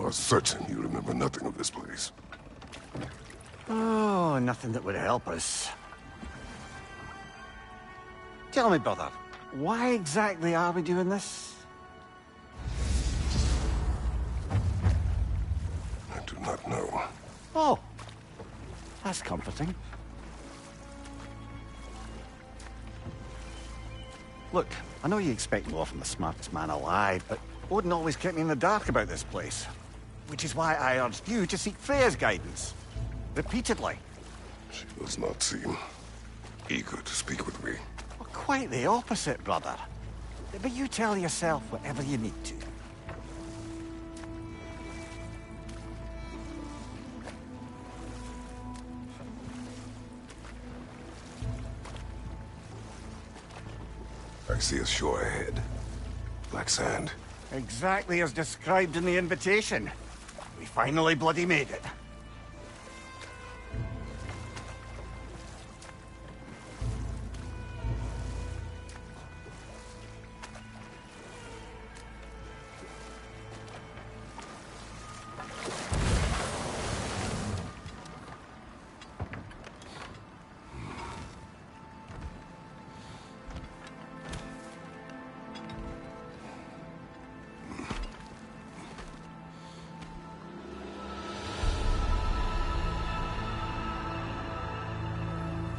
are certain you remember nothing of this place. Oh, nothing that would help us. Tell me, brother, why exactly are we doing this? I do not know. Oh, that's comforting. Look, I know you expect more from the smartest man alive, but Odin always kept me in the dark about this place. Which is why I urged you to seek Freya's guidance. Repeatedly. She does not seem eager to speak with me. Well, quite the opposite, brother. But you tell yourself whatever you need to. I see a shore ahead. Black sand. Exactly as described in the invitation. We finally bloody made it.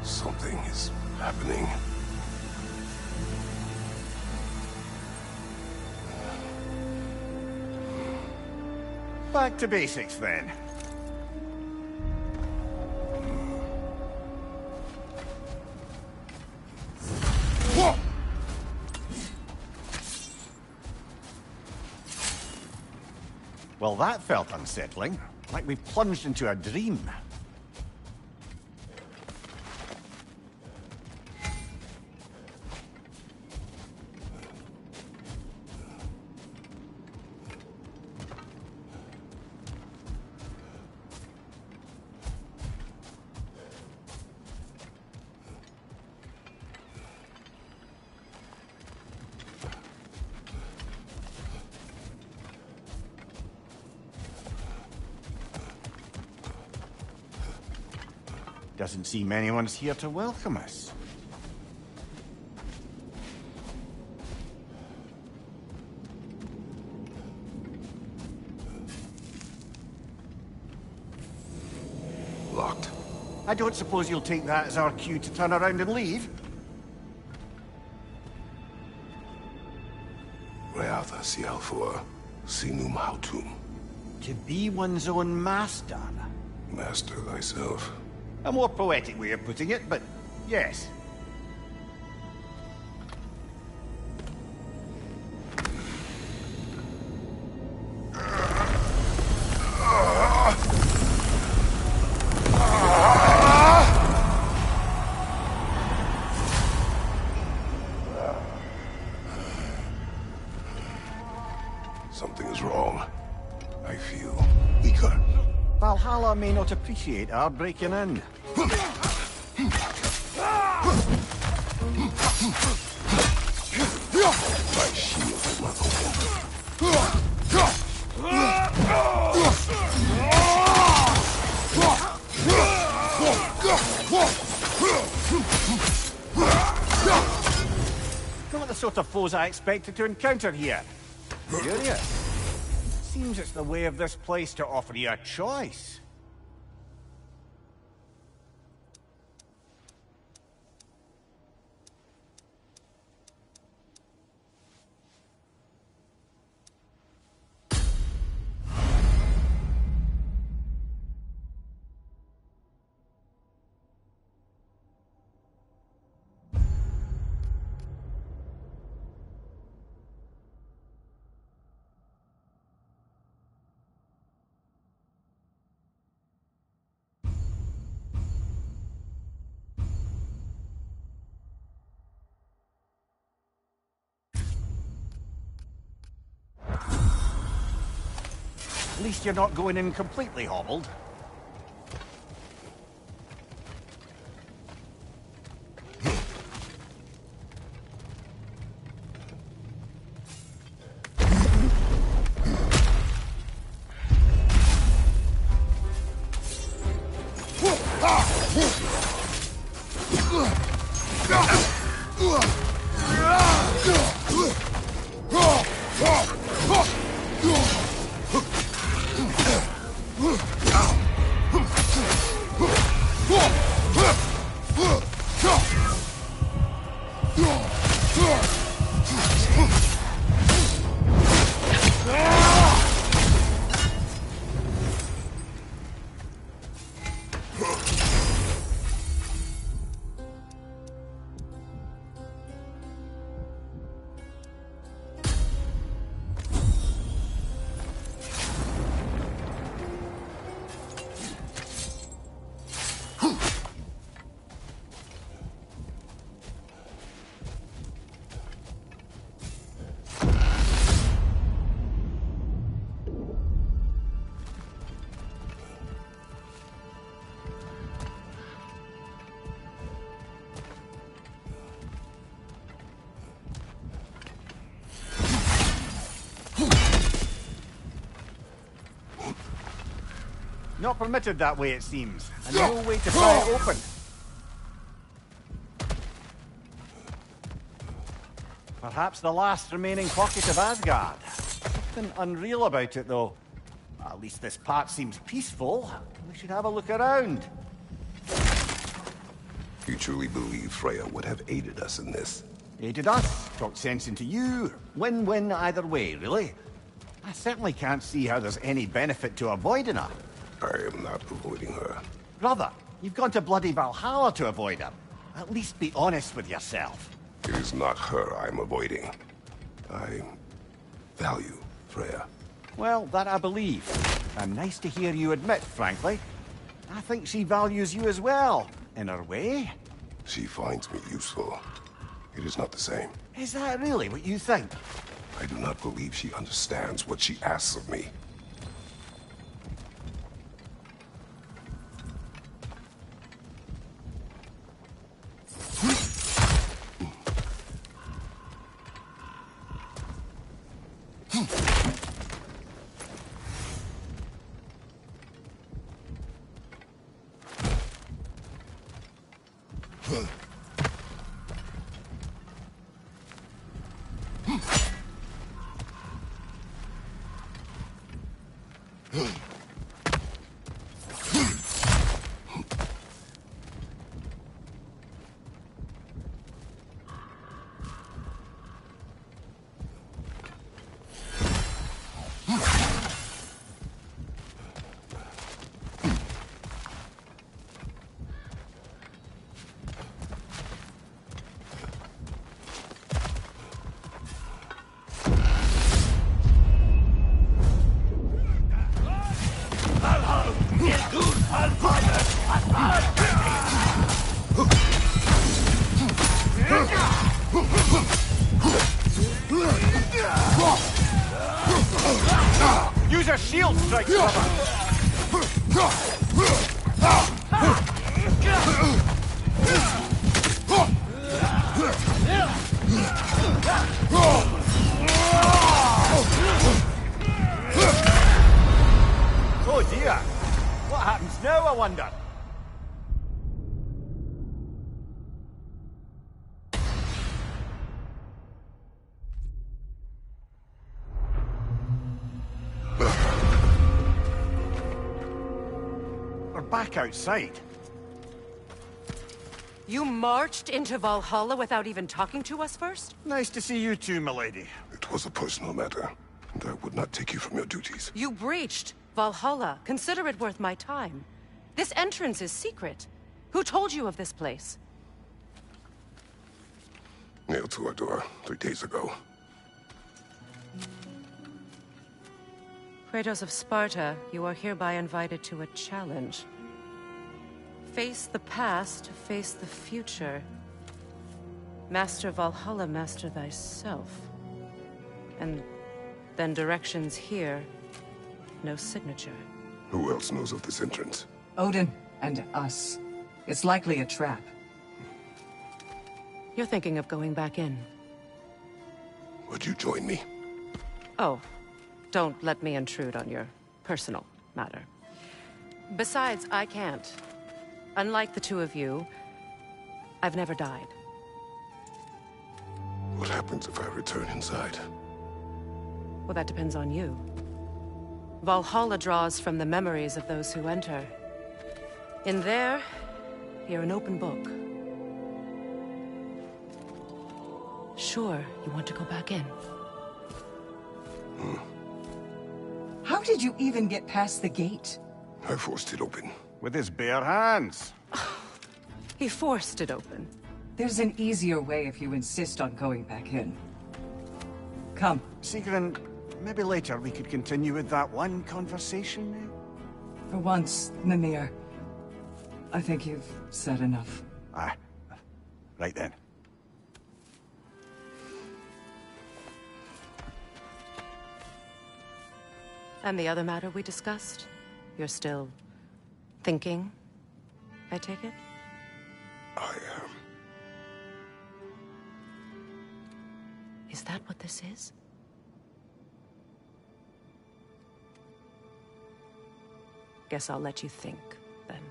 Something is happening. Back to basics, then. Well, that felt unsettling. Like we plunged into a dream. Doesn't seem anyone's here to welcome us. Locked. I don't suppose you'll take that as our cue to turn around and leave? Reatha Sialfur, Sinum Hautum. To be one's own master. Master thyself. A more poetic way of putting it, but yes. Something is wrong. I feel weaker. Valhalla may not appreciate our breaking in. My shield is not open. Not the sort of foes I expected to encounter here. Curious. Seems it's the way of this place to offer you a choice. At least you're not going in completely hobbled. Not permitted that way, it seems. And no way to pry it open. Perhaps the last remaining pocket of Asgard. Something unreal about it, though. At least this part seems peaceful. We should have a look around. You truly believe Freya would have aided us in this? Aided us, talked sense into you. Win-win either way, really. I certainly can't see how there's any benefit to avoiding her. I am not avoiding her. Brother, you've gone to bloody Valhalla to avoid her. At least be honest with yourself. It is not her I'm avoiding. I value Freya. Well, that I believe. And nice to hear you admit, frankly. I think she values you as well, in her way. She finds me useful. It is not the same. Is that really what you think? I do not believe she understands what she asks of me. Use a shield strike, brother! Oh dear! What happens now, I wonder? We're back outside. You marched into Valhalla without even talking to us first? Nice to see you too, milady. It was a personal matter, and I would not take you from your duties. You breached Valhalla. Consider it worth my time. This entrance is secret. Who told you of this place? Nailed to our door 3 days ago. Kratos of Sparta, you are hereby invited to a challenge. Face the past, face the future. Master Valhalla, master thyself. And then directions here, no signature. Who else knows of this entrance? Odin and us. It's likely a trap. You're thinking of going back in. Would you join me? Oh, don't let me intrude on your personal matter. Besides, I can't. Unlike the two of you, I've never died. What happens if I return inside? Well, that depends on you. Valhalla draws from the memories of those who enter. In there, you're an open book. Sure, you want to go back in. How did you even get past the gate? I forced it open. With his bare hands. He forced it open. There's an easier way if you insist on going back in. Come. Sigrun, maybe later we could continue with that one conversation, eh? For once, Mimir, I think you've said enough. Ah, right then. And the other matter we discussed? You're still thinking, I take it? I Is that what this is? Guess I'll let you think, then.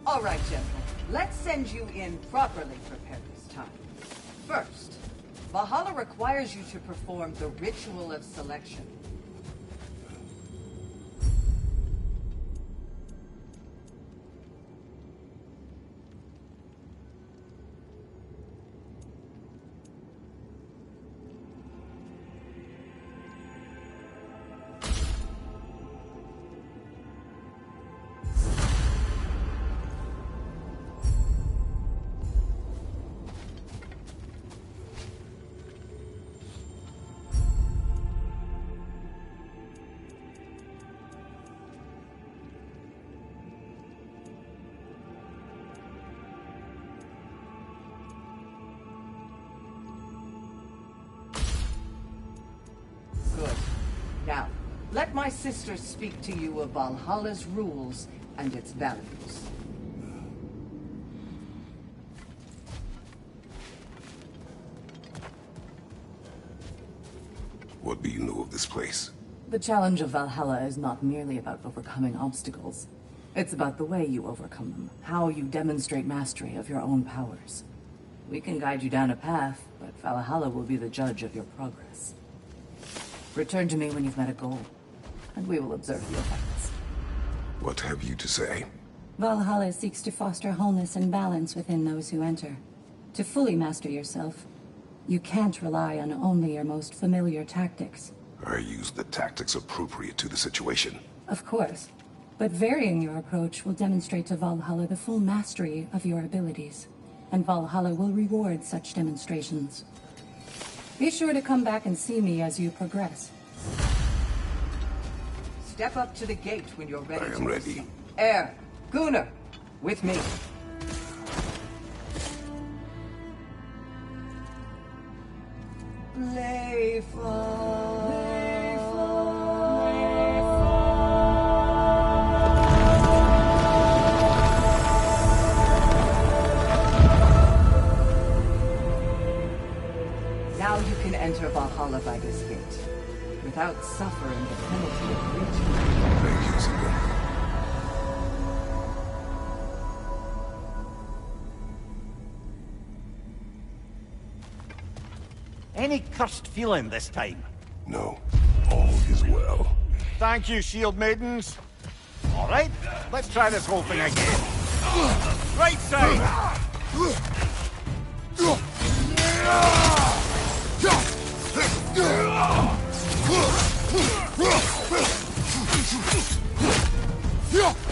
All right, gentlemen. Let's send you in properly prepared this time. First, Valhalla requires you to perform the ritual of selection. Good. Now, let my sister speak to you of Valhalla's rules and its values. What do you know of this place? The challenge of Valhalla is not merely about overcoming obstacles. It's about the way you overcome them, how you demonstrate mastery of your own powers. We can guide you down a path, but Valhalla will be the judge of your progress. Return to me when you've met a goal, and we will observe the effects. What have you to say? Valhalla seeks to foster wholeness and balance within those who enter. To fully master yourself, you can't rely on only your most familiar tactics. I use the tactics appropriate to the situation. Of course, but varying your approach will demonstrate to Valhalla the full mastery of your abilities, and Valhalla will reward such demonstrations. Be sure to come back and see me as you progress. Step up to the gate when you're ready. I am ready. Proceed. Air, Gunnar, with me. Now you can enter Valhalla by this gate, without suffering the penalty of breaching. Thank you, Sigrun. Any cursed feeling this time? No, all is well. Thank you, shield maidens. All right, let's try this whole thing again. Right side!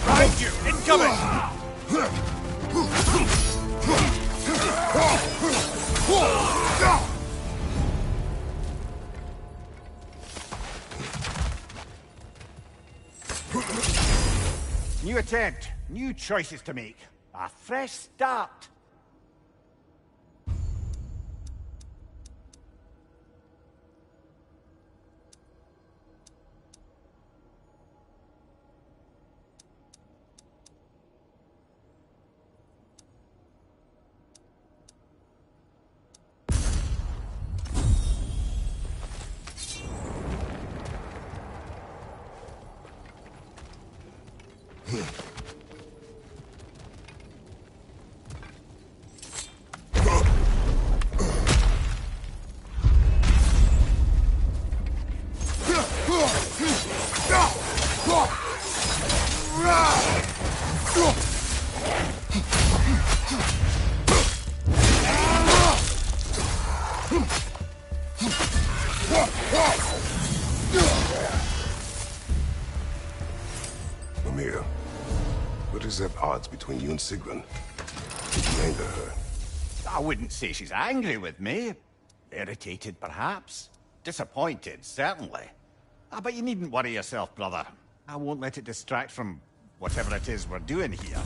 Behind you! Incoming! New attempt, new choices to make. A fresh start. What is at odds between you and Sigrun? Did you anger her? I wouldn't say she's angry with me. Irritated, perhaps. Disappointed, certainly. But you needn't worry yourself, brother. I won't let it distract from whatever it is we're doing here.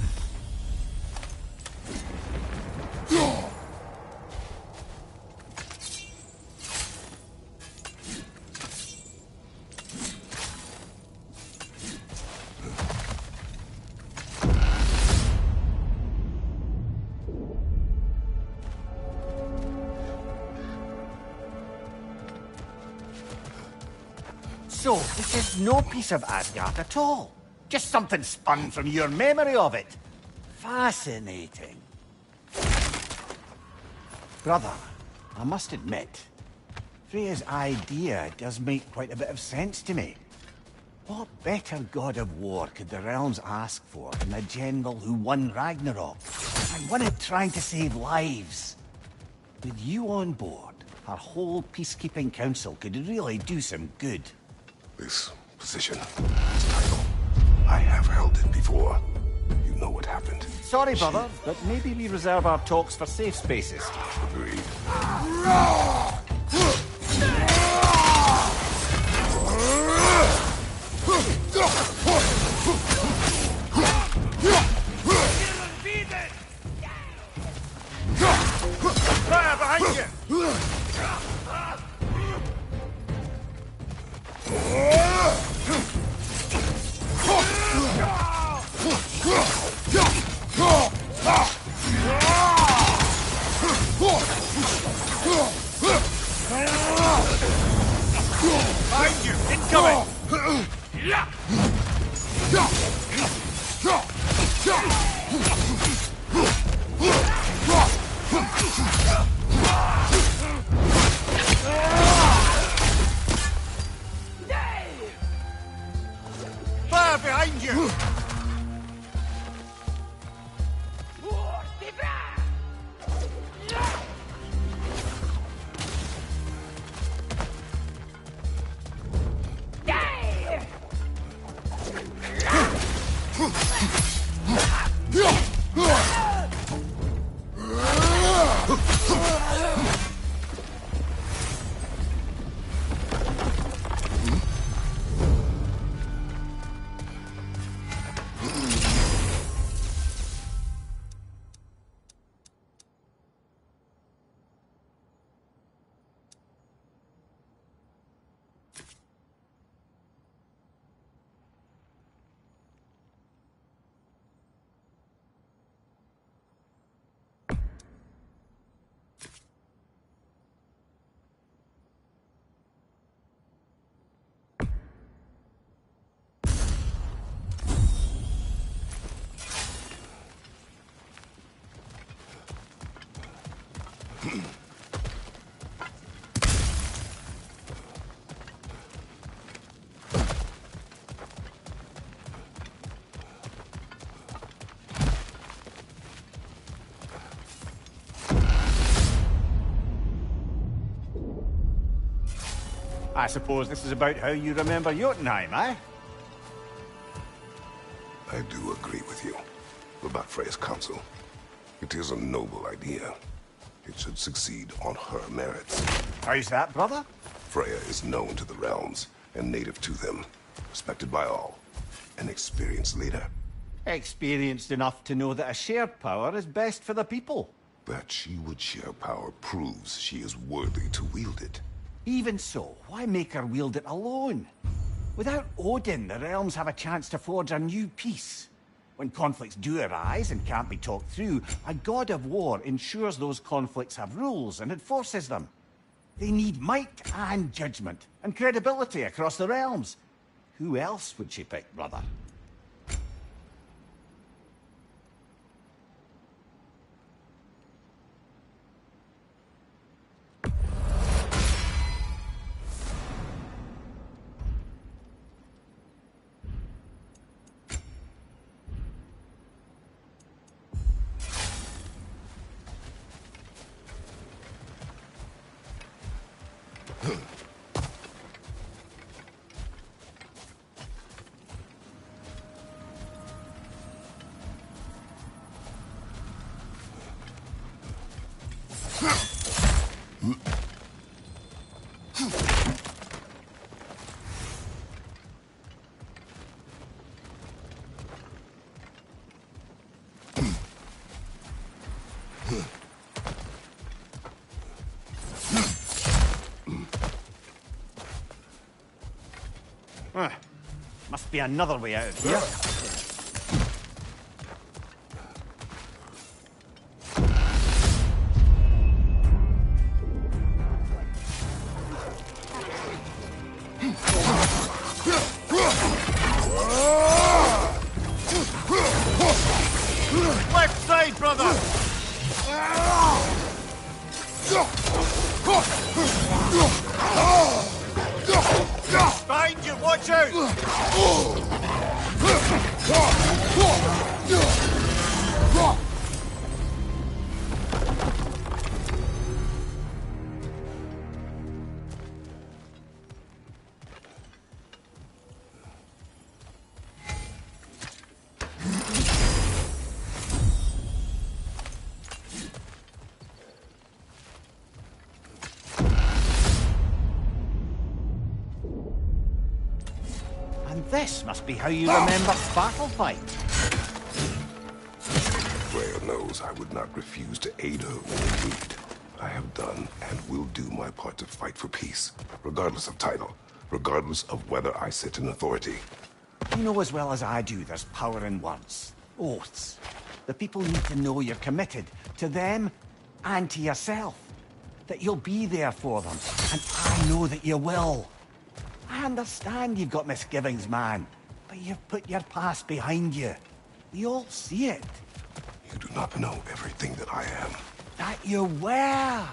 So, this is no piece of Asgard at all. Just something spun from your memory of it. Fascinating. Brother, I must admit, Freya's idea does make quite a bit of sense to me. What better god of war could the realms ask for than a general who won Ragnarok, and won it trying to save lives? With you on board, our whole peacekeeping council could really do some good. This position, this title, I have held it before. You know what happened. Sorry, brother, but maybe we reserve our talks for safe spaces. Agreed. Fire behind you! Behind you! Incoming! Fire behind you! I suppose this is about how you remember Jotunheim, eh? I do agree with you about Freya's council. It is a noble idea. It should succeed on her merits. How's that, brother? Freya is known to the realms and native to them, respected by all. An experienced leader. Experienced enough to know that a shared power is best for the people. That she would share power proves she is worthy to wield it. Even so, why make her wield it alone? Without Odin, the realms have a chance to forge a new peace. When conflicts do arise and can't be talked through, a god of war ensures those conflicts have rules and enforces them. They need might and judgment, and credibility across the realms. Who else would she pick, brother? Huh. Must be another way out of here. Left side, brother! Behind you, watch out! This must be how you remember battle fight. Freya knows I would not refuse to aid her when in need. I have done and will do my part to fight for peace, regardless of title, regardless of whether I sit in authority. You know as well as I do there's power in words, oaths. The people need to know you're committed, to them and to yourself. That you'll be there for them, and I know that you will. I understand you've got misgivings, man, but you've put your past behind you. We all see it. You do not know everything that I am. That you were.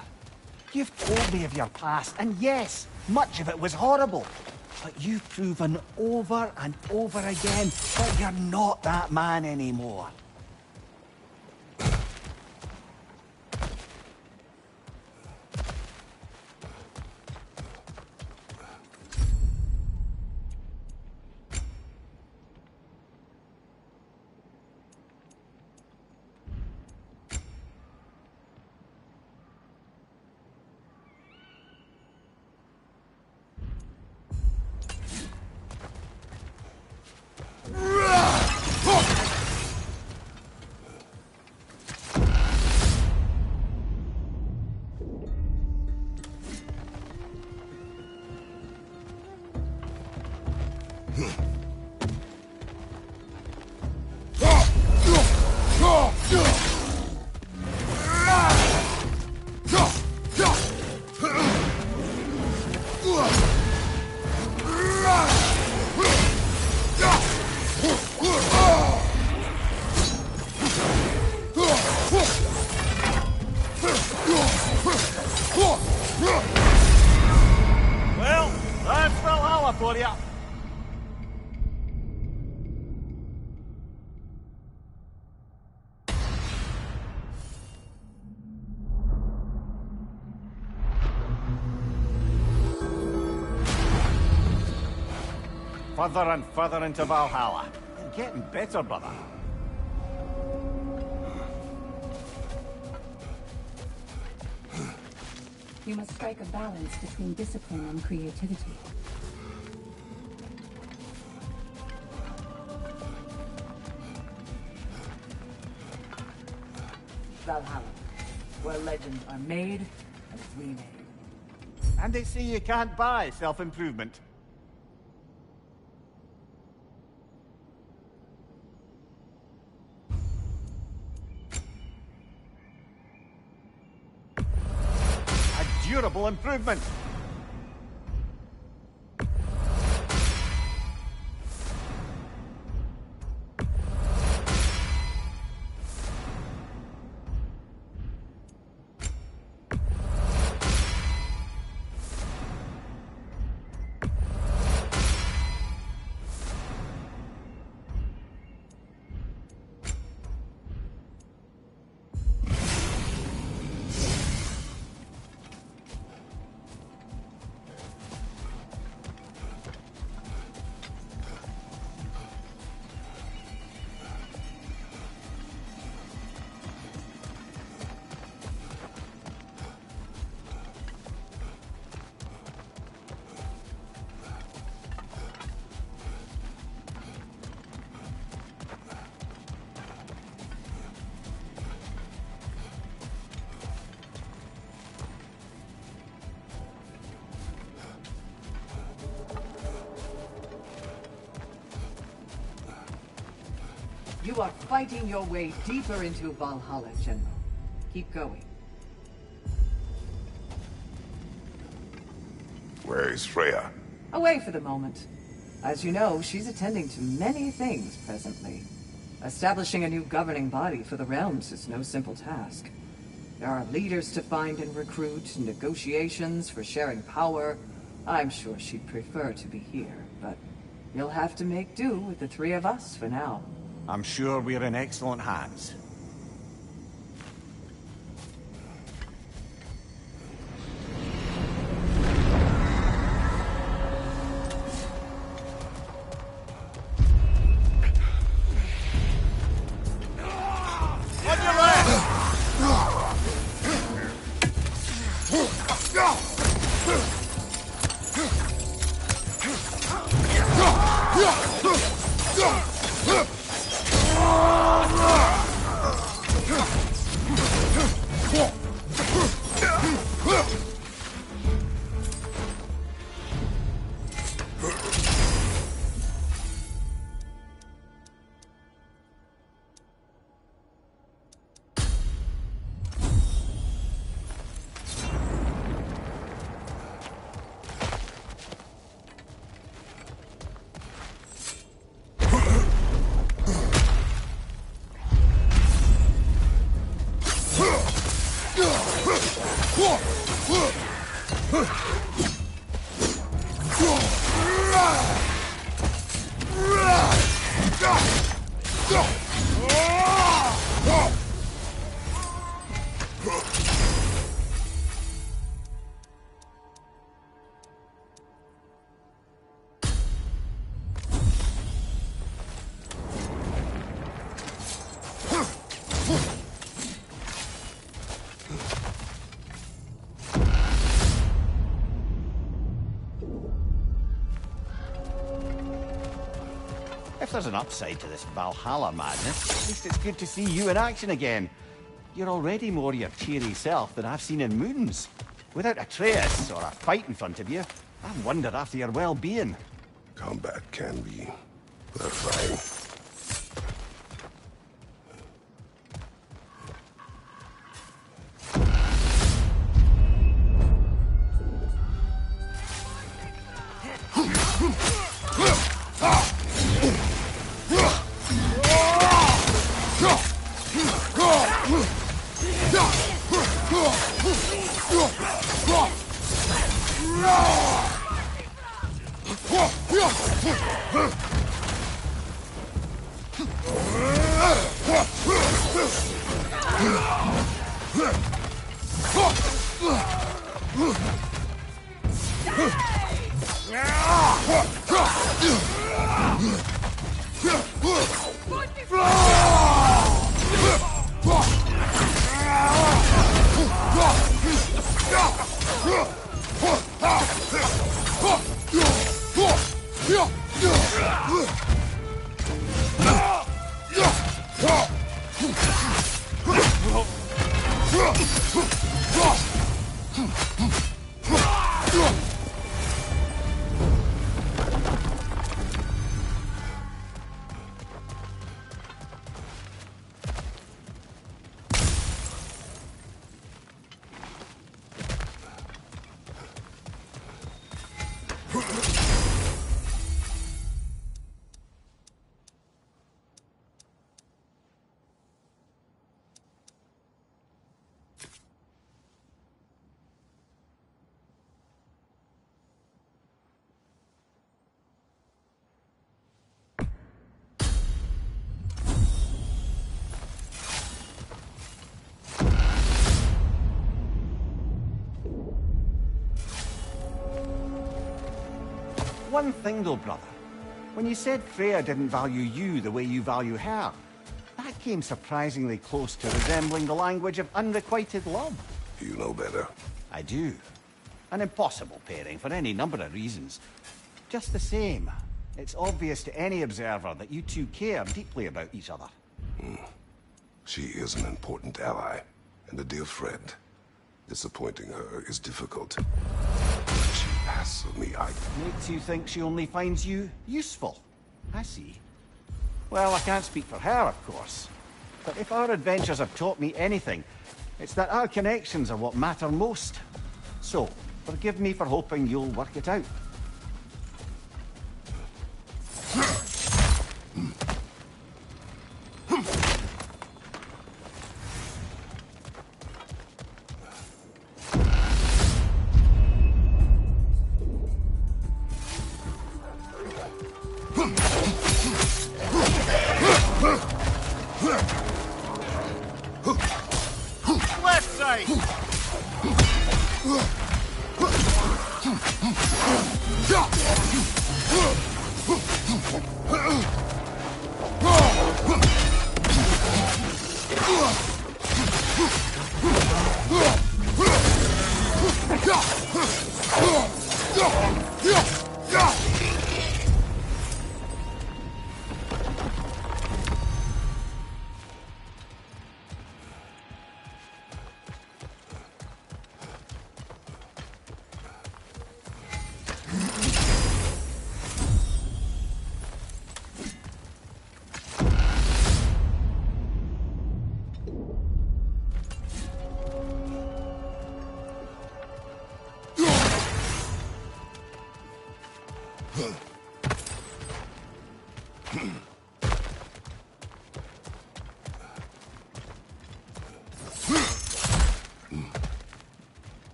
You've told me of your past, and yes, much of it was horrible. But you've proven over and over again that you're not that man anymore. Well, that's Valhalla for you. Further and further into Valhalla. You're getting better, brother. You must strike a balance between discipline and creativity. Valhalla, where legends are made and remade. And they say you can't buy self-improvement. A durable improvement. You are fighting your way deeper into Valhalla, General. Keep going. Where is Freya? Away for the moment. As you know, she's attending to many things presently. Establishing a new governing body for the realms is no simple task. There are leaders to find and recruit, negotiations for sharing power. I'm sure she'd prefer to be here, but you'll have to make do with the three of us for now. I'm sure we're in excellent hands. If there's an upside to this Valhalla madness, at least it's good to see you in action again. You're already more your cheery self than I've seen in moons. Without Atreus or a fight in front of you, I wonder after your well-being. Combat can be gratifying. One thing though, brother. When you said Freya didn't value you the way you value her, that came surprisingly close to resembling the language of unrequited love. You know better. I do. An impossible pairing for any number of reasons. Just the same, it's obvious to any observer that you two care deeply about each other. She is an important ally and a dear friend. Disappointing her is difficult. She asks of me, Makes you think she only finds you useful. I see. Well, I can't speak for her, of course. But if our adventures have taught me anything, it's that our connections are what matter most. So, forgive me for hoping you'll work it out. Left side!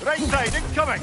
Right side, incoming!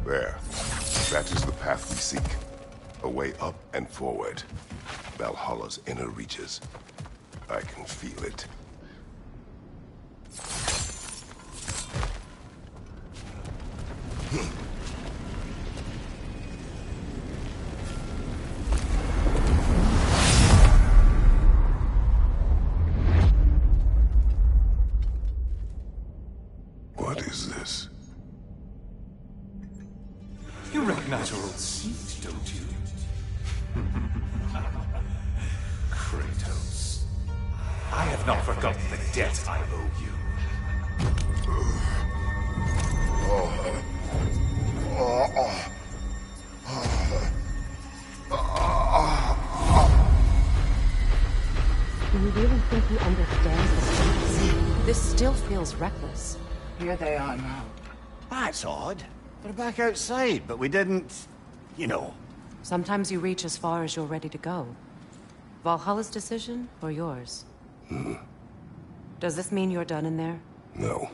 There. That is the path we seek. A way up and forward. Valhalla's inner reaches. I can feel it. natural seat, don't you? Kratos. I have not forgotten the debt I owe you. Do you really think he understands the stakes? This still feels reckless. Here they are now. That's odd. We're back outside, but we didn't... you know. Sometimes you reach as far as you're ready to go. Valhalla's decision, or yours? Does this mean you're done in there? No.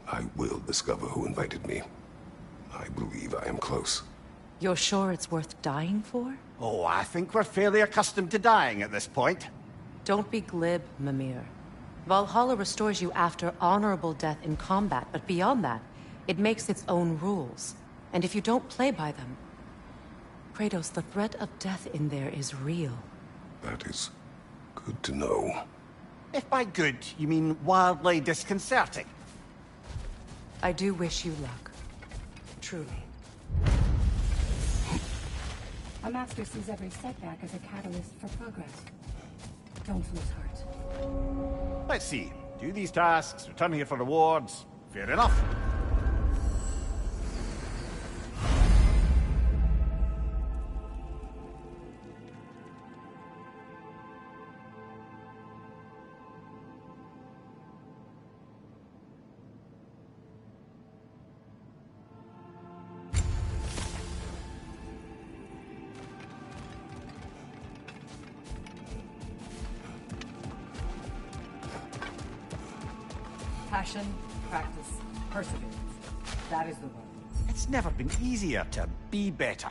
I will discover who invited me. I believe I am close. You're sure it's worth dying for? Oh, I think we're fairly accustomed to dying at this point. Don't be glib, Mimir. Valhalla restores you after honorable death in combat, but beyond that, it makes its own rules. And if you don't play by them... Kratos, the threat of death in there is real. That is good to know. If by good, you mean wildly disconcerting. I do wish you luck. Truly. A master sees every setback as a catalyst for progress. Don't lose heart. Let's see. Do these tasks, return here for rewards. Fair enough. Passion, practice, perseverance. That is the word. It's never been easier to be better.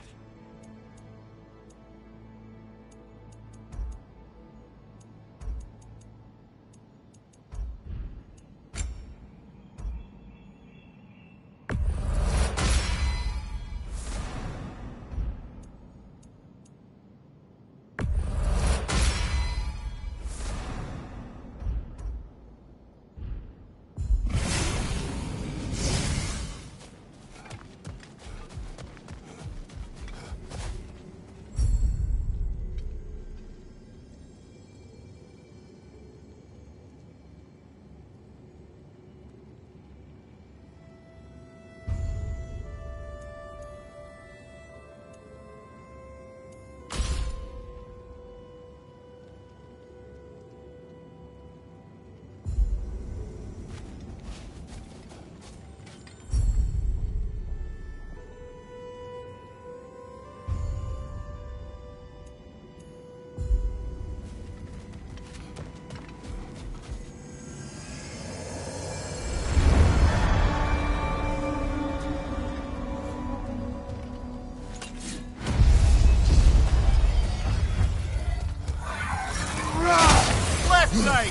Say!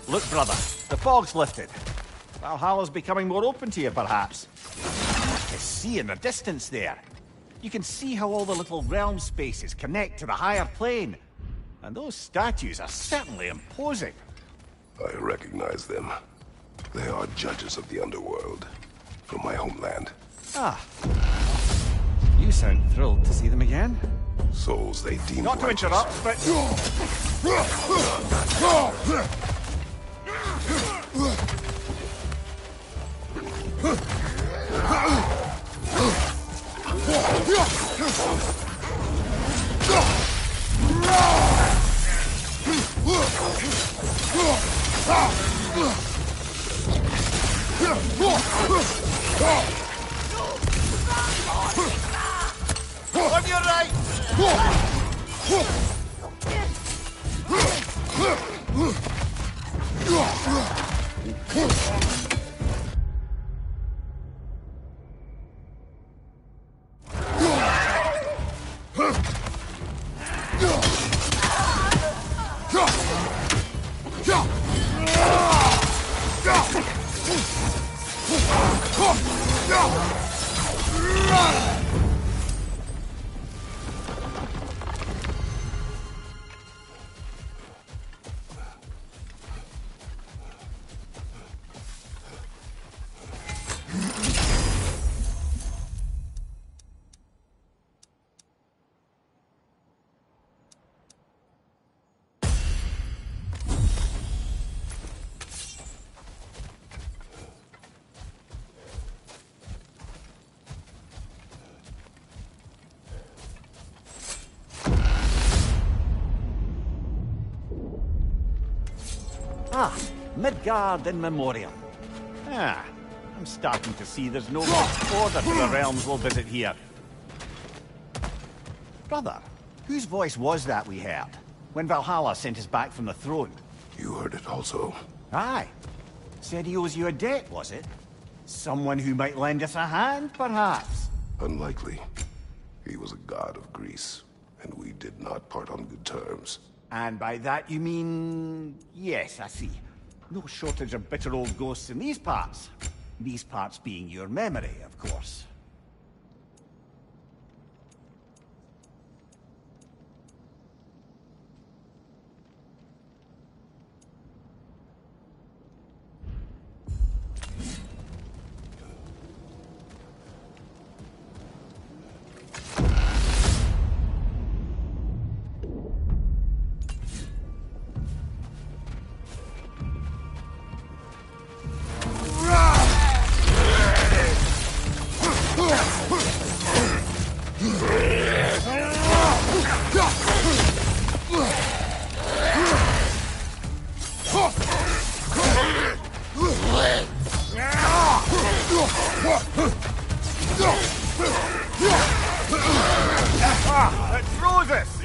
Look, brother, the fog's lifted. Valhalla's becoming more open to you, perhaps. I see in the distance there. You can see how all the little realm spaces connect to the higher plane. And those statues are certainly imposing. I recognize them. They are judges of the underworld, from my homeland. Ah. You sound thrilled to see them again. Souls they deem Not to righteous. interrupt, but... On your right! Ah, Midgard in memoriam. Ah, I'm starting to see there's no much order to the realms we'll visit here. Brother, whose voice was that we heard when Valhalla sent us back from the throne? You heard it also. Aye. Said he owes you a debt, was it? Someone who might lend us a hand, perhaps? Unlikely. He was a god of Greece, and we did not part on good terms. And by that you mean... Yes, I see. No shortage of bitter old ghosts in these parts. These parts being your memory, of course. Ah, it throws us!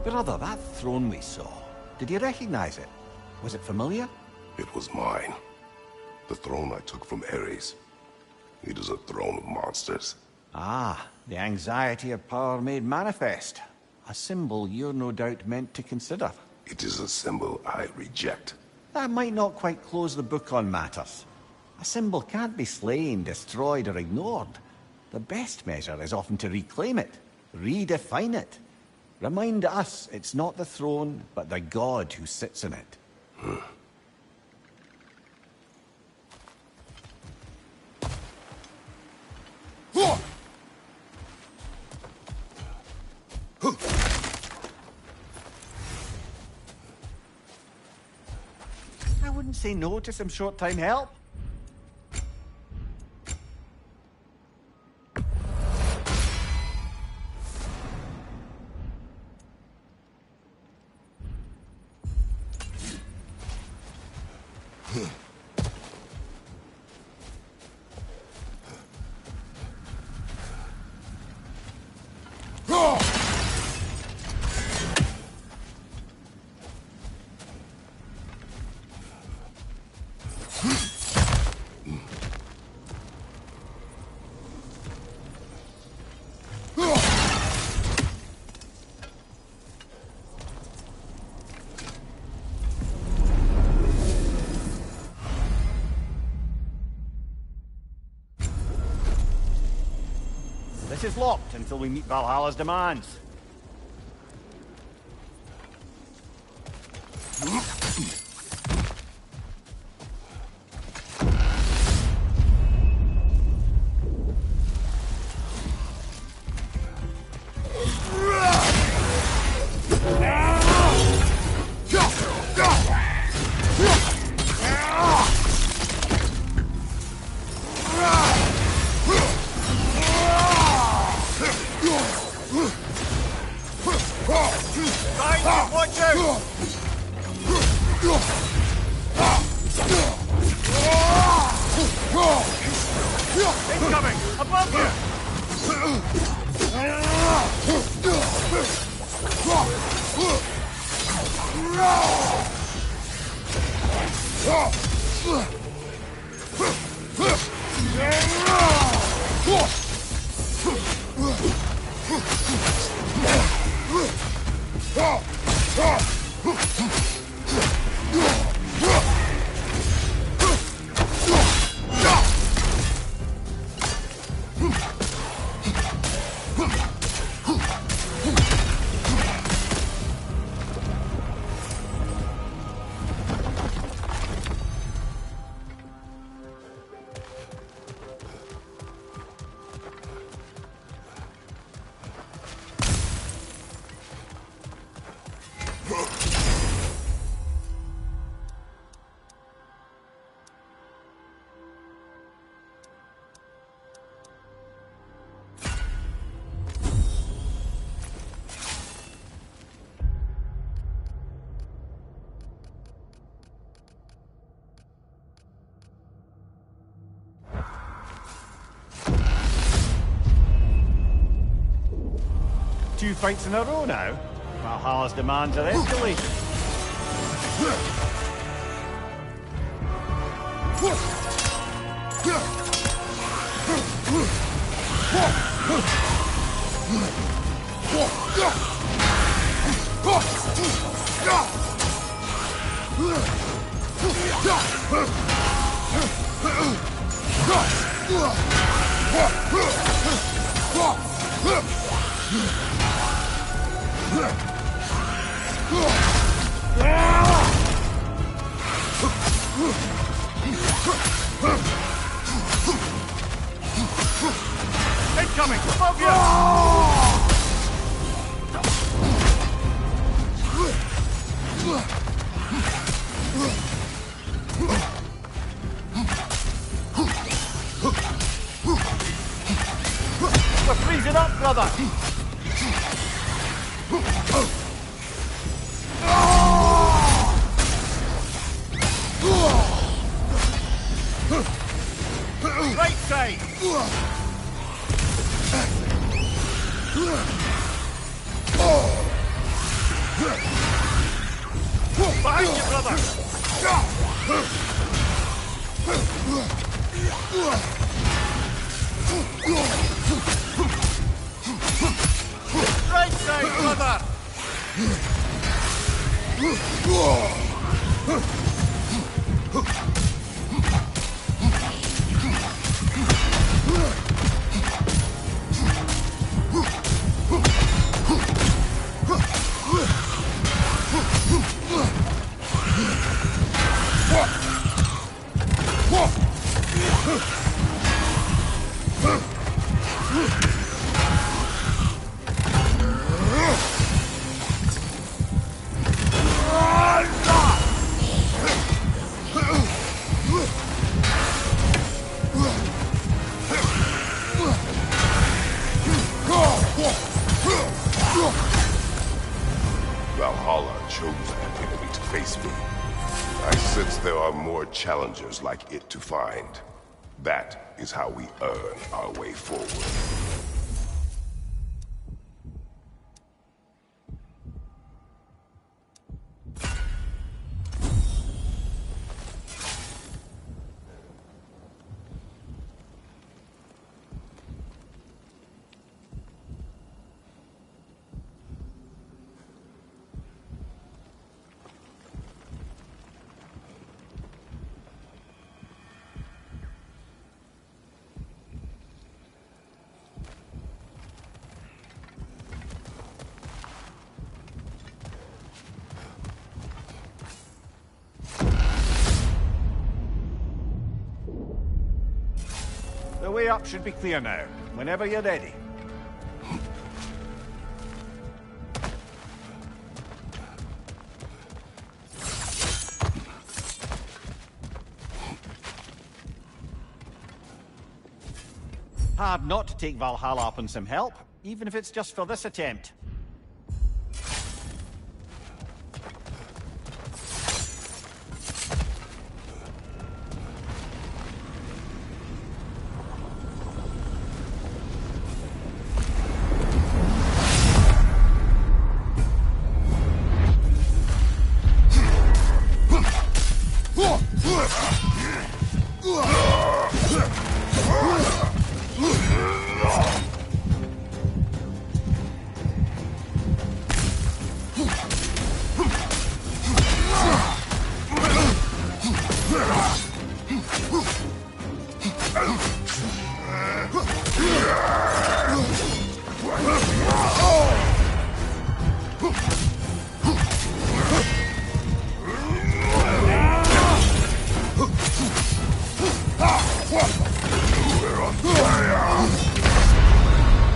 Brother, that throne we saw, did you recognize it? Was it familiar? It was mine. The throne I took from Ares. It is a throne of monsters. Ah, the anxiety of power made manifest. A symbol you're no doubt meant to consider. It is a symbol I reject. That might not quite close the book on matters. A symbol can't be slain, destroyed, or ignored. The best measure is often to reclaim it, redefine it. Remind us it's not the throne, but the god who sits in it. I wouldn't say no to some short-time help. This is locked until we meet Valhalla's demands. Two fights in a row now. Valhalla's demands are escalating. Incoming! Above you! up, brother! Right side! Behind you, brother! Right side, brother! Valhalla chose an enemy to face me. I sense there are more challengers like it to find. That is how we earn our way forward. The way up should be clear now, whenever you're ready. Hard not to take Valhalla up on some help, even if it's just for this attempt.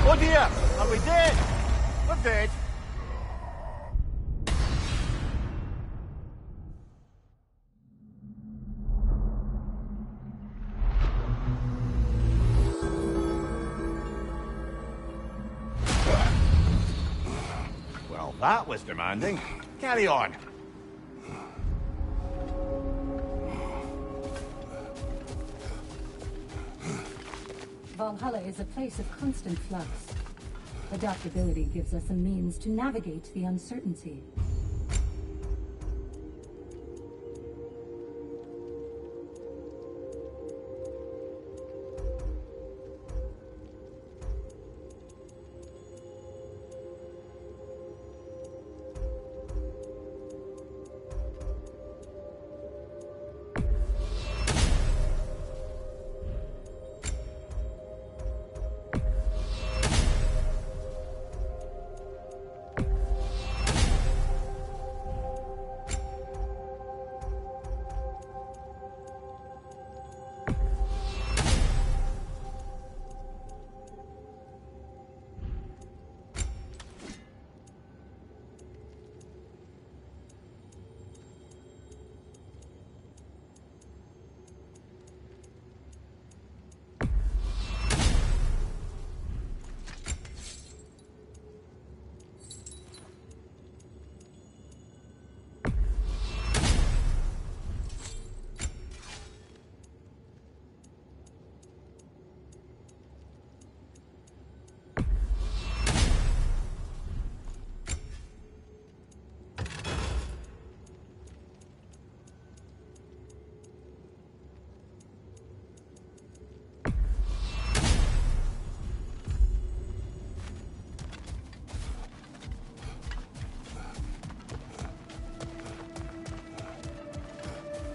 Oh dear! Are we dead? We're dead. Well, that was demanding. Carry on. Valhalla is a place of constant flux. Adaptability gives us a means to navigate the uncertainty.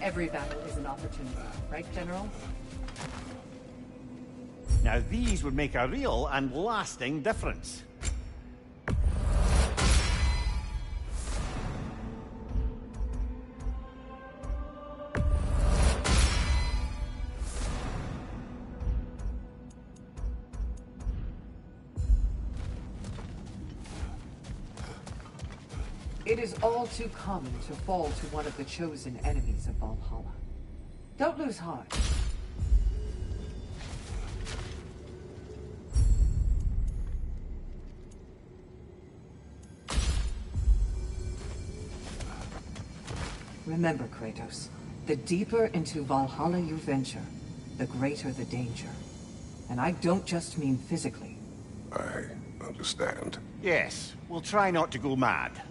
Every battle is an opportunity, right, General? Now these would make a real and lasting difference. It is all too common to fall to one of the chosen enemies of Valhalla. Don't lose heart. Remember, Kratos, the deeper into Valhalla you venture, the greater the danger. And I don't just mean physically. I understand. Yes, we'll try not to go mad.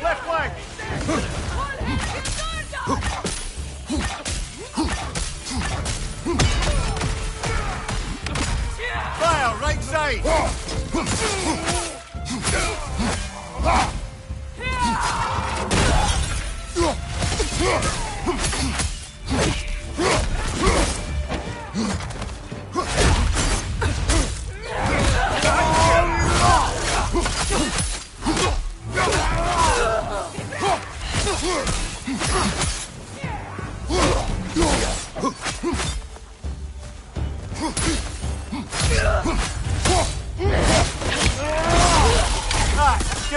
Left flank! Fire, right side!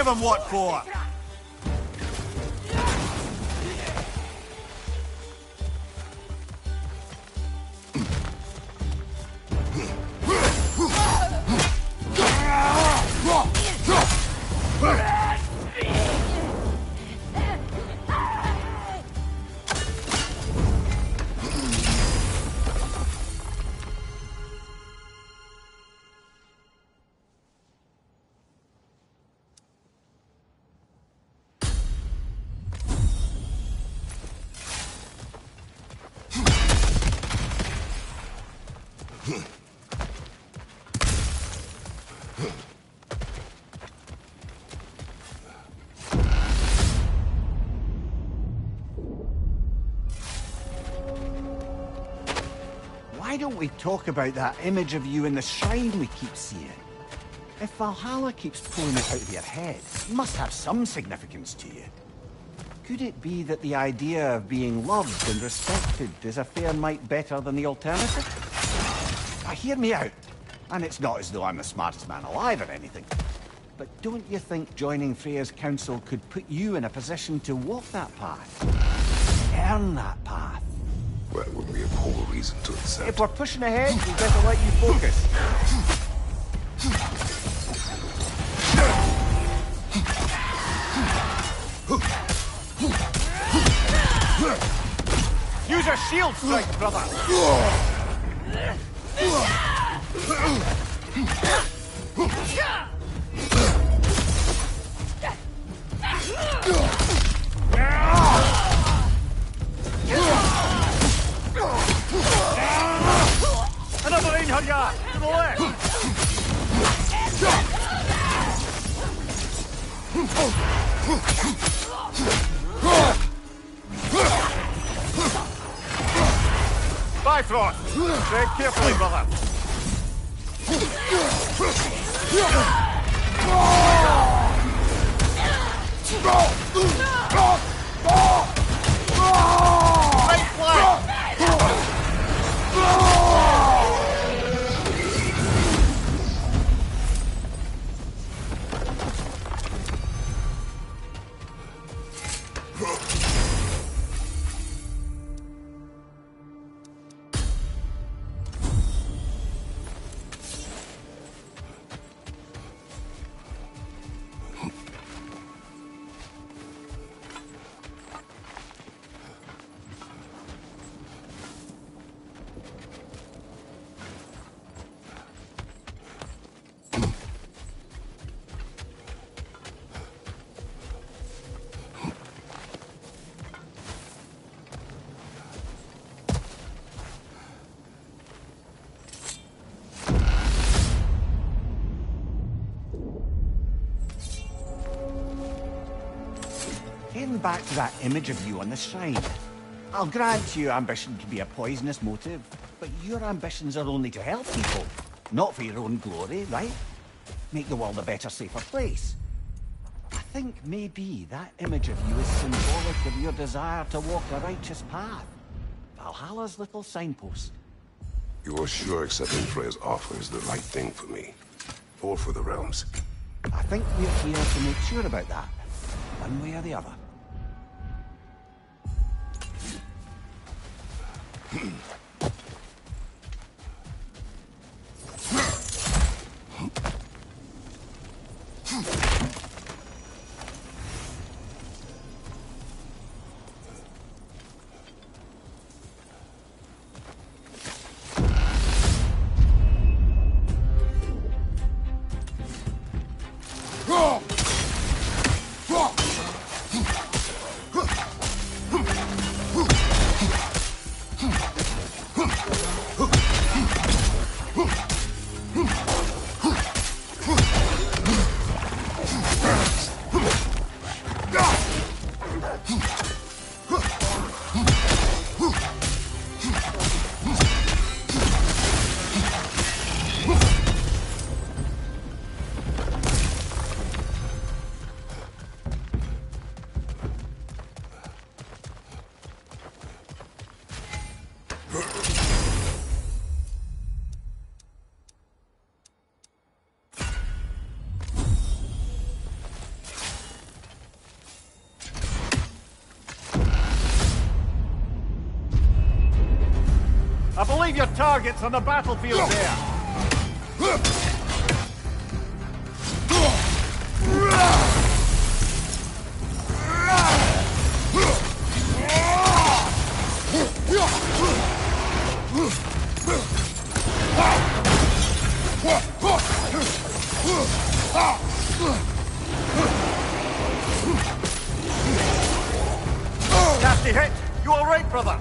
give him what for! Why don't we talk about that image of you in the shrine we keep seeing? If Valhalla keeps pulling it out of your head, it must have some significance to you. Could it be that the idea of being loved and respected is a fair mite better than the alternative? Now, hear me out. And it's not as though I'm the smartest man alive or anything. But don't you think joining Freya's council could put you in a position to walk that path? Earn that path? Well, it would be a poor reason to accept. If we're pushing ahead, we better let you focus. Use your shield strike, brother! Another Einherjar! To the left! Bifrost! Tread carefully, brother! Right flank! Getting back to that image of you on the shrine. I'll grant you ambition can be a poisonous motive, but your ambitions are only to help people, not for your own glory, right? Make the world a better, safer place. I think maybe that image of you is symbolic of your desire to walk a righteous path. Valhalla's little signpost. You're sure accepting Freya's offer is the right thing for me? Or for the realms? I think we're here to make sure about that, one way or the other. I believe your target's on the battlefield there. Nasty hit. You all right, brother?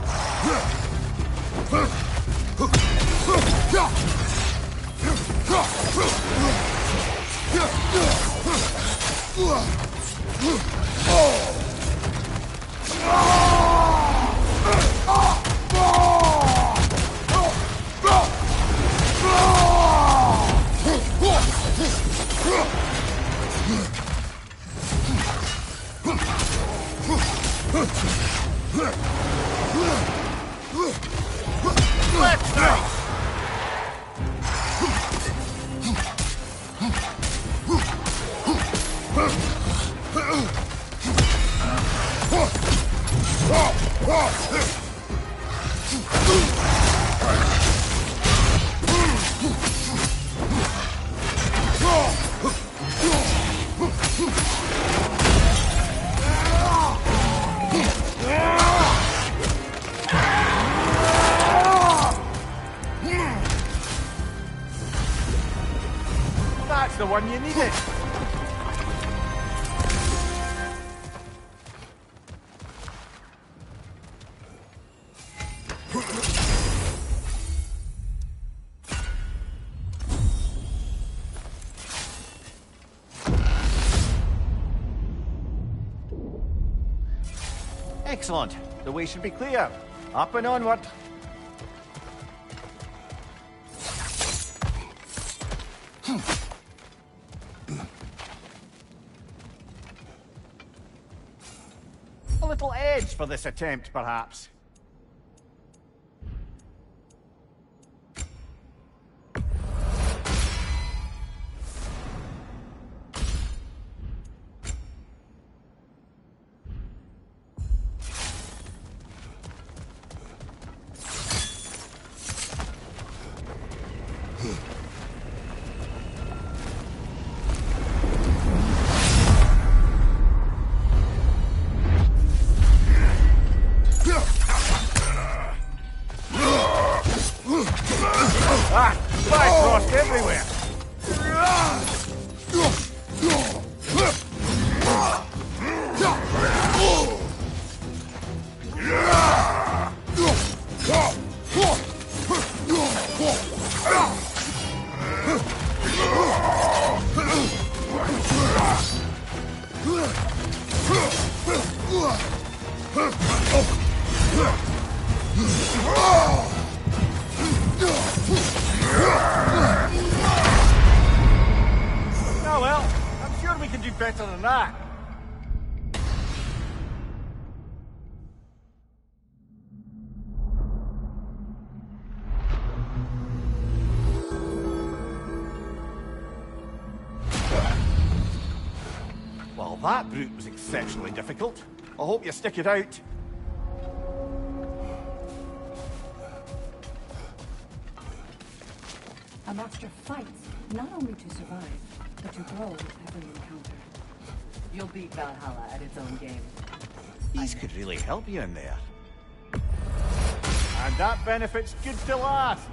Left side. That's the one you needed. Excellent. The way should be clear. Up and onward. A little edge for this attempt, perhaps. Ah, Bifrost everywhere. Oh well, I'm sure we can do better than that. Well, that brute was exceptionally difficult. I hope you stick it out. A master fights not only to survive, but to grow with every encounter. You'll beat Valhalla at its own game. These could really help you in there. And that benefit's good to last.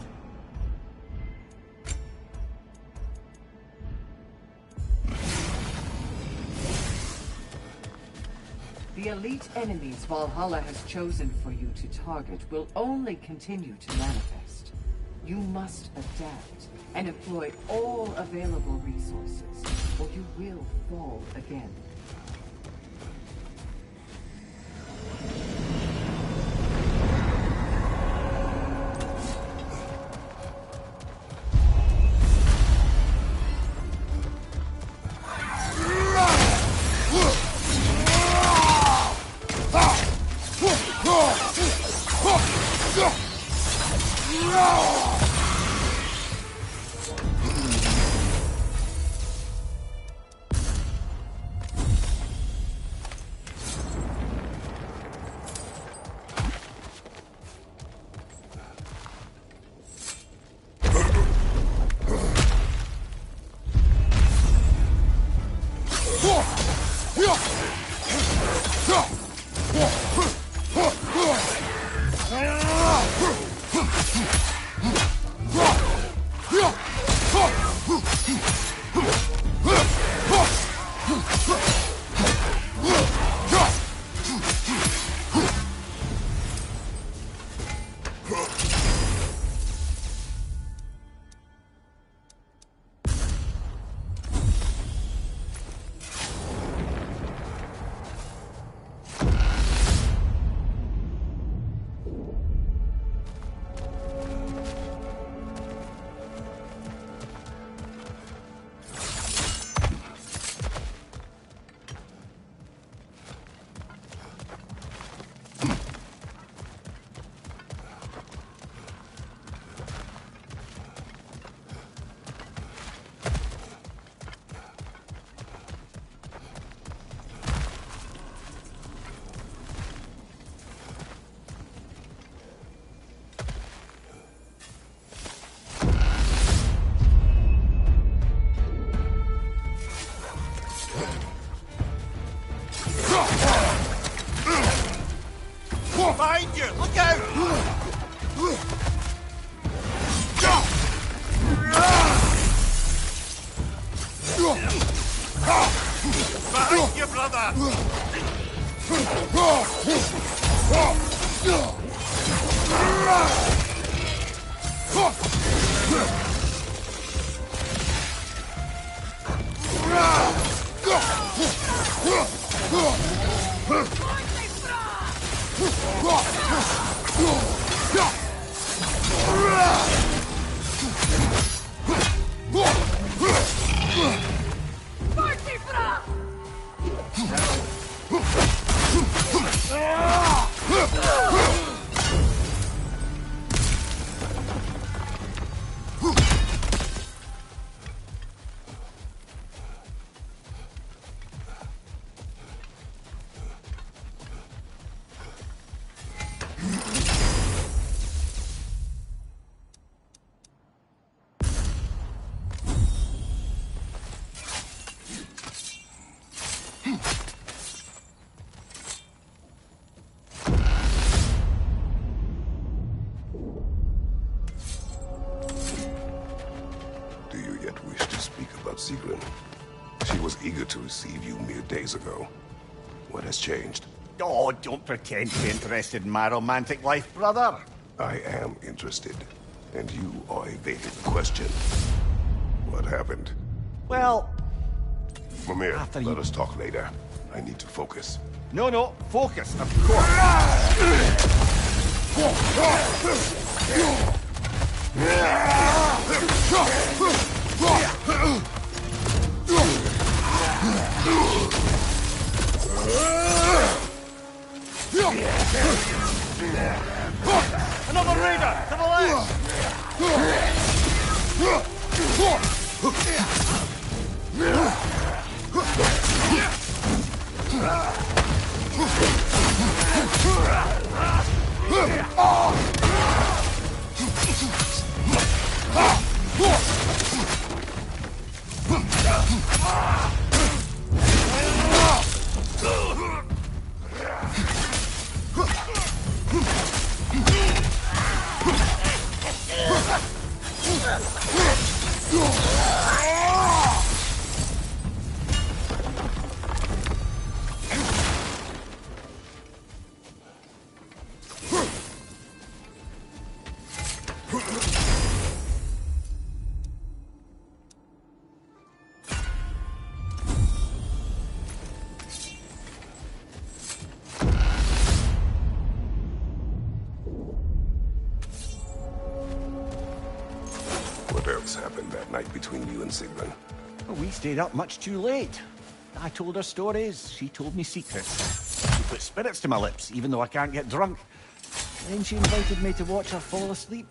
The elite enemies Valhalla has chosen for you to target will only continue to manifest. You must adapt and employ all available resources, or you will fall again. Behind you! Look out! Behind you, brother! She was eager to receive you mere days ago. What has changed? Oh, don't pretend to be interested in my romantic life, brother. I am interested, and you are evading the question. What happened? Well... Mimir, let us talk later. I need to focus. No, focus, of course. Another raider! To the left! What else happened that night between you and Sigrun? Well, we stayed up much too late. I told her stories, she told me secrets. She put spirits to my lips, even though I can't get drunk. Then she invited me to watch her fall asleep.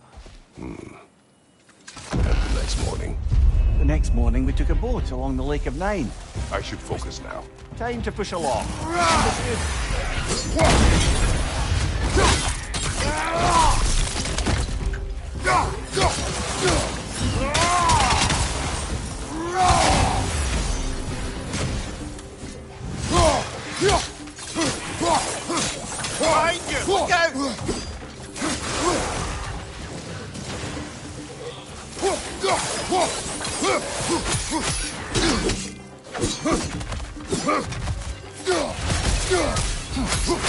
And the next morning? The next morning, we took a boat along the Lake of Nine. I should focus now. Time to push along.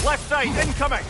Left side, incoming!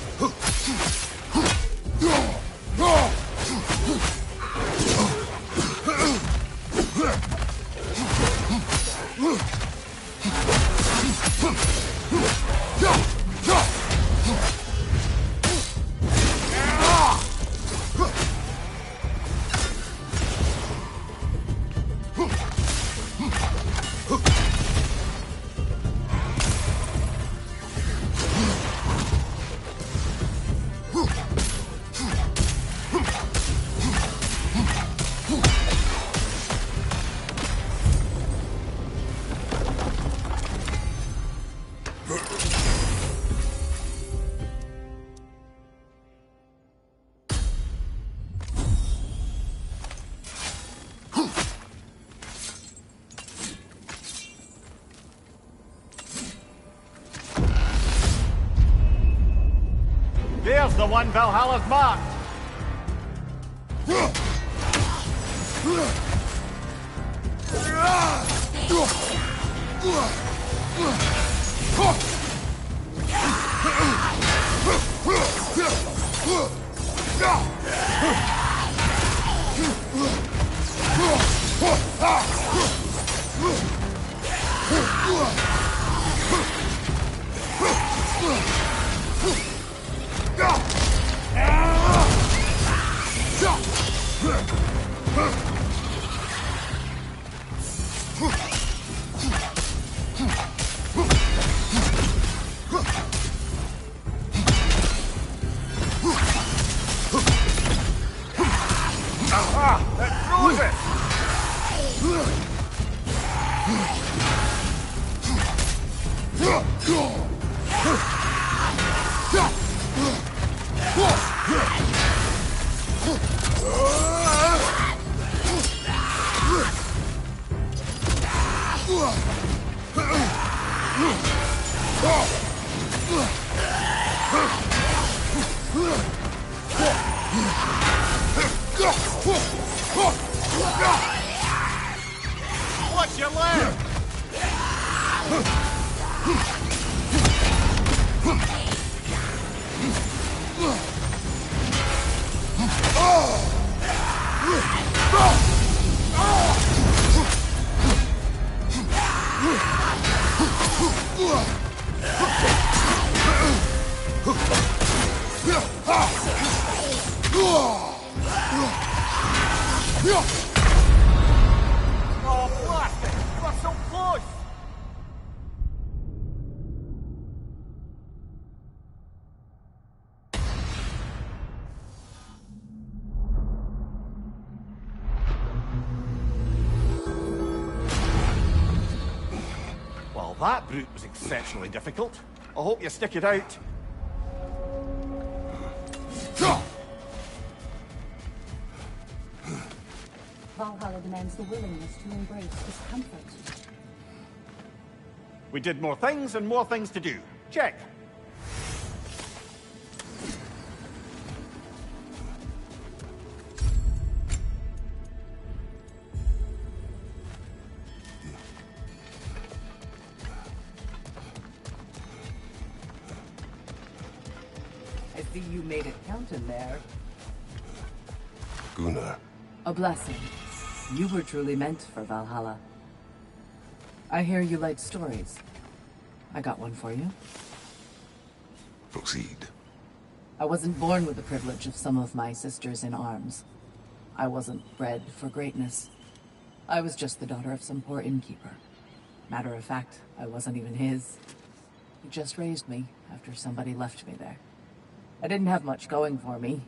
There's the one Valhalla's marked! Watch your left! Oh, blast it! We're so close! Well, that brute was exceptionally difficult. I hope you stick it out. Valhalla demands the willingness to embrace discomfort. We did more things and more things to do. Check. I see you made it count in there. Gunnar. A blessing. You were truly meant for Valhalla. I hear you like stories. I got one for you. Proceed. I wasn't born with the privilege of some of my sisters in arms. I wasn't bred for greatness. I was just the daughter of some poor innkeeper. Matter of fact, I wasn't even his. He just raised me after somebody left me there. I didn't have much going for me,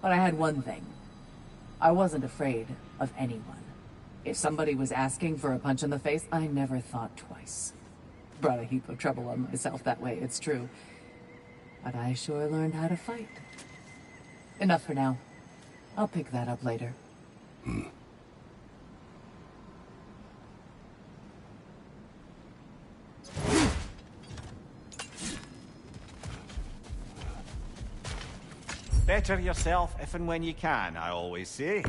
but I had one thing. I wasn't afraid of anyone. If somebody was asking for a punch in the face, I never thought twice. Brought a heap of trouble on myself that way, it's true. But I sure learned how to fight. Enough for now. I'll pick that up later. Better yourself if and when you can, I always say.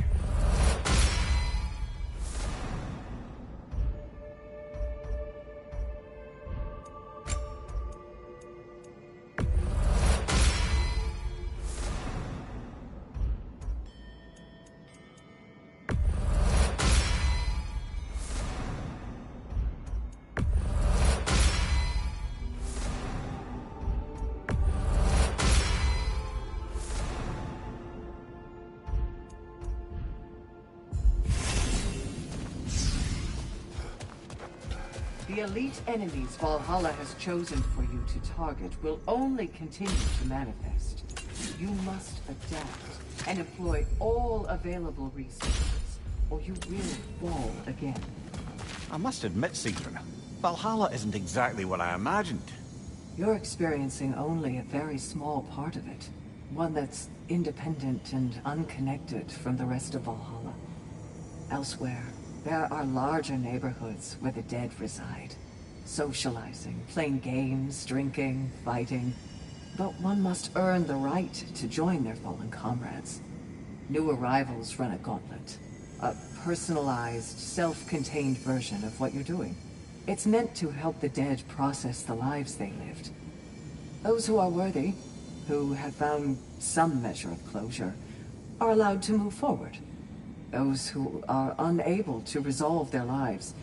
The elite enemies Valhalla has chosen for you to target will only continue to manifest. You must adapt and employ all available resources, or you will fall again. I must admit, Sigrun, Valhalla isn't exactly what I imagined. You're experiencing only a very small part of it. One that's independent and unconnected from the rest of Valhalla. Elsewhere, there are larger neighborhoods where the dead reside. Socializing, playing games, drinking, fighting. But one must earn the right to join their fallen comrades. New arrivals run a gauntlet. A personalized, self-contained version of what you're doing. It's meant to help the dead process the lives they lived. Those who are worthy, who have found some measure of closure, are allowed to move forward. Those who are unable to resolve their lives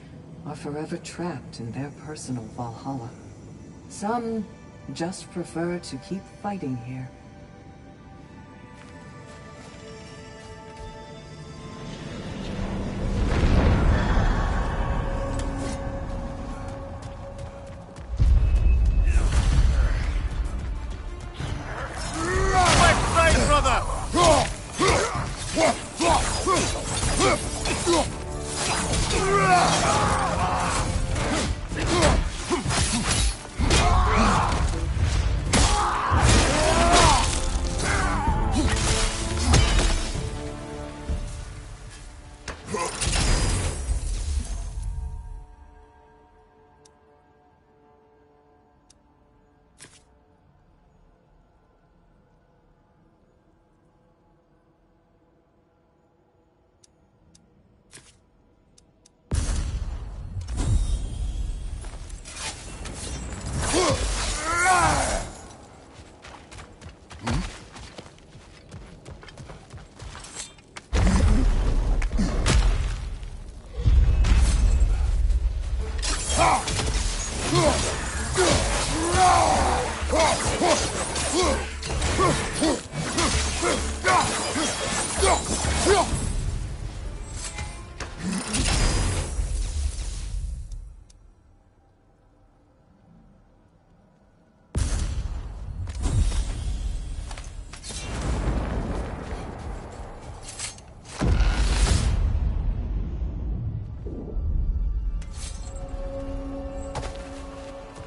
are forever trapped in their personal Valhalla. Some just prefer to keep fighting here.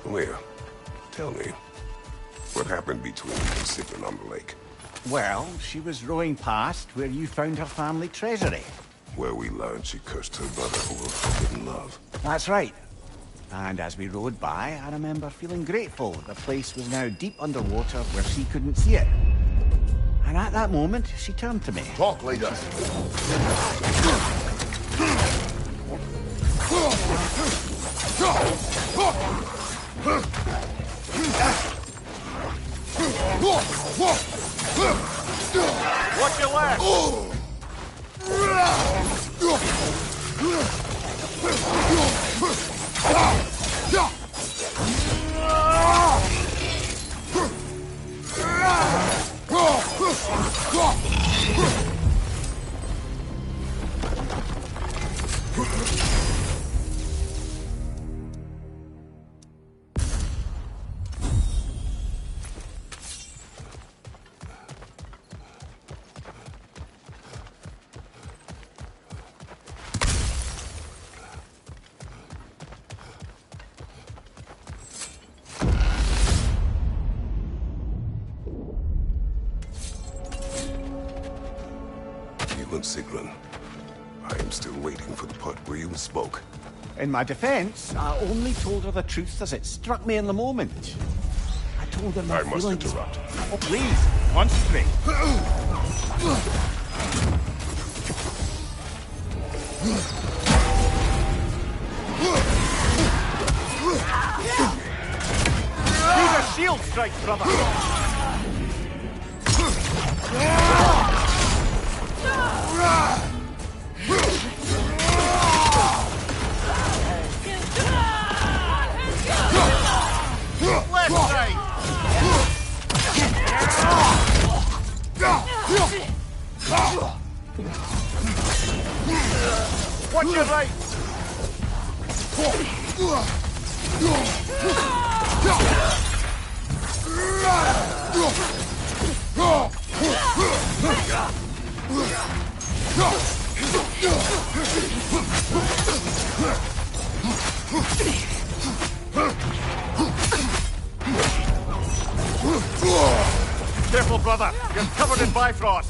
Leah, tell me, what happened between you and Sigrun on the lake? Well, she was rowing past where you found her family treasury. Where we learned she cursed her brother over forbidden love. That's right. And as we rowed by, I remember feeling grateful that the place was now deep underwater where she couldn't see it. And at that moment, she turned to me. Talk, leader. Watch your left! Sigrun, I am still waiting for the part where you spoke. In my defense, I only told her the truth as it struck me in the moment. I told her my I must feelings... interrupt. Oh, please, concentrate. Use a shield strike, brother! Left side! Watch your right! Careful, brother! You're covered in Bifrost!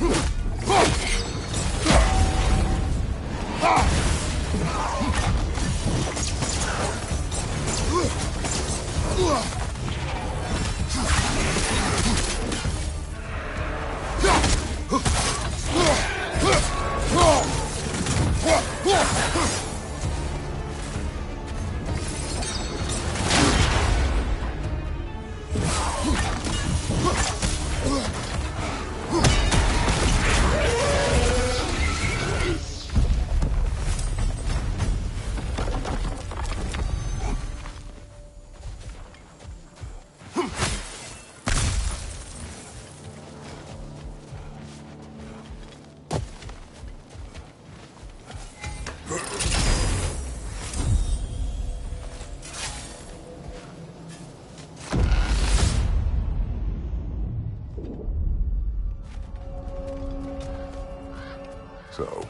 So,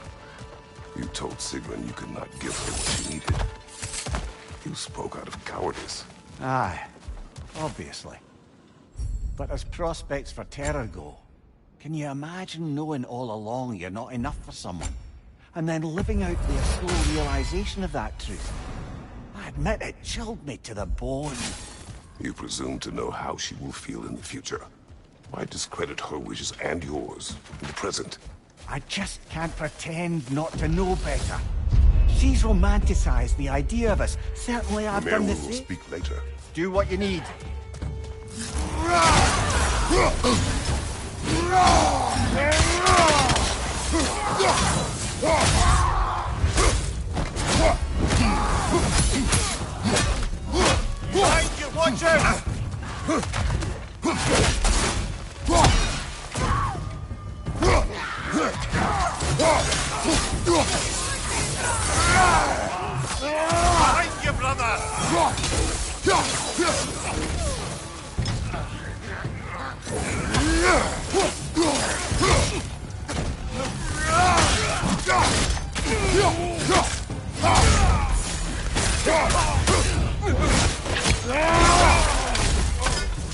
you told Sigrun you could not give her what she needed. You spoke out of cowardice. Aye, obviously. But as prospects for terror go, can you imagine knowing all along you're not enough for someone, and then living out the slow realization of that truth? I admit it chilled me to the bone. You presume to know how she will feel in the future. Why discredit her wishes and yours in the present? I just can't pretend not to know better. She's romanticized the idea of us. Certainly I've done the We will same. speak later. Do what you need. Behind you, watch out! Behind you, brother!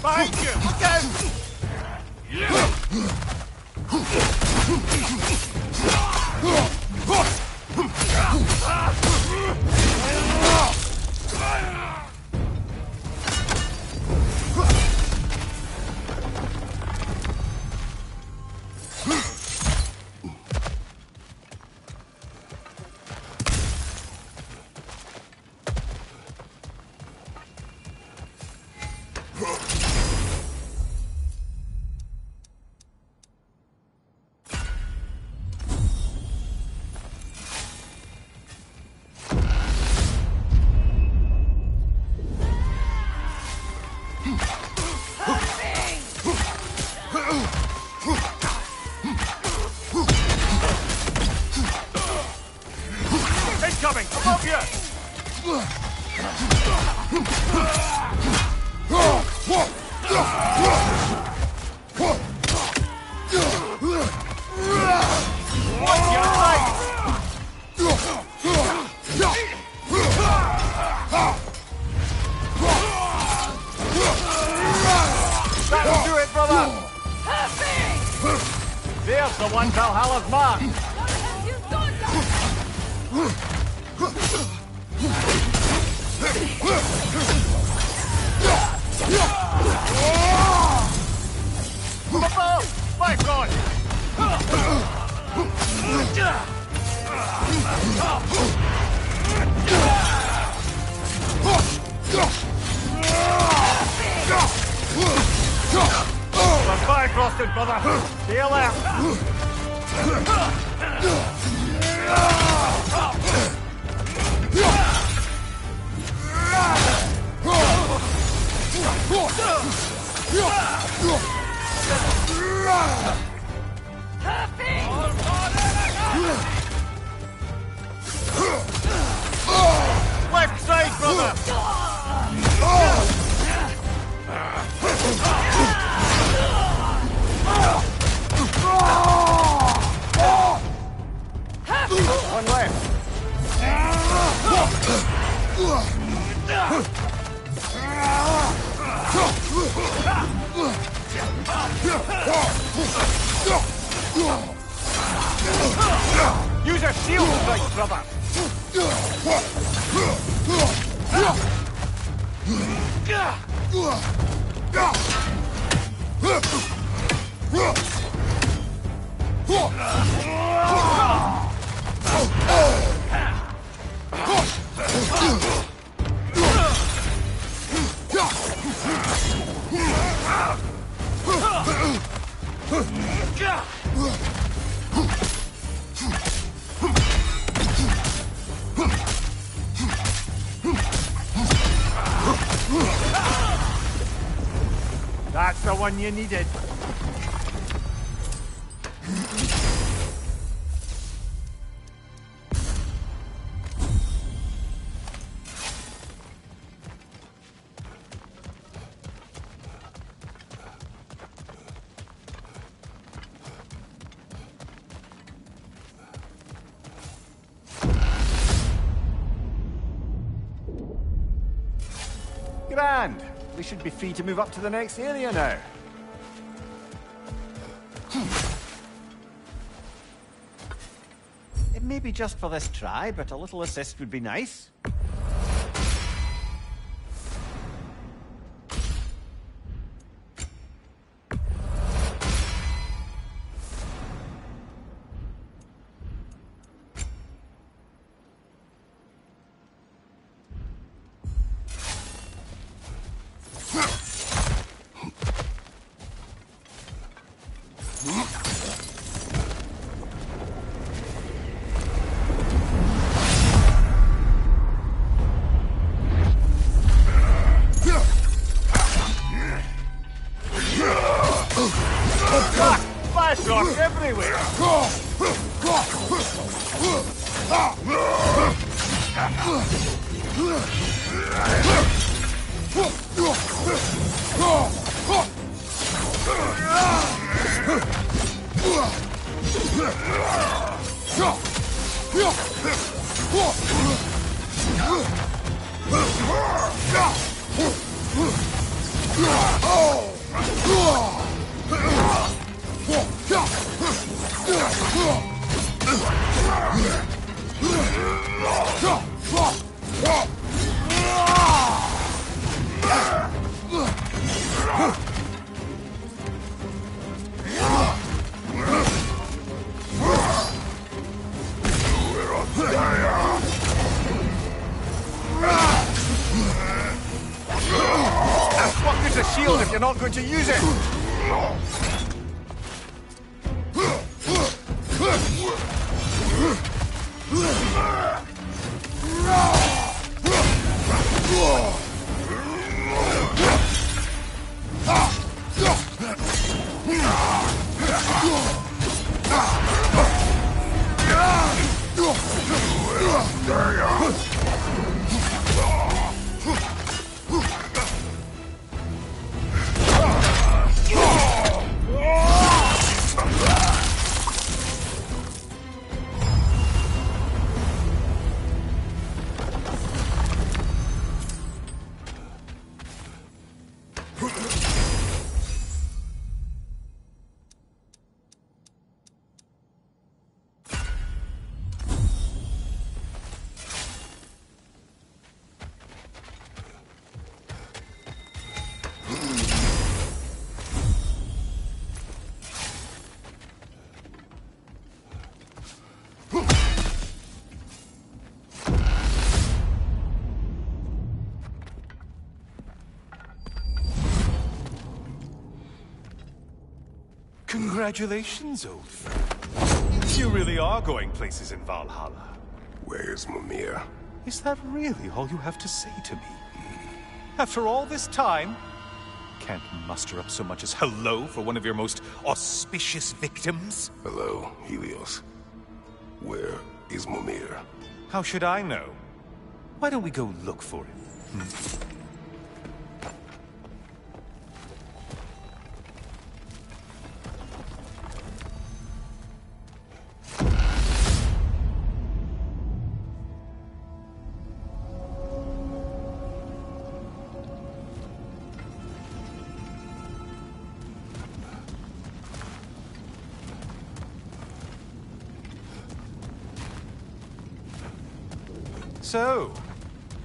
Behind you! Look out! Incoming! Above you! What's your sight? That'll do it, brother! There's the one Valhalla's mark! From above! Bifrost! We're Bifrosted, brother! To your left! Left side, brother! Use your shield to strike, brother! That's the one you needed. Grand. We should be free to move up to the next area now. It may be just for this try, but a little assist would be nice. Fireworks everywhere! What good's a shield if you're not going to use it? Congratulations, old friend. You really are going places in Valhalla. Where's Mimir? Is that really all you have to say to me? After all this time? Can't muster up so much as hello for one of your most auspicious victims? Hello, Helios. Where is Mimir? How should I know? Why don't we go look for him? So,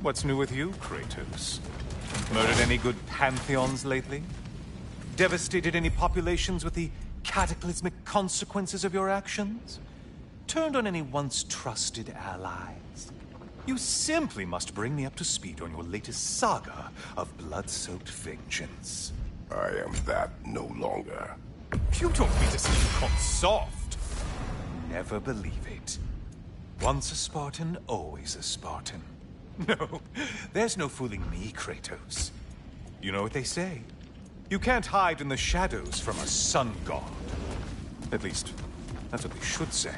what's new with you, Kratos? Murdered any good pantheons lately? Devastated any populations with the cataclysmic consequences of your actions? Turned on any once trusted allies? You simply must bring me up to speed on your latest saga of blood-soaked vengeance. I am that no longer. You don't mean to say you've gone soft. Never believe it. Once a Spartan, always a Spartan. No, there's no fooling me, Kratos. You know what they say. You can't hide in the shadows from a sun god. At least, that's what they should say.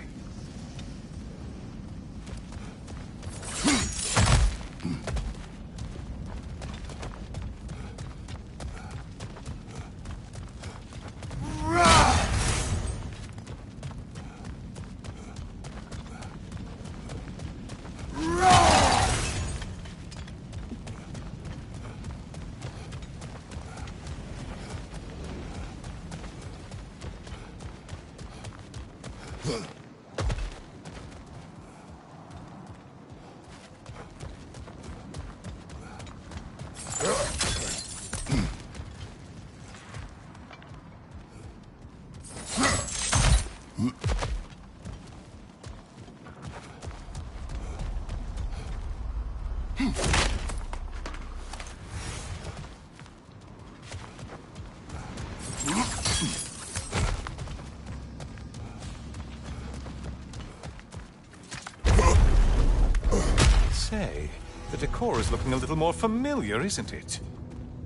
Say, the decor is looking a little more familiar, isn't it?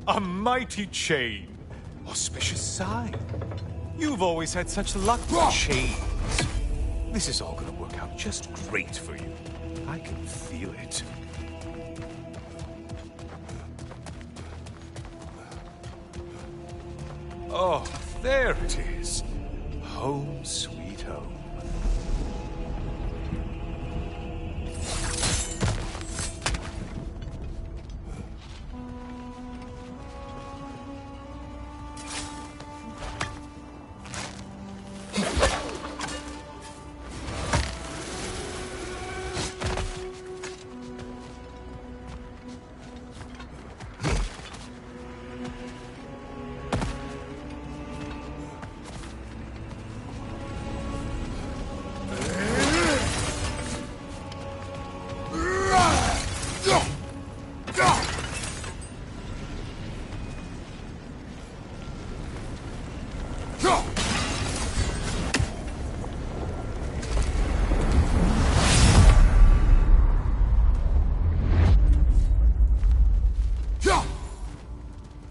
A mighty chain. Auspicious sign. You've always had such luck with chains. This is all gonna work out just great for you. I can feel it. Oh, there it is. Home sweet home.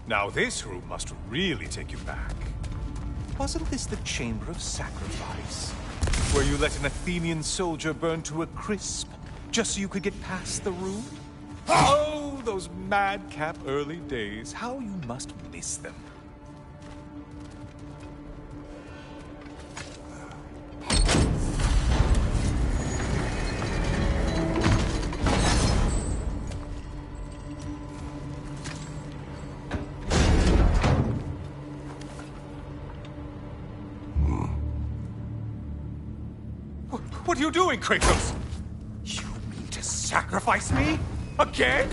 Now this room must really take you back. Wasn't this the Chamber of Sacrifice? Where you let an Athenian soldier burn to a crisp, just so you could get past the room? Oh, those madcap early days. How you must miss them. What are you doing, Kratos? You mean to sacrifice me? Again?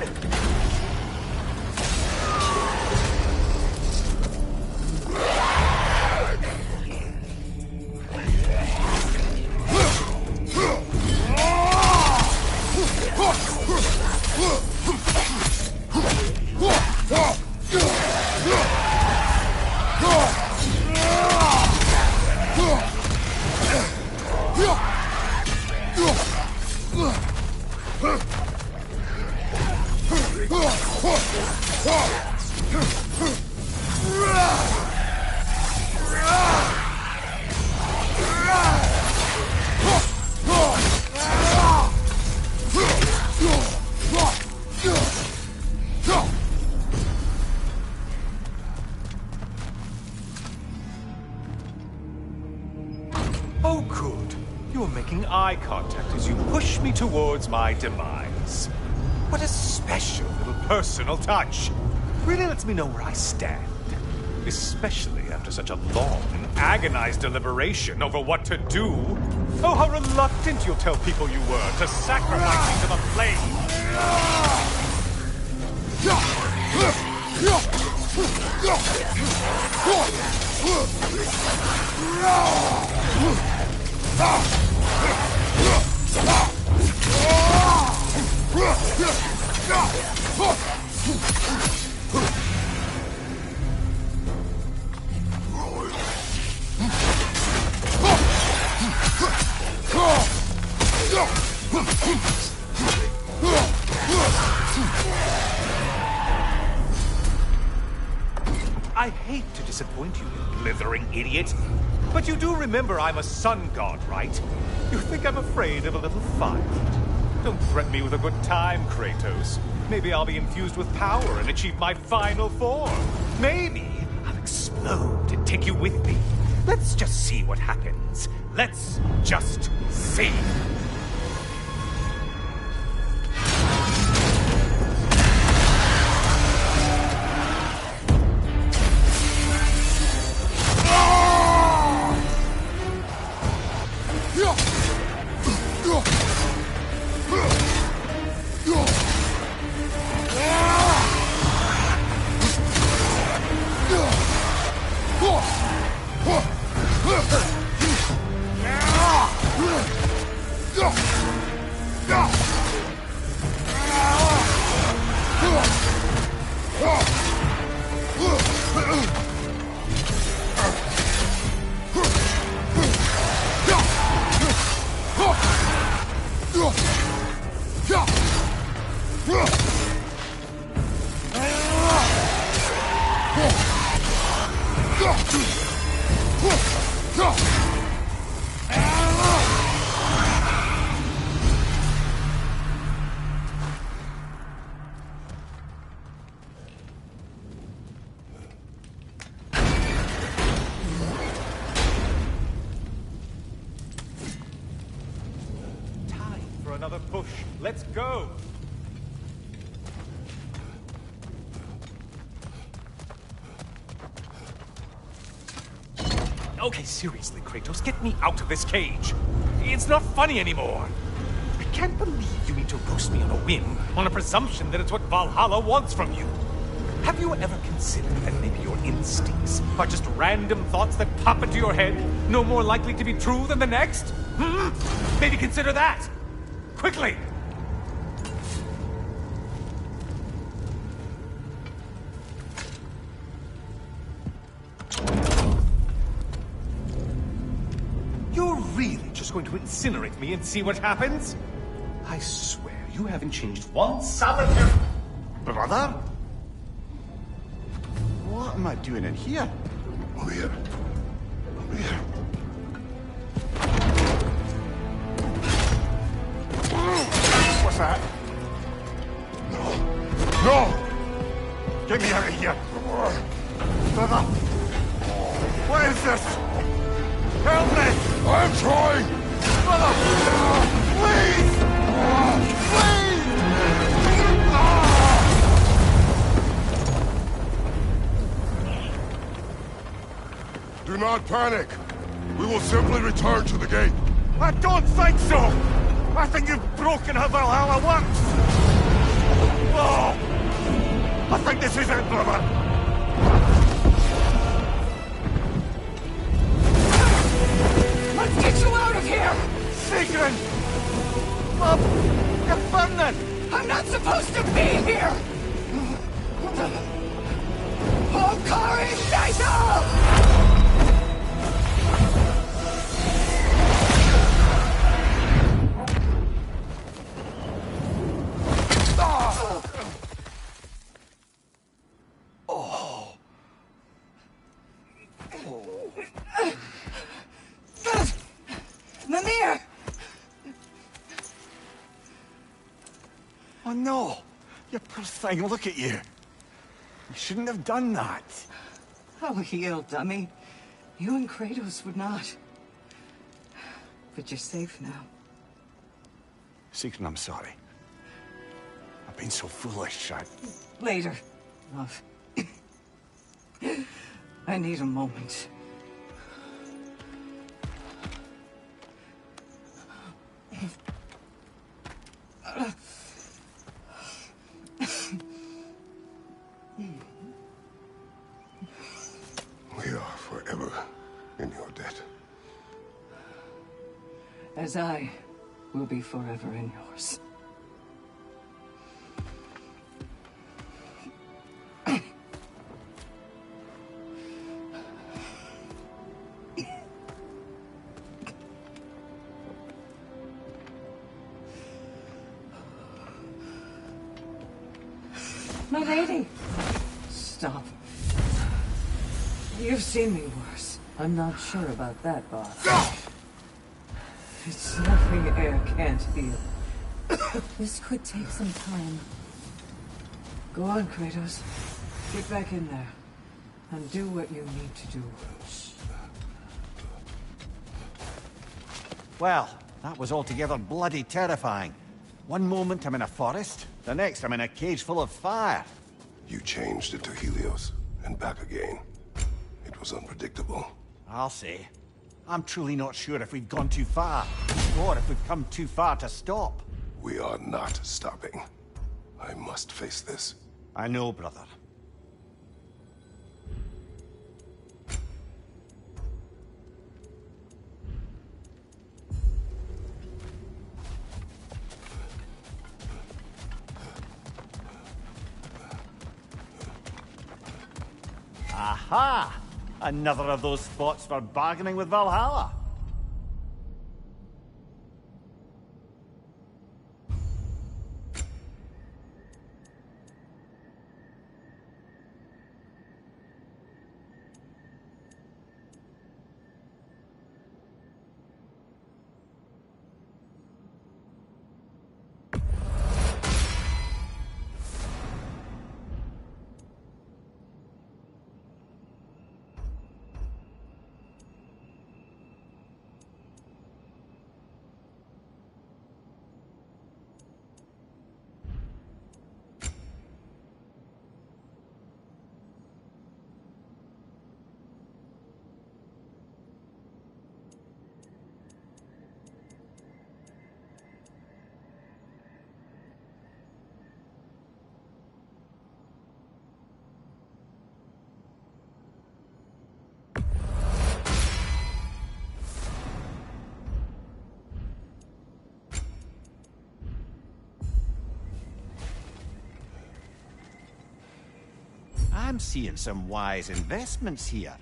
Oh, good. You're making eye contact as you push me towards my demise. What a special little personal touch. Really lets me know where I stand. Especially after such a long and agonized deliberation over what to do Oh, how reluctant you'll tell people you were to sacrifice me to the flame! I hate to disappoint you, you blithering idiot. But you do remember I'm a sun god, right? You think I'm afraid of a little fight? Don't threaten me with a good time, Kratos. Maybe I'll be infused with power and achieve my final form. Maybe I'll explode and take you with me. Let's just see what happens. Let's just see. Another push. Let's go! Okay, seriously, Kratos, get me out of this cage. It's not funny anymore. I can't believe you need to roast me on a whim, on a presumption that it's what Valhalla wants from you. Have you ever considered that maybe your instincts are just random thoughts that pop into your head, no more likely to be true than the next? Maybe consider that! Quickly! You're really just going to incinerate me and see what happens? I swear, you haven't changed one solitary... Brother? What am I doing in here? Over here. Over here. What's that? No! No! Get me out of here! Brother! What is this? Help me! I'm trying! Brother! Please! Please! Do not panic! We will simply return to the gate. I don't think so! I think you've broken how Valhalla works! Oh! I think this is it, brother! Let's get you out of here! Sigrun! Bob! You're burning! I'm not supposed to be here! Hokari Daito! Mimir! Oh no! You poor thing, look at you! You shouldn't have done that. Oh, heal, dummy. You and Kratos would not. But you're safe now. Sigrun, I'm sorry. I've been so foolish, Later, love. I need a moment. We are forever in your debt. As I will be forever in yours. My lady! Stop. You've seen me worse. I'm not sure about that, boss. It's nothing air can't heal. This could take some time. Go on, Kratos. Get back in there. And do what you need to do. Well, that was altogether bloody terrifying. One moment I'm in a forest, the next I'm in a cage full of fire. You changed into Helios, and back again. It was unpredictable. I'll say. I'm truly not sure if we've gone too far, or if we've come too far to stop. We are not stopping. I must face this. I know, brother. Aha! Another of those spots for bargaining with Valhalla. I'm seeing some wise investments here.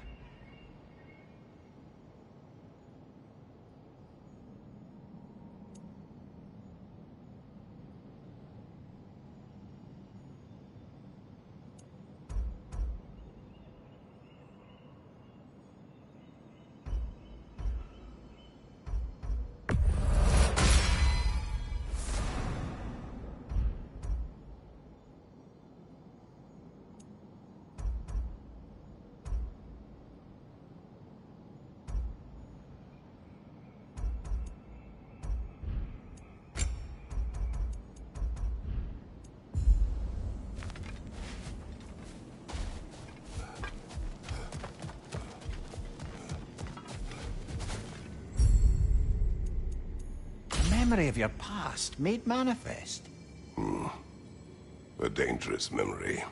Memory of your past made manifest. A dangerous memory.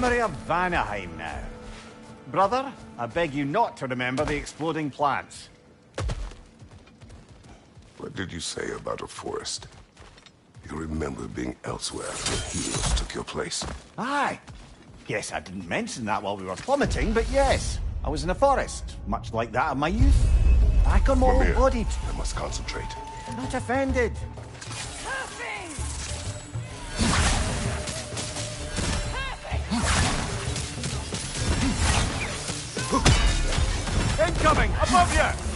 memory of Vanaheim now. Brother, I beg you not to remember the exploding plants. What did you say about a forest? You remember being elsewhere when heroes took your place? Aye. Yes, I didn't mention that while we were plummeting, but yes. I was in a forest, much like that of my youth. Back on my own Mimir, bodied. I must concentrate. Not offended. Incoming! Above you!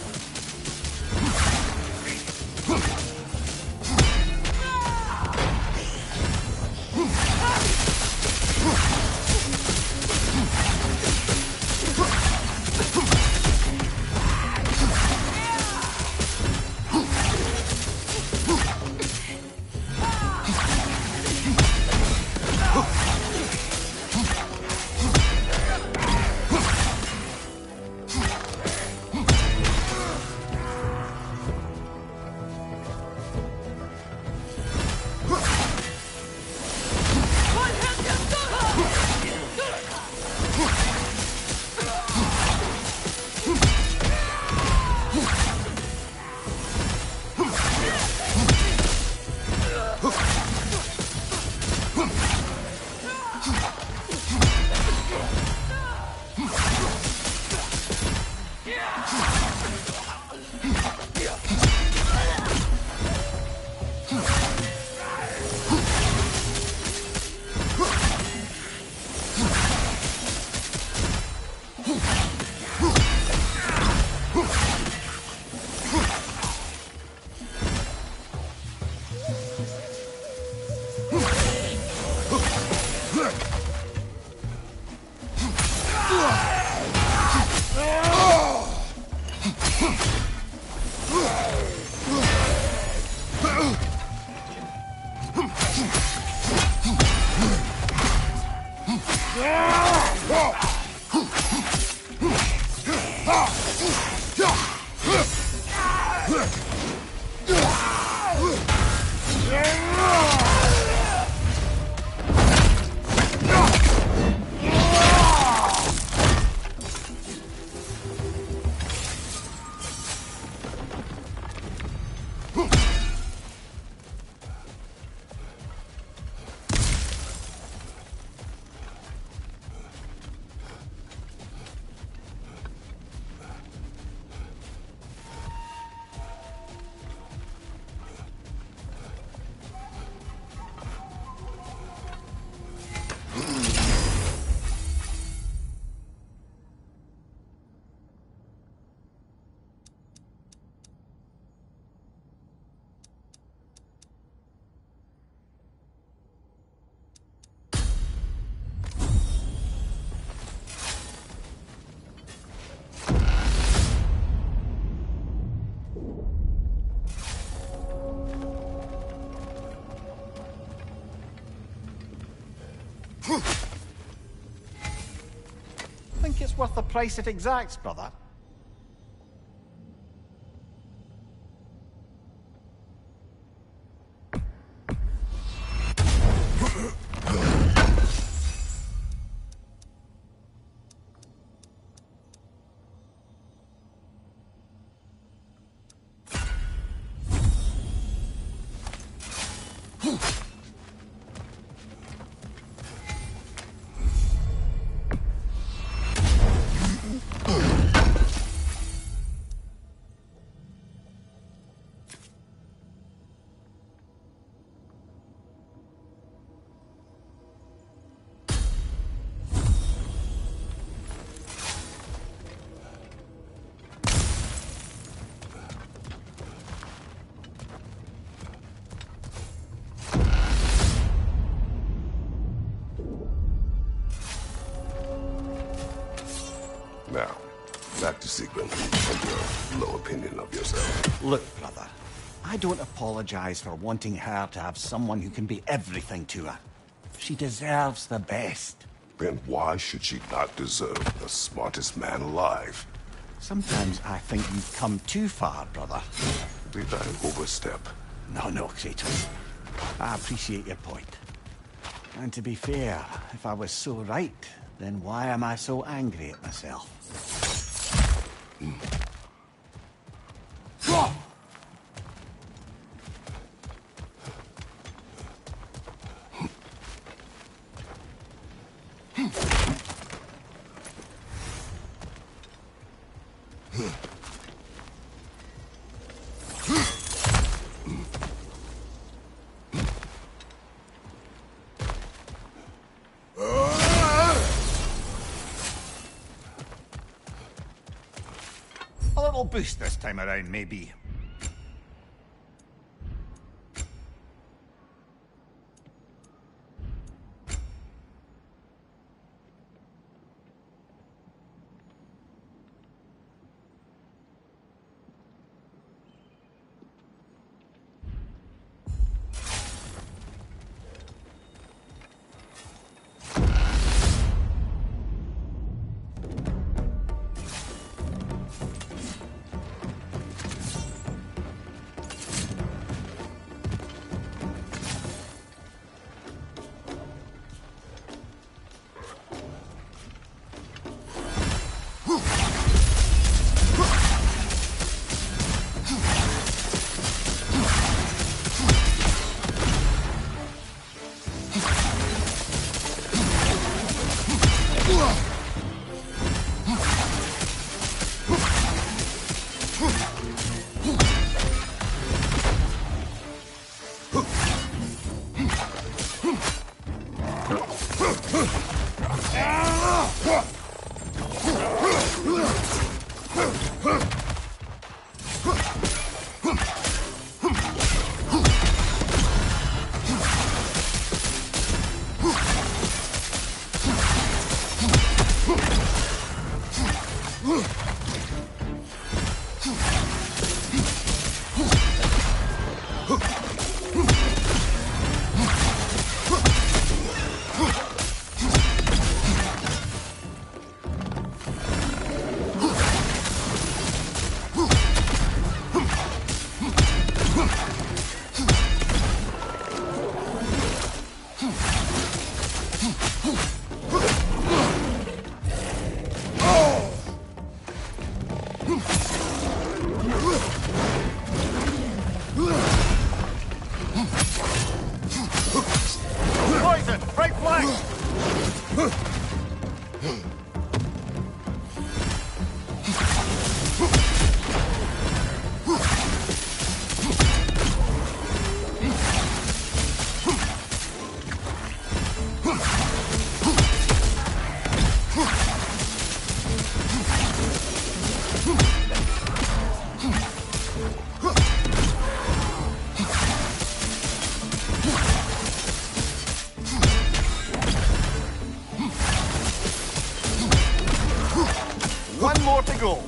Think it's worth the price it exacts, brother? Now, back to Sigrun and your low opinion of yourself. Look, brother, I don't apologize for wanting her to have someone who can be everything to her. She deserves the best. Then why should she not deserve the smartest man alive? Sometimes I think you've come too far, brother. Did I overstep? No, Kratos. I appreciate your point. And to be fair, if I was so right, then why am I so angry at myself? A little boost this time around, maybe. Poison! Right flank! One more to go.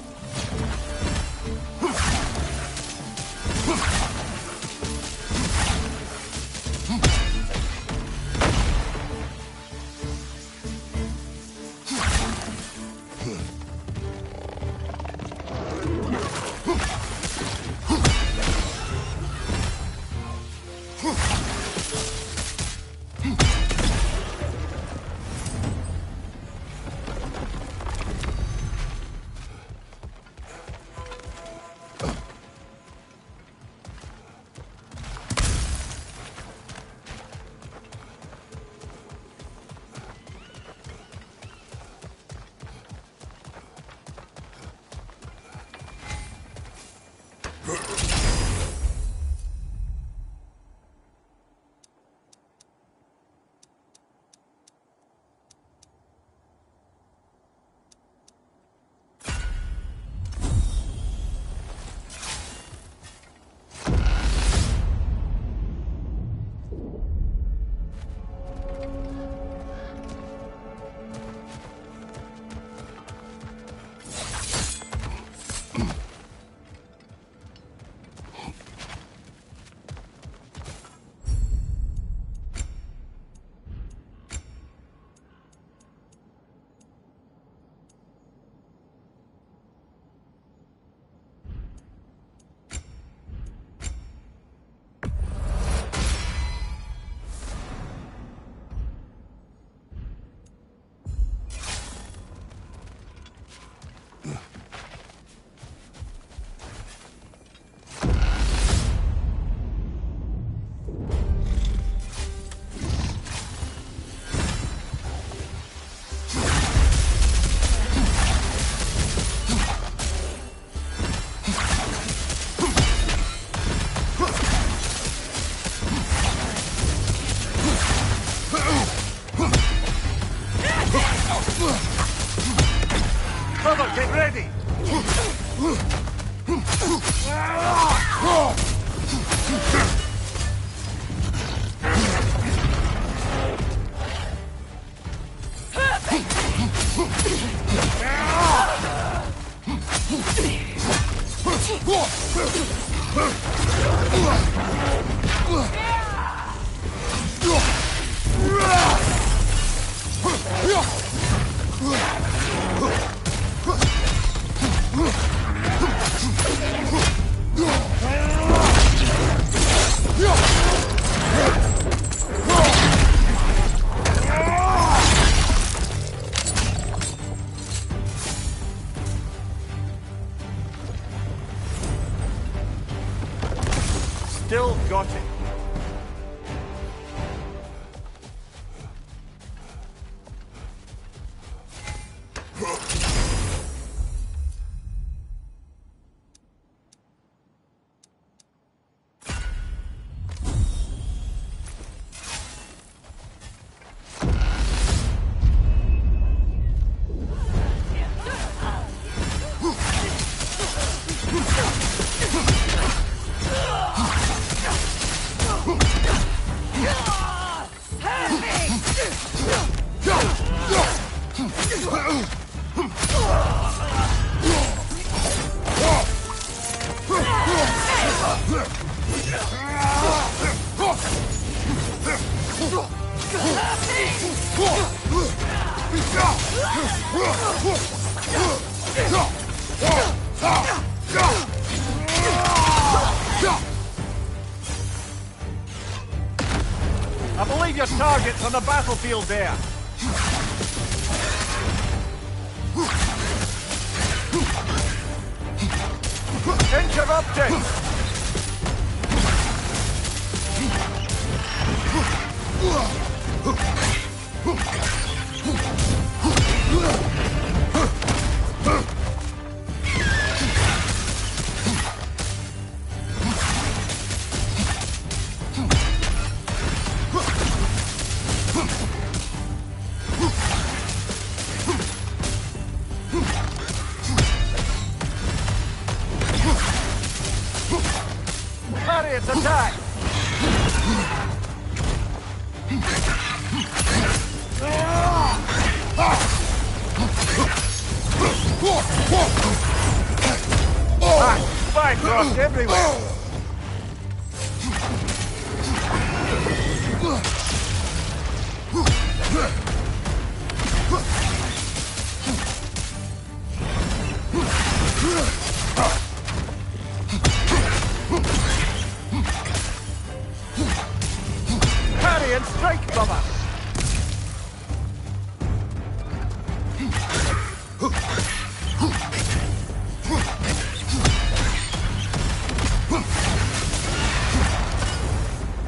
Still got it. I believe your target's on the battlefield there. Interrupted! Harriet's attack! Fire crossed everywhere! Parry and strike, brother!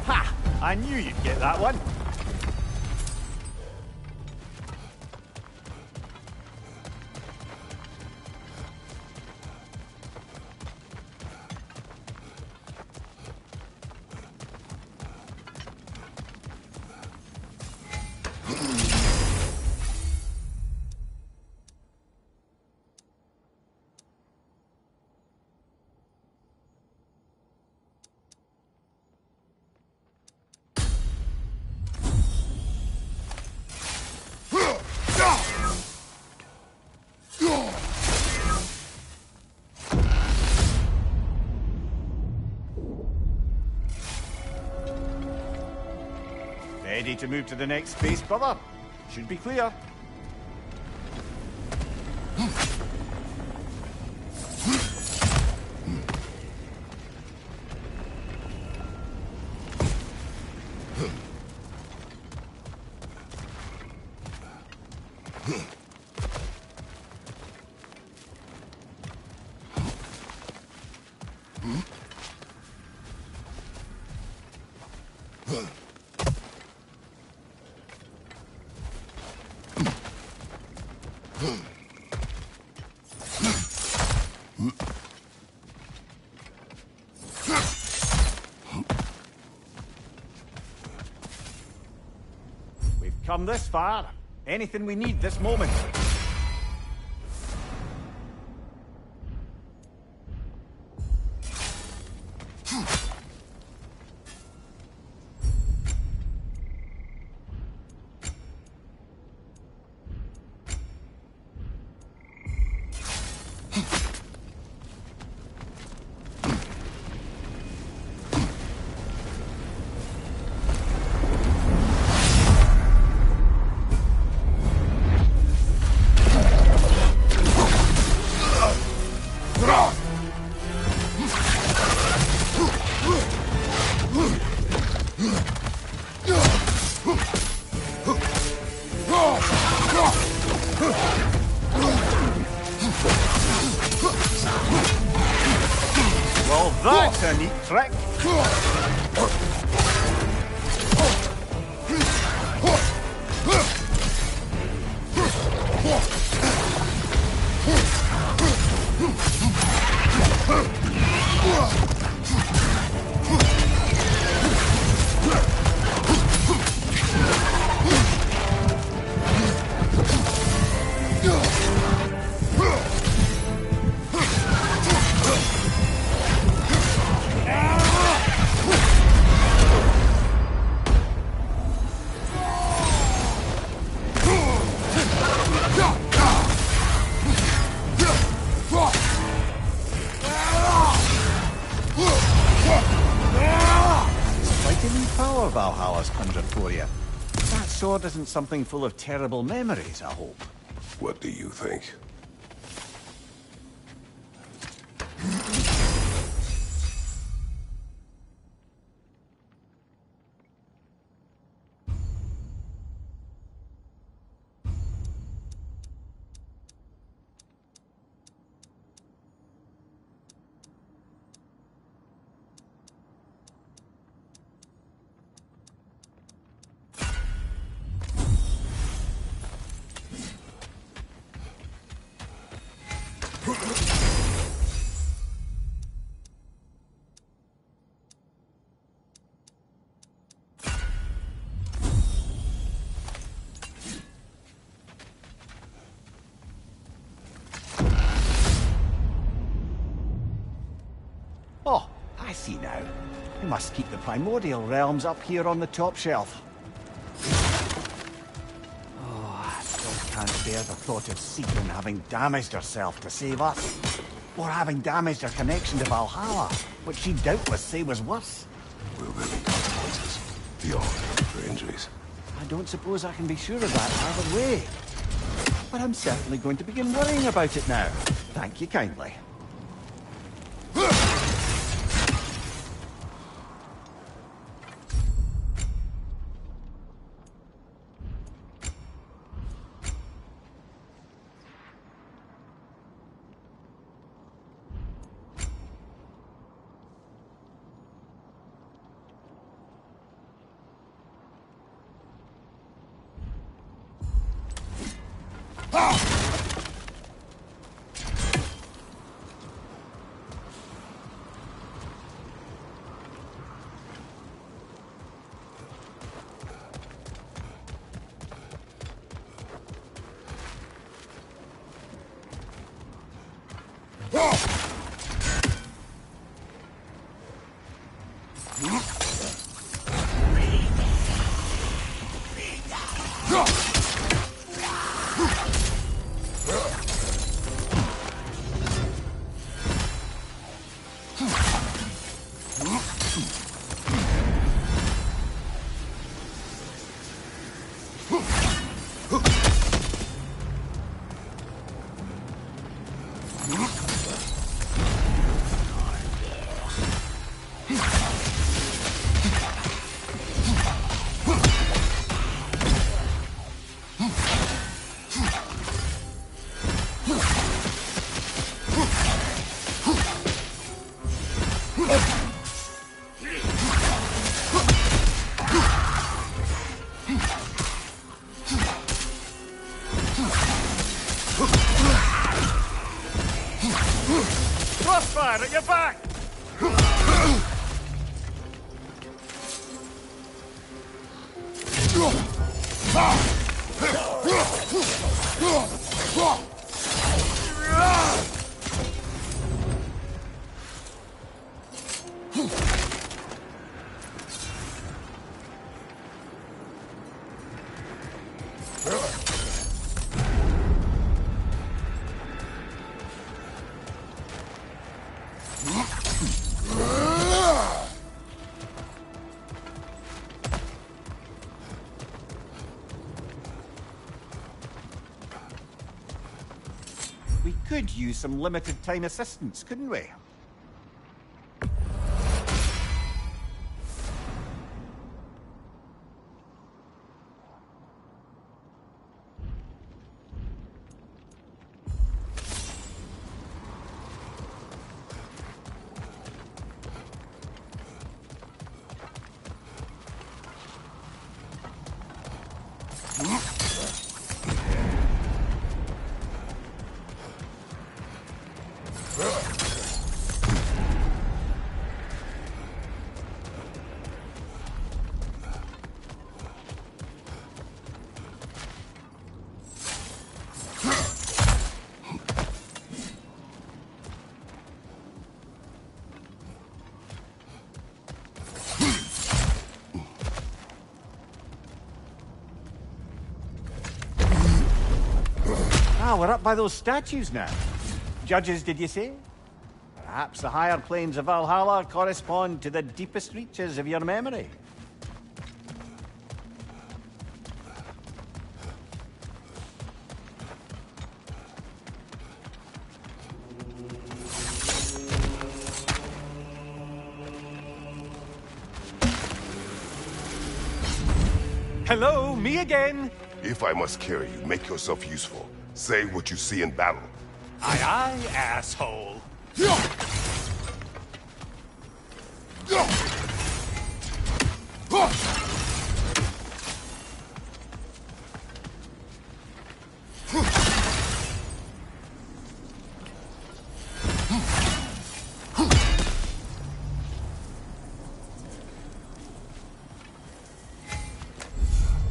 Ha! I knew you'd get that one. Ready to move to the next phase, brother? Should be clear. We've come this far. Anything we need this moment. That's a neat trick. Valhalla's conjured for you. That sword isn't something full of terrible memories, I hope. What do you think? Oh, I see now. We must keep the primordial realms up here on the top shelf. Oh, I still can't bear the thought of Sigrun having damaged herself to save us. Or having damaged her connection to Valhalla, which she'd doubtless say was worse. Will there be consequences beyond her injuries? I don't suppose I can be sure of that either way. But I'm certainly going to begin worrying about it now. Thank you kindly. Crossfire at your back! We could use some limited time assistance, couldn't we? Ah, we're up by those statues now. Judges, did you say? Perhaps the higher planes of Valhalla correspond to the deepest reaches of your memory. Hello, me again. If I must carry you, make yourself useful. Say what you see in battle. Aye, aye, asshole.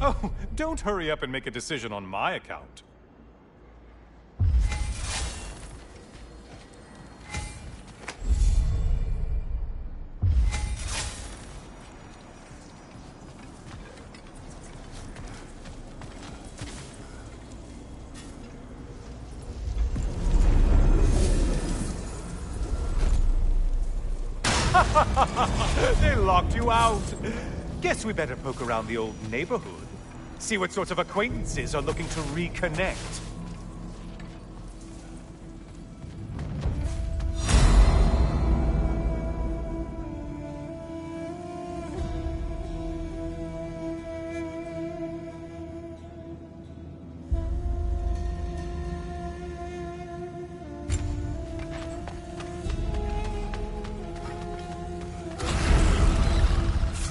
Oh, don't hurry up and make a decision on my account. They locked you out. Guess we better poke around the old neighborhood. See what sorts of acquaintances are looking to reconnect.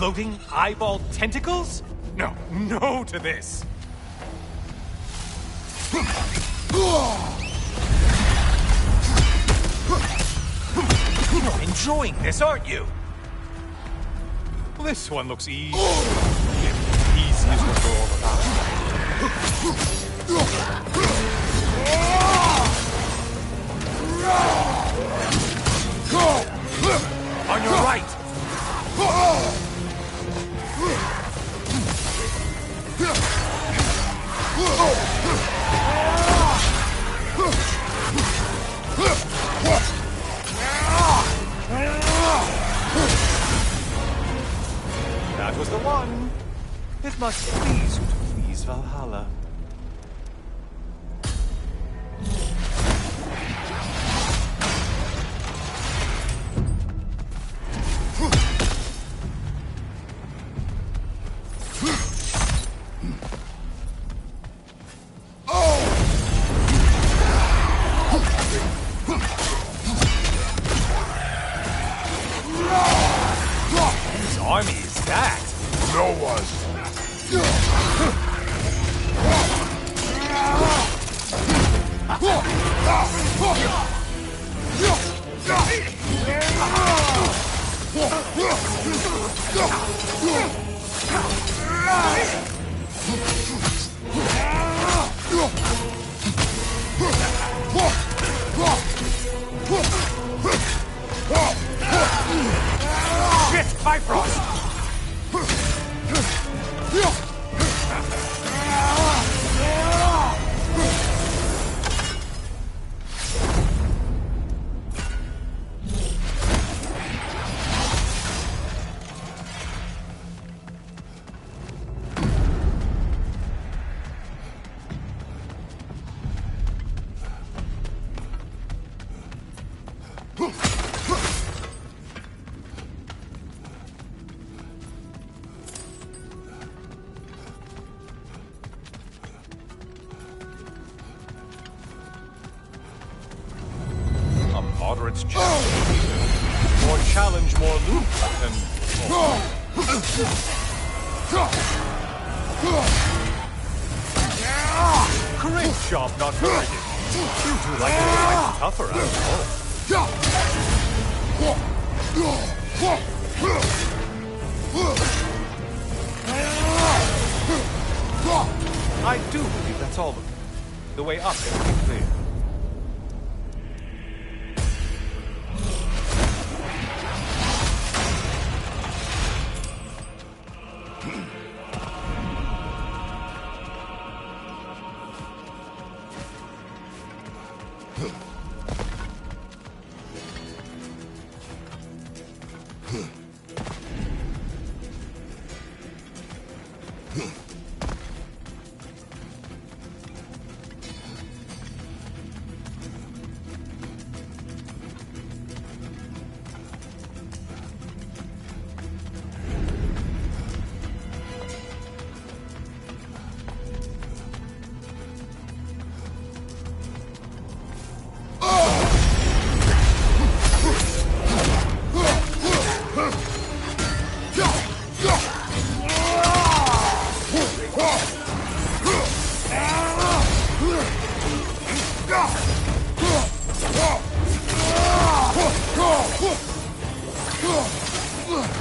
Floating eyeball tentacles? No, no to this. You're enjoying this, aren't you? This one looks easy. Easy is what we're all about. On your right. That was the one. It must please you to please Valhalla. Army is that? No one. Shit, Bifrost! Moderate challenge. More challenge, more loot, and great job not hurting. You two like it quite tougher after all. I do believe that's all of it. The way up is pretty clear.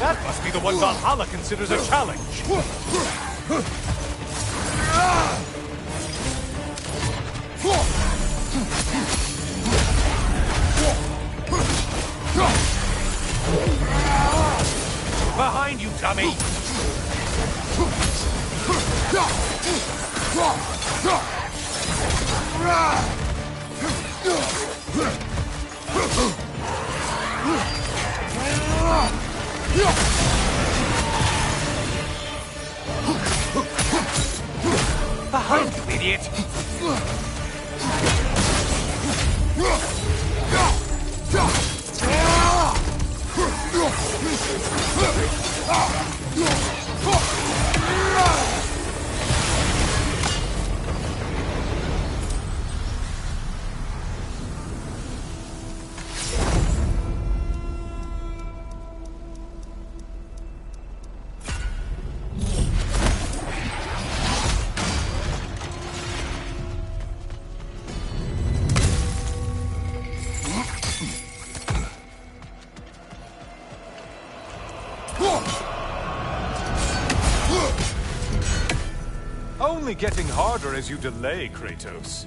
That must be the one Valhalla considers a challenge. Behind you, dummy! Behind you, idiot! Only getting harder as you delay, Kratos.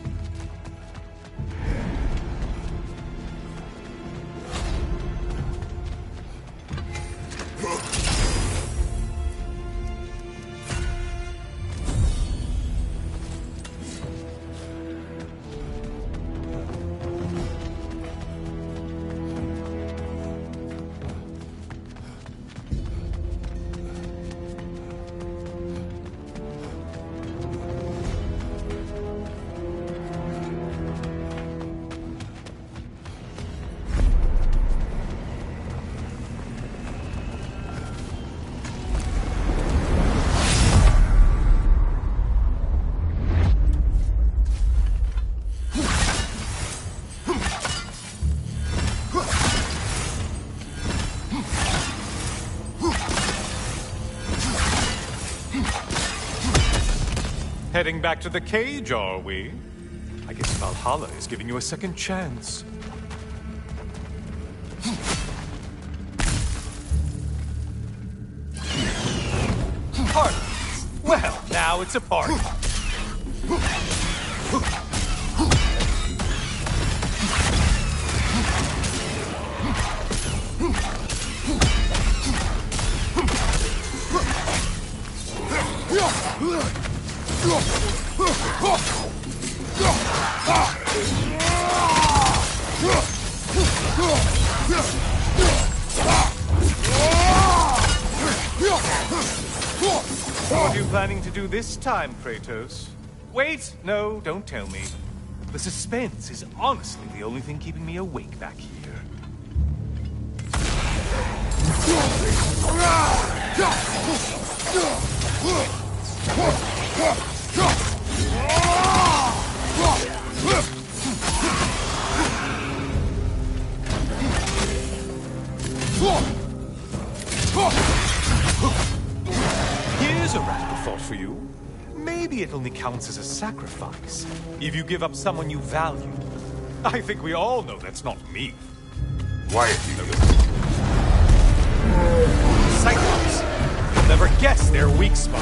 Heading back to the cage, are we? I guess Valhalla is giving you a second chance. Party! Well, now it's a party. What are you planning to do this time, Kratos? Wait, no, don't tell me. The suspense is honestly the only thing keeping me awake back here. Here's a radical thought for you. Maybe it only counts as a sacrifice if you give up someone you value. I think we all know that's not me. Quiet, you. Cyclops! You'll never guess their weak spot.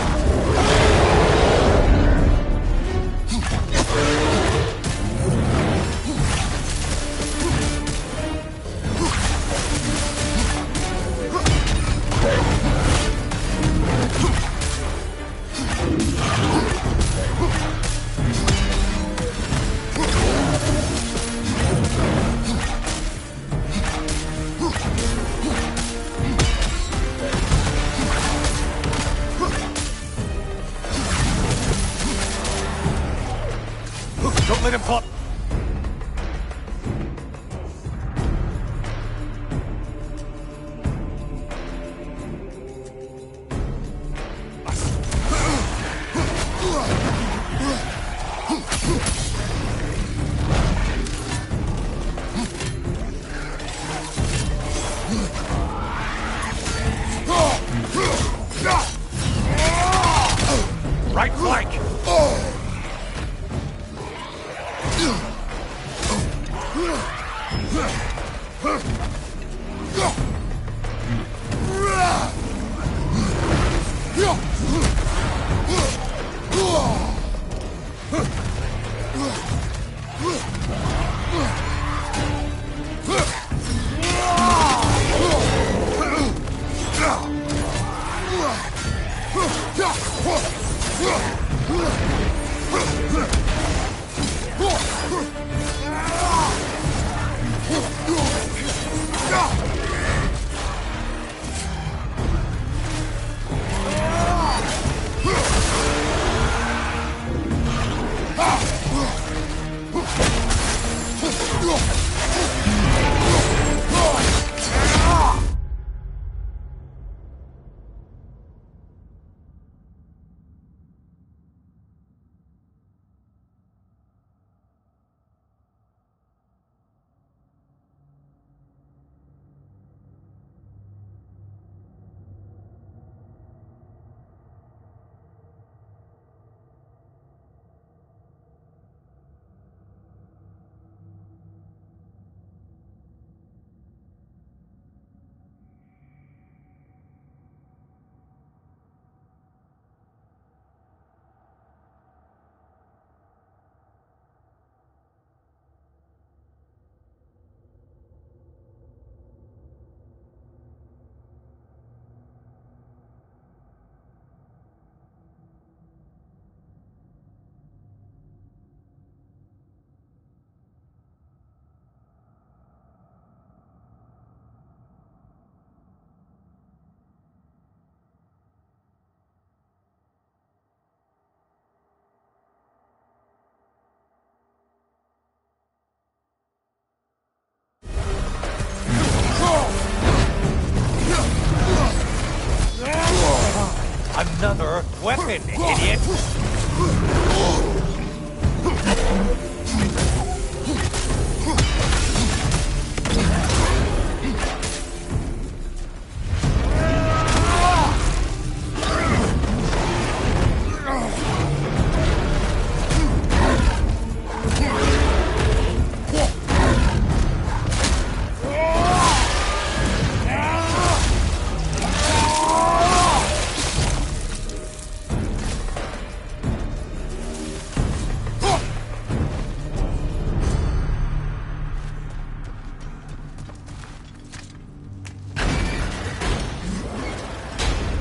Don't let him pop. Right flank. Another weapon, idiot!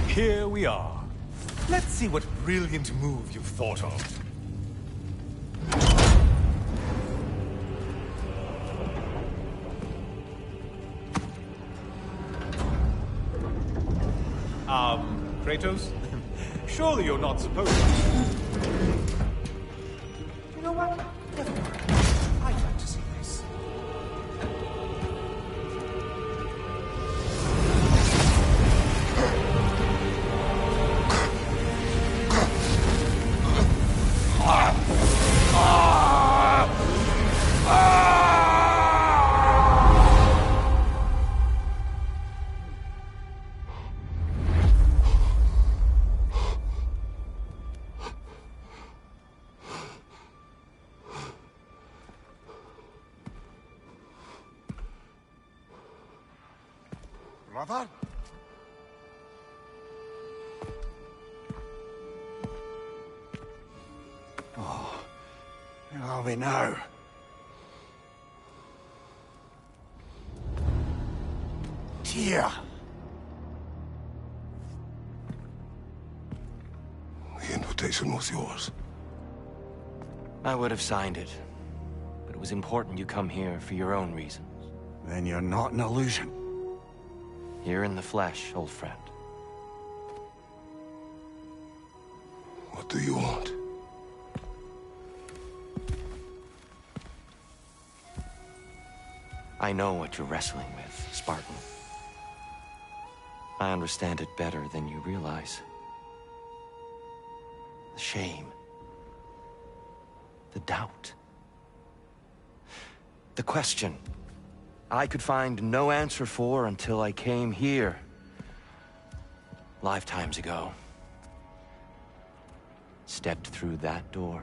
Here we are. Let's see what brilliant move you've thought of. Kratos? Surely you're not supposed to. You know what? Never mind. I'd like to see this. Brother? Oh, where are we now? Dear. The invitation was yours. I would have signed it, but it was important you come here for your own reasons. Then you're not an illusion. Here in the flesh, old friend. What do you want? I know what you're wrestling with, Spartan. I understand it better than you realize. The shame. The doubt. The question I could find no answer for until I came here. Lifetimes ago. Stepped through that door.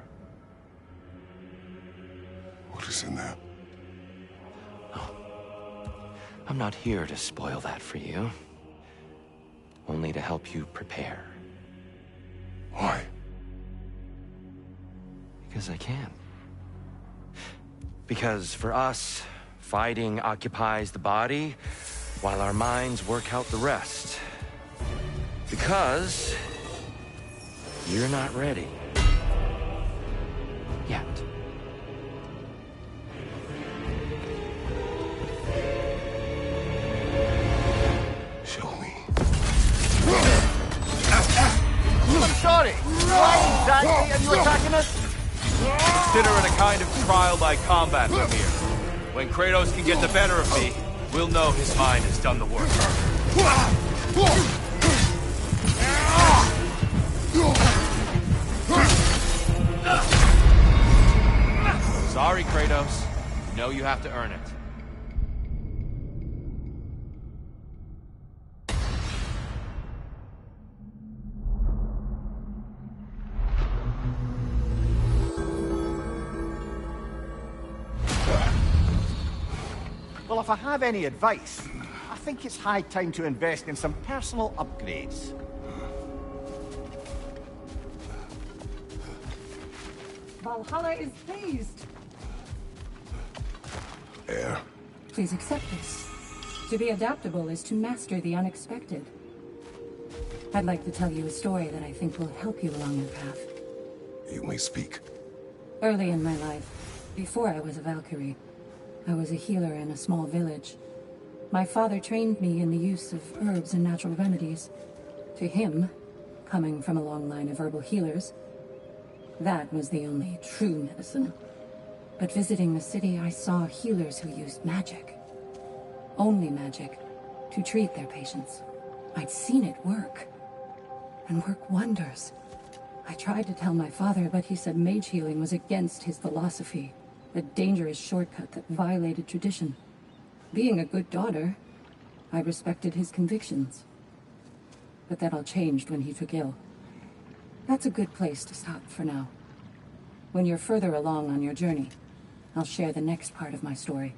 What is in there? I'm not here to spoil that for you. Only to help you prepare. Why? Because I can. Because for us, fighting occupies the body, while our minds work out the rest. Because you're not ready. Yet. Show me. I'm sorry. Why exactly are you attacking us? Consider it a kind of trial by combat from here. When Kratos can get the better of me, we'll know his mind has done the work. Sorry, Kratos. You know you have to earn it. Well, if I have any advice, I think it's high time to invest in some personal upgrades. Valhalla is pleased. Air. Please accept this. To be adaptable is to master the unexpected. I'd like to tell you a story that I think will help you along your path. You may speak. Early in my life, before I was a Valkyrie, I was a healer in a small village. My father trained me in the use of herbs and natural remedies. To him, coming from a long line of herbal healers, that was the only true medicine. But visiting the city, I saw healers who used magic. Only magic, to treat their patients. I'd seen it work. And work wonders. I tried to tell my father, but he said mage healing was against his philosophy. A dangerous shortcut that violated tradition. Being a good daughter, I respected his convictions. But that all changed when he took ill. That's a good place to stop for now. When you're further along on your journey, I'll share the next part of my story.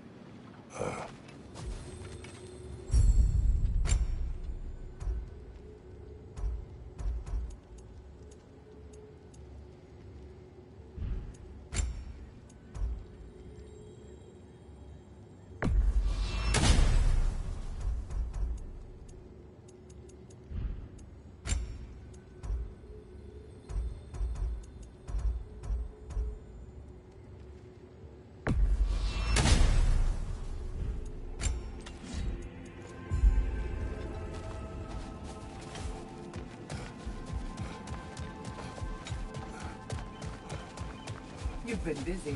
You've been busy.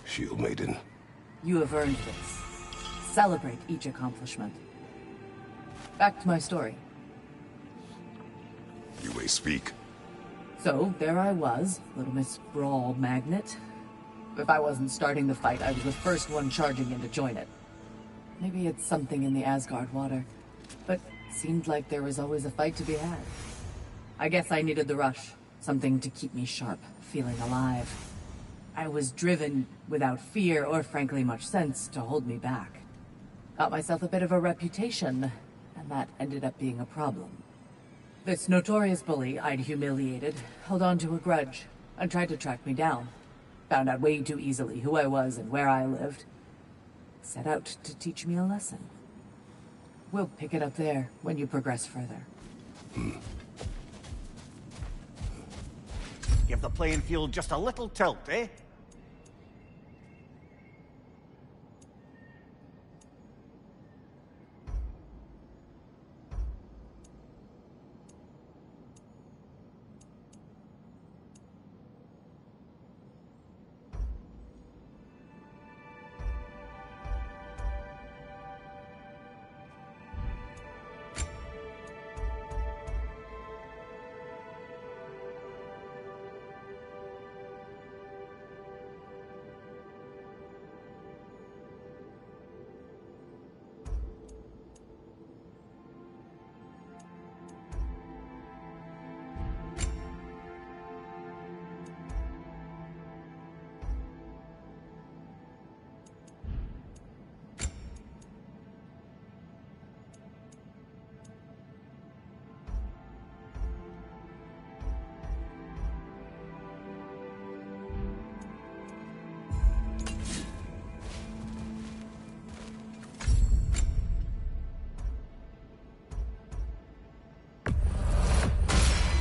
Shield Maiden. You have earned this. Celebrate each accomplishment. Back to my story. You may speak. So, there I was, Little Miss Brawl Magnet. If I wasn't starting the fight, I was the first one charging in to join it. Maybe it's something in the Asgard water, but it seemed like there was always a fight to be had. I guess I needed the rush, something to keep me sharp, feeling alive. I was driven without fear or frankly much sense to hold me back. Got myself a bit of a reputation, and that ended up being a problem. This notorious bully I'd humiliated held on to a grudge and tried to track me down. Found out way too easily who I was and where I lived. Set out to teach me a lesson. We'll pick it up there when you progress further. Give the playing field just a little tilt, eh?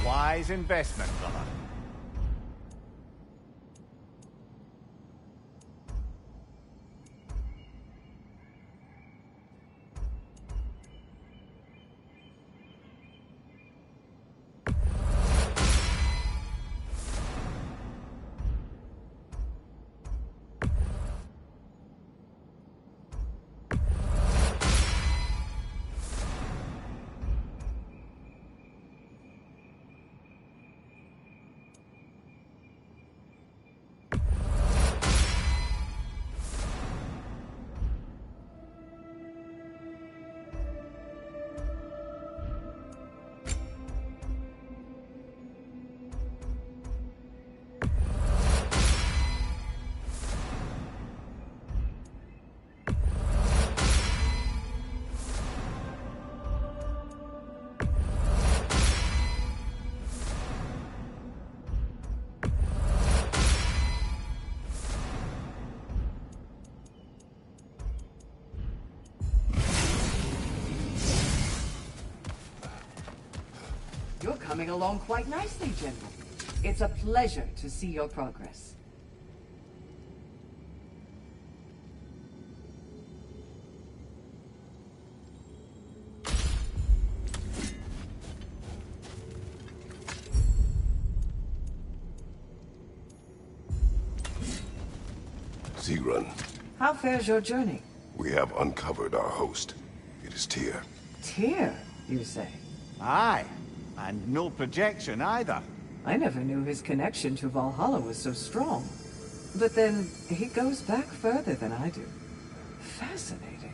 Wise investment, brother. You're coming along quite nicely, General. It's a pleasure to see your progress. Zigran, How fares your journey? we have uncovered our host. It is Tyr. Tyr, you say? Aye, and no projection either. I never knew his connection to Valhalla was so strong. But then, he goes back further than I do. Fascinating.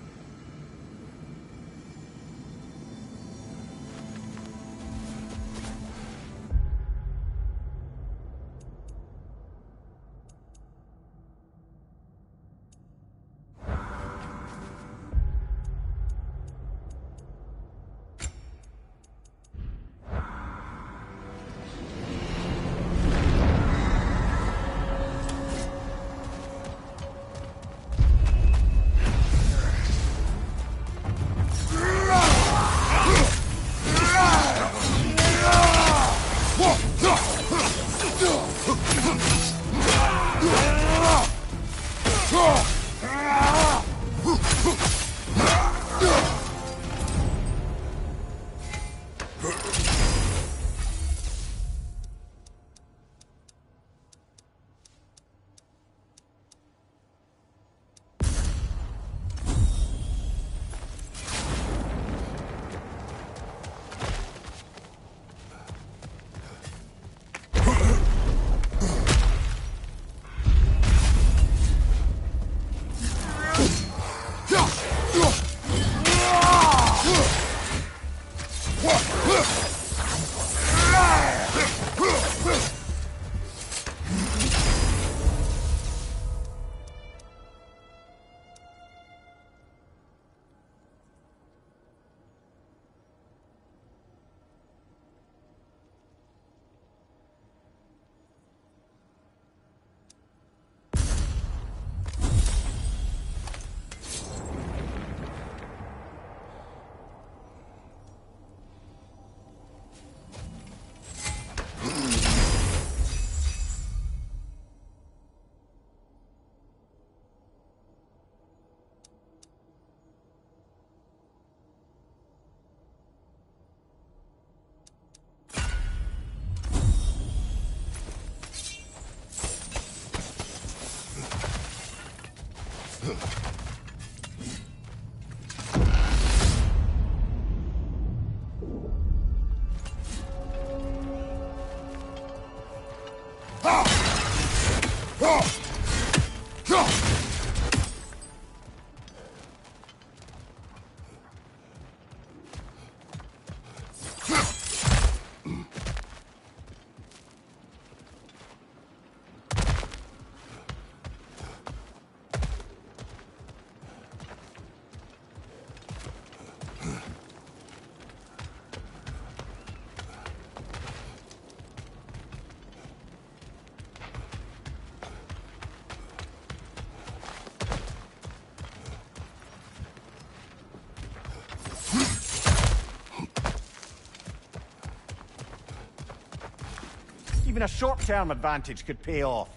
Even a short-term advantage could pay off.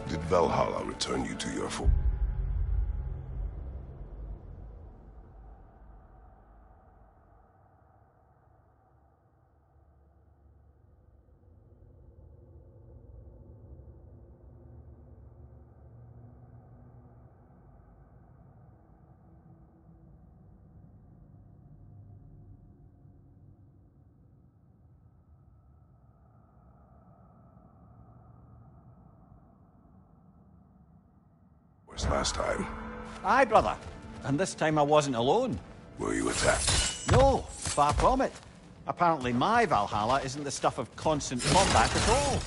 Did Valhalla return you to your full... last time? Aye, brother. And this time I wasn't alone. Were you attacked? No, far from it. Apparently my Valhalla isn't the stuff of constant combat at all.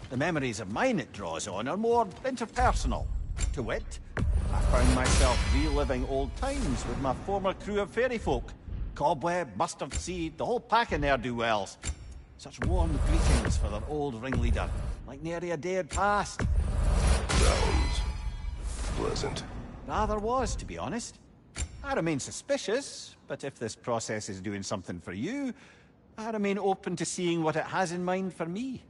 The memories of mine it draws on are more interpersonal. To wit, I found myself reliving old times with my former crew of fairy folk. Cobweb, mustard seed, the whole pack of ne'er-do-wells. Such warm greetings for their old ringleader, like nary a day had passed. Sounds pleasant. Rather was, to be honest. I remain suspicious, but if this process is doing something for you, I remain open to seeing what it has in mind for me.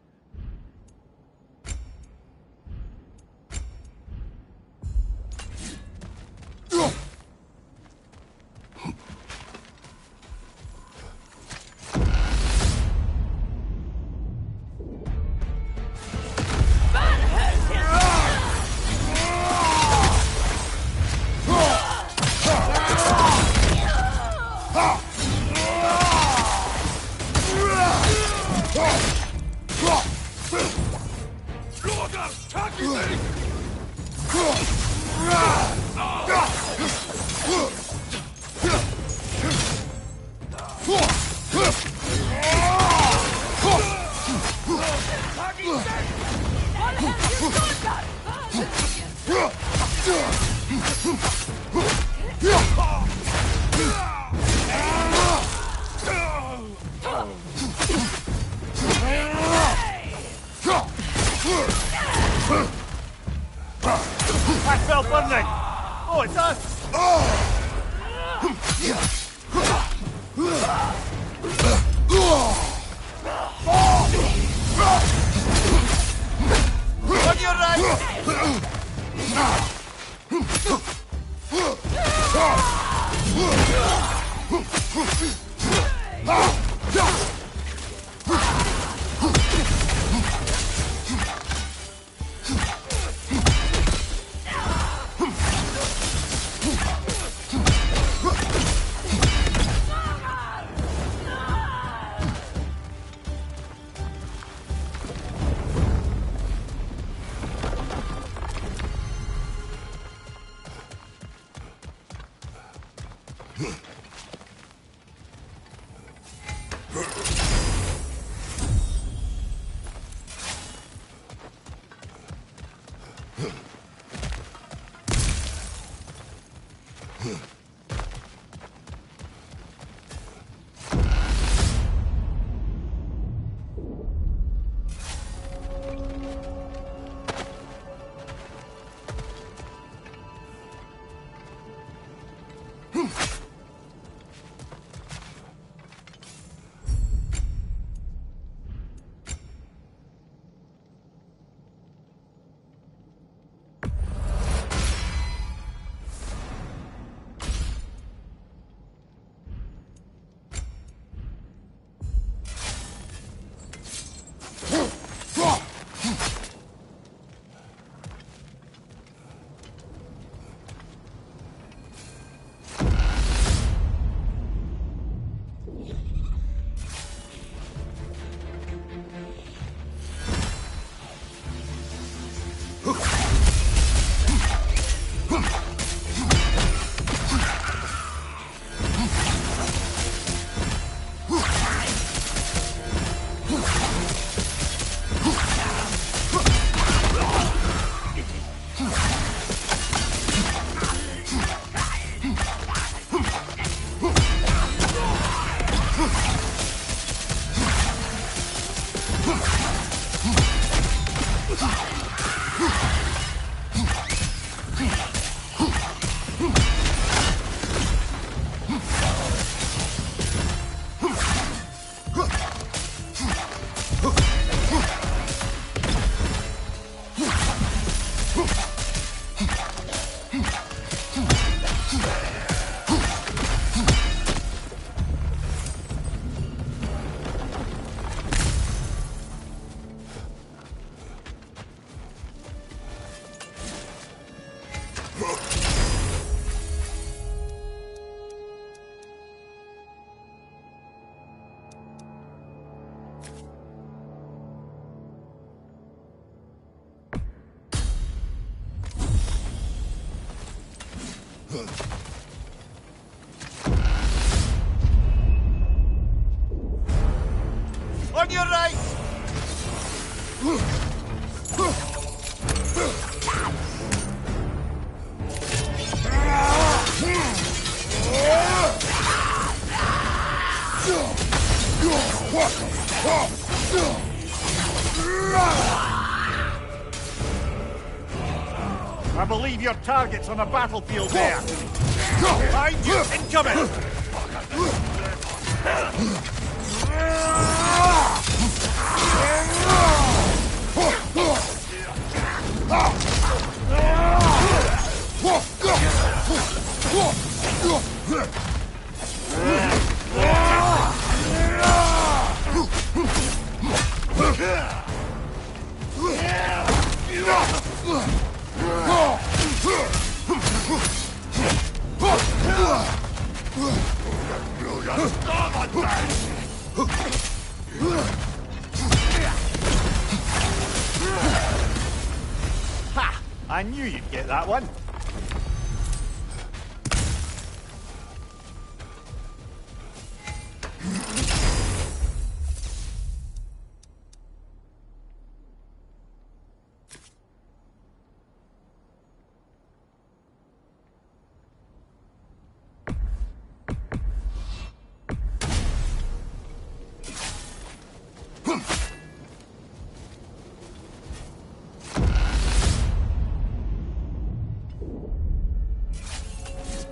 Pack bell burning! Oh, it's us! On your right! On your right! I believe your target's on a battlefield there. Behind you, incoming! Ha! I knew you'd get that one.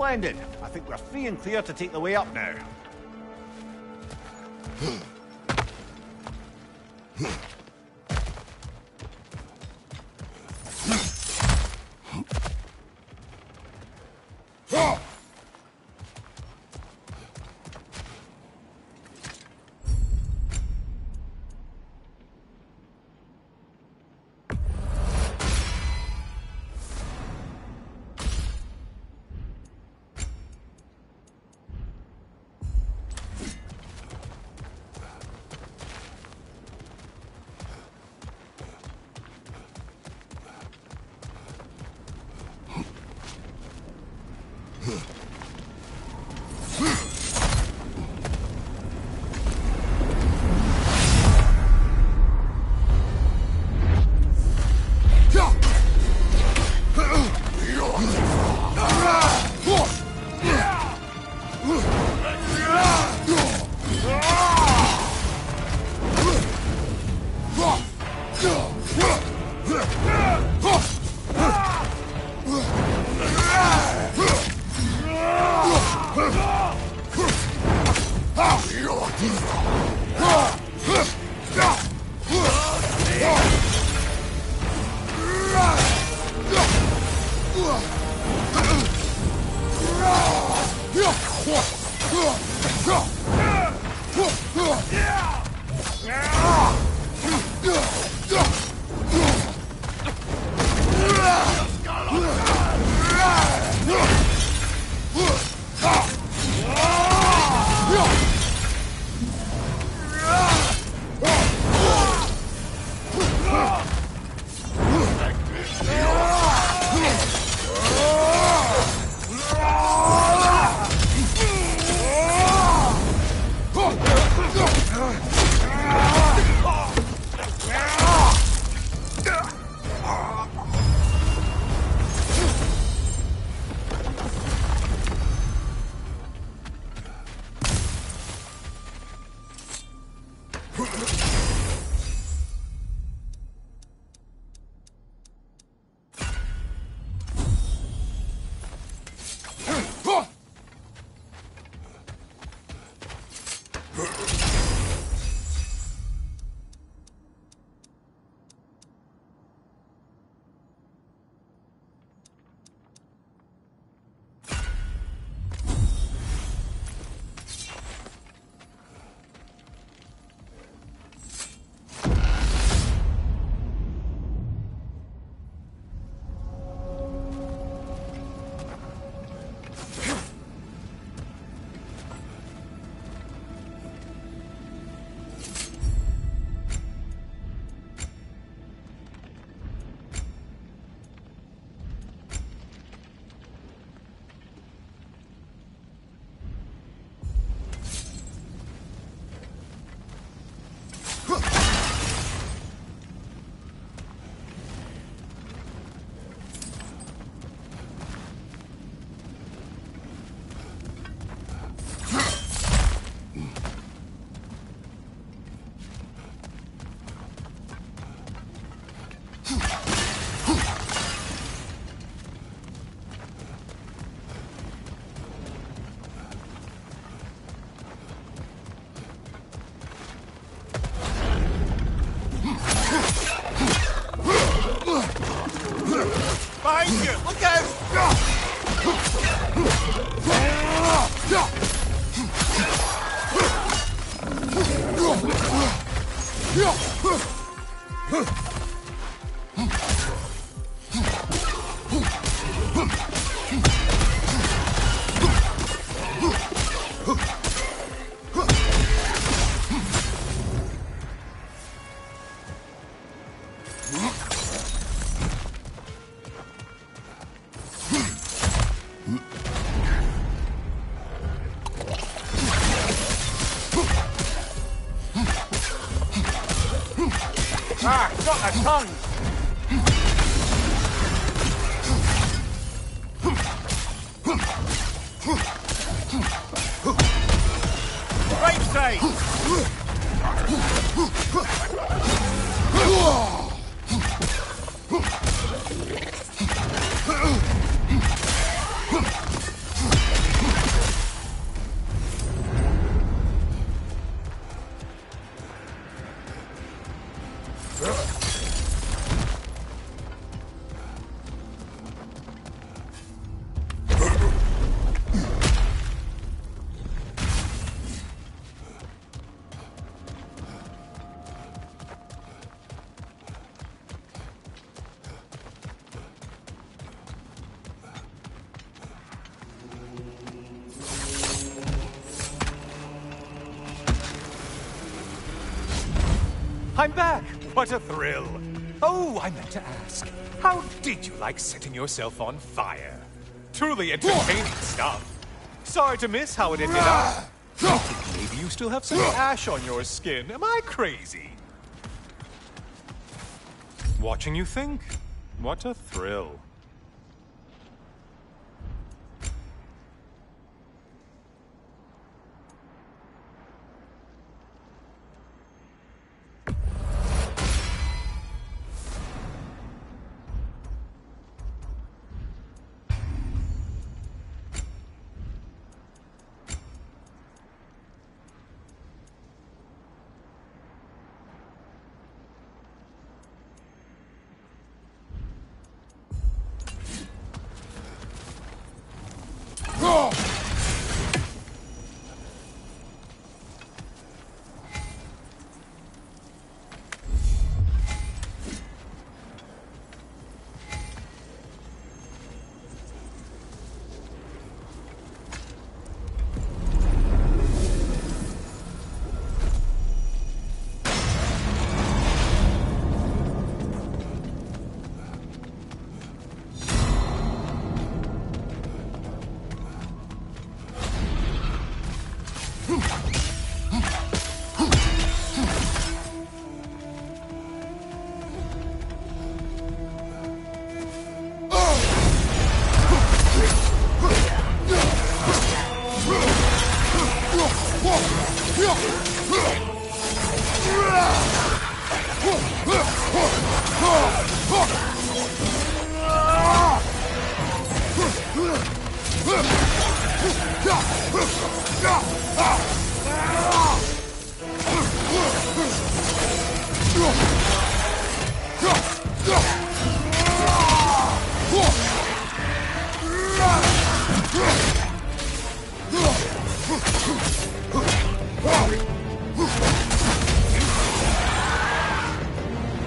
Splendid. I think we're free and clear to take the way up now. Behind you! Look out! Ah, got a tongue! Right side! I'm back! What a thrill! Oh, I meant to ask, how did you like setting yourself on fire? Truly entertaining stuff. Sorry to miss how it ended up. I think maybe you still have some ash on your skin. Am I crazy? Watching you think? What a thrill.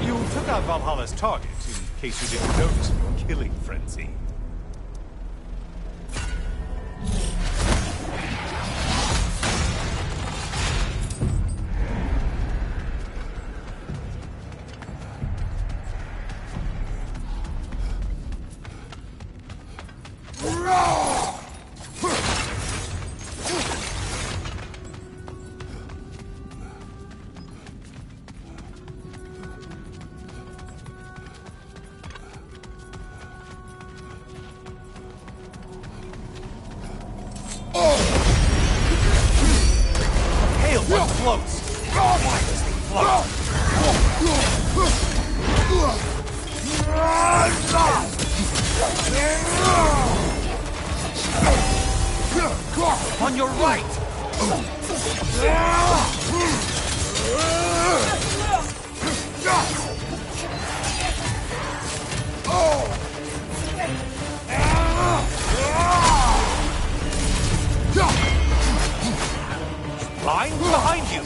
You took out Valhalla's target, in case you didn't notice in your killing frenzy. On your right! Line behind you!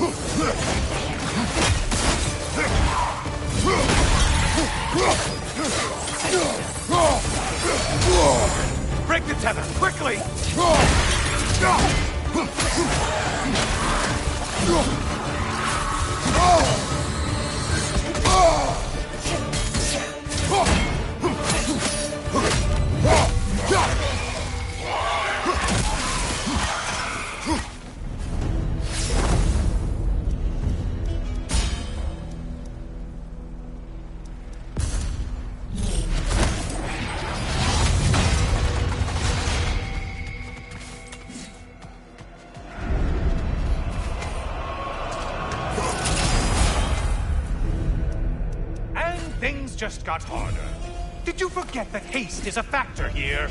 Break the tether, quickly! Things just got harder. Did you forget that haste is a factor here?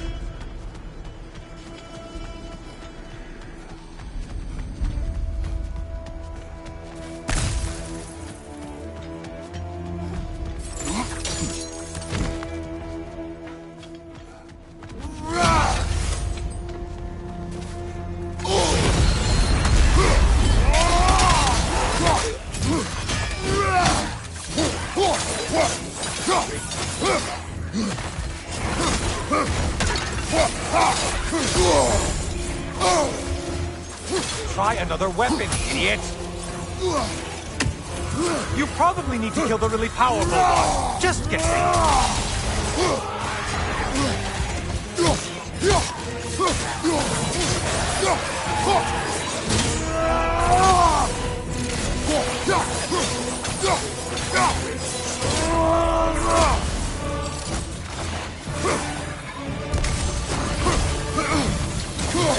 Try another weapon, idiot! You probably need to kill the really powerful one. Just guessing.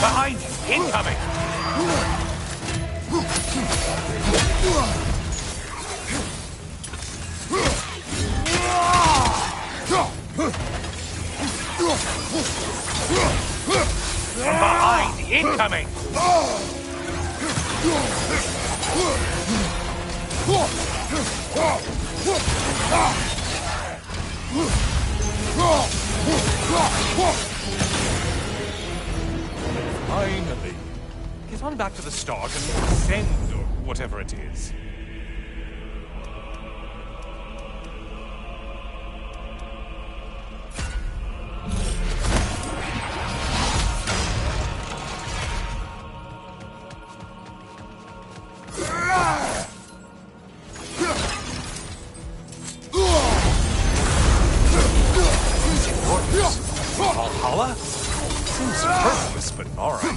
Behind you! Incoming! From behind! Incoming! Finally. Get on back to the start and send, or whatever it is. Valhalla? Seems superfluous, but alright.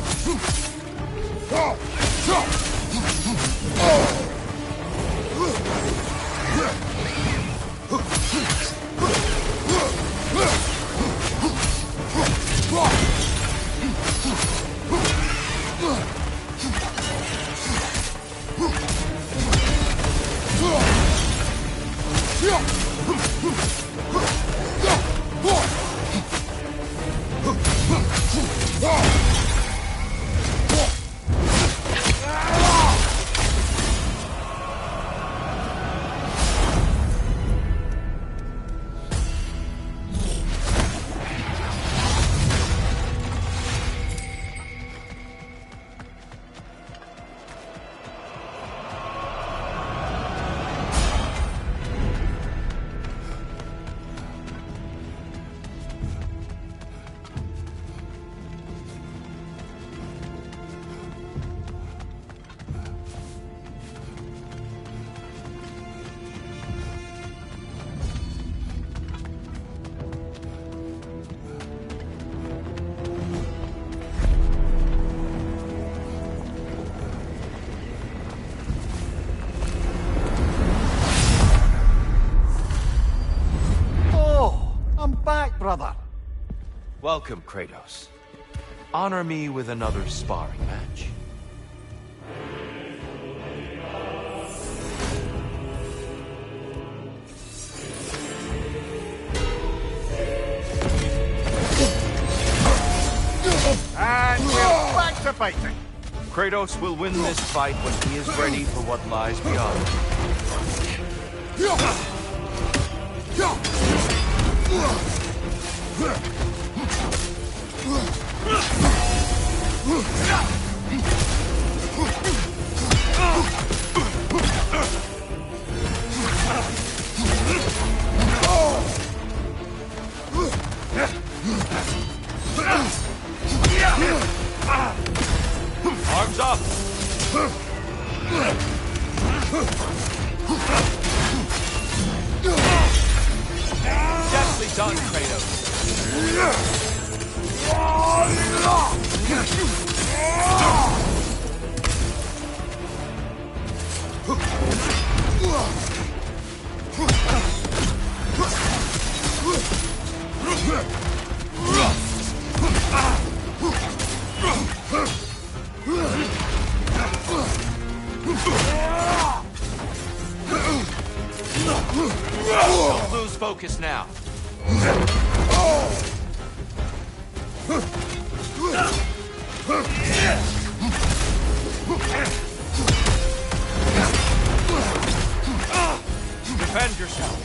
Brother. Welcome, Kratos. Honor me with another sparring match. And we're back to fighting. Kratos will win this fight when he is ready for what lies beyond. Arms up! Deftly done, Kratos. Don't lose focus now. Defend yourself.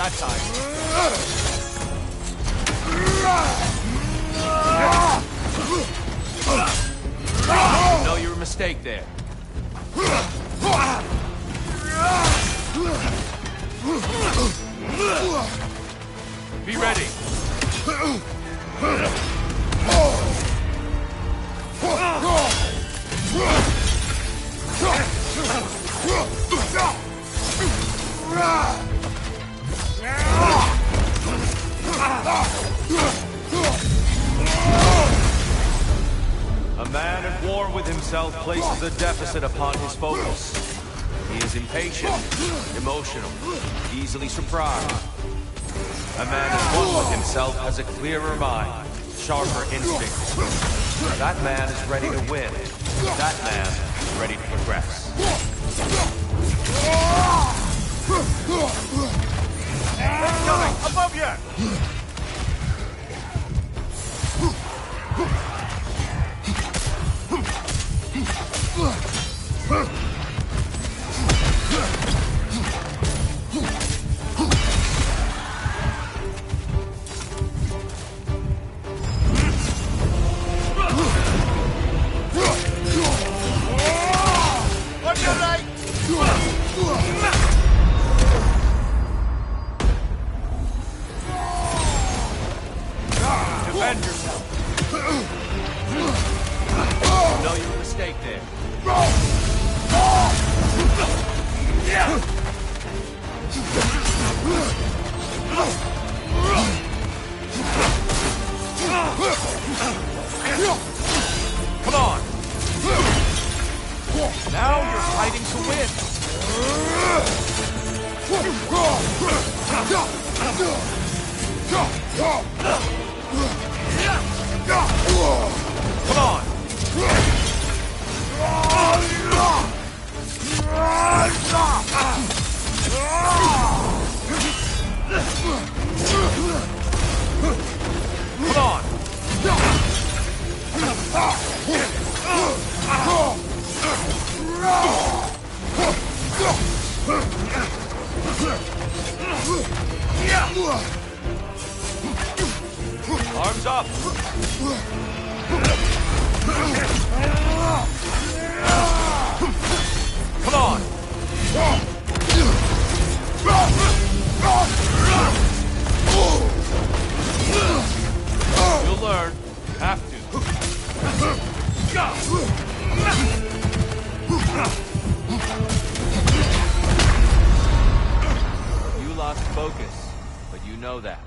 that time. You know your mistake there. Be ready. A man at war with himself places a deficit upon his focus. He is impatient, emotional, easily surprised. A man at one with himself has a clearer mind, sharper instincts. That man is ready to win. That man is ready to progress. Incoming! Above you! On your right! Defend yourself. You know your mistake there. Come on. Now you're fighting to win. Come on. Come on. Arms up. Come on. You'll learn. Have to. You lost focus, but you know that.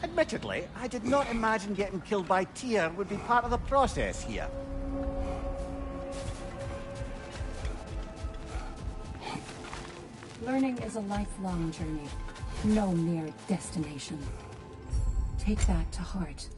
Admittedly, I did not imagine getting killed by Tyr would be part of the process here. Learning is a lifelong journey, no mere destination. Take that to heart.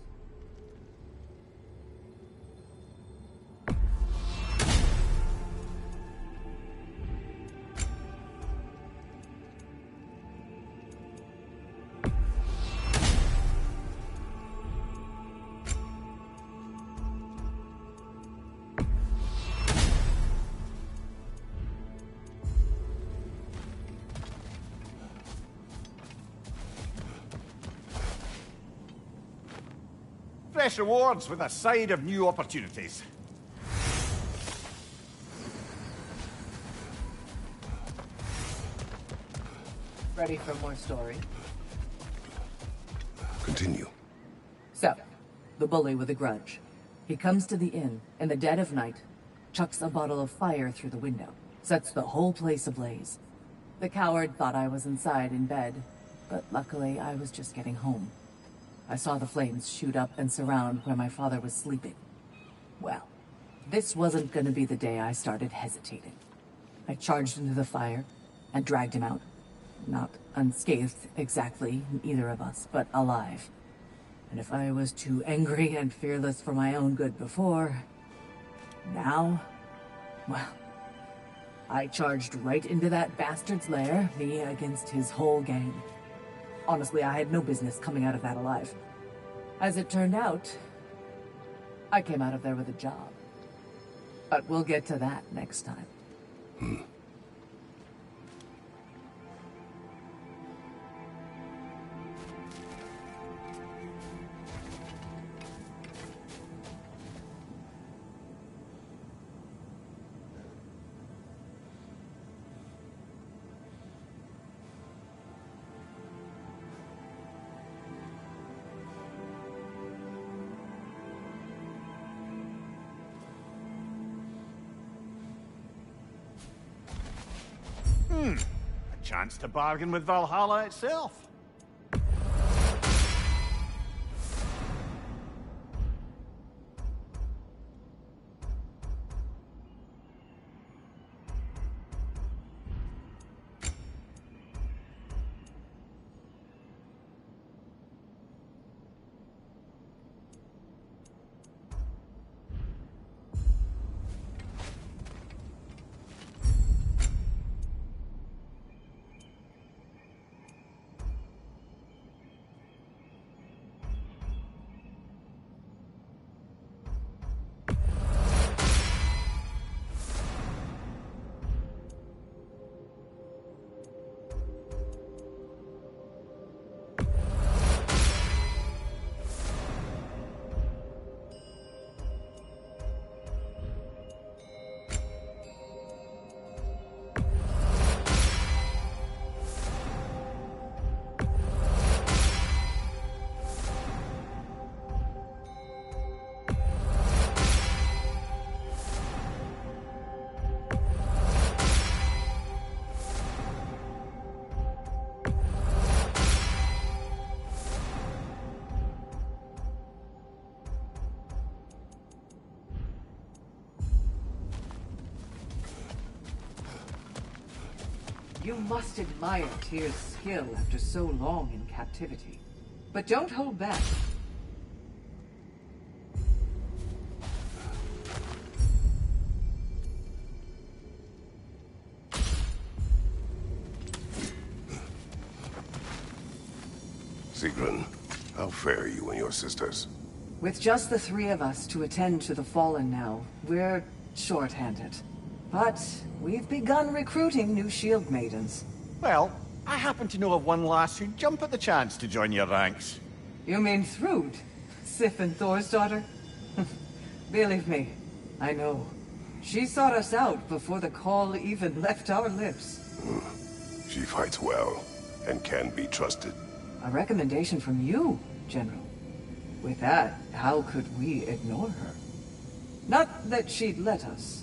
Fresh rewards with a side of new opportunities. Ready for more story? Continue. So, the bully with a grudge. He comes to the inn in the dead of night, chucks a bottle of fire through the window, sets the whole place ablaze. The coward thought I was inside in bed, but luckily I was just getting home. I saw the flames shoot up and surround where my father was sleeping. Well, this wasn't gonna be the day I started hesitating. I charged into the fire and dragged him out. Not unscathed, exactly, either of us, but alive. And if I was too angry and fearless for my own good before, now, well, I charged right into that bastard's lair, me against his whole gang. Honestly, I had no business coming out of that alive. As it turned out, I came out of there with a job. But we'll get to that next time. A chance to bargain with Valhalla itself. You must admire Tyr's skill after so long in captivity. But don't hold back. Sigrun, how fare you and your sisters? With just the three of us to attend to the fallen now, we're short-handed. But we've begun recruiting new shield maidens. Well, I happen to know of one lass who'd jump at the chance to join your ranks. You mean Thrud? Sif and Thor's daughter? Believe me, I know. She sought us out before the call even left our lips. She fights well and can be trusted. A recommendation from you, General. With that, how could we ignore her? Not that she'd let us.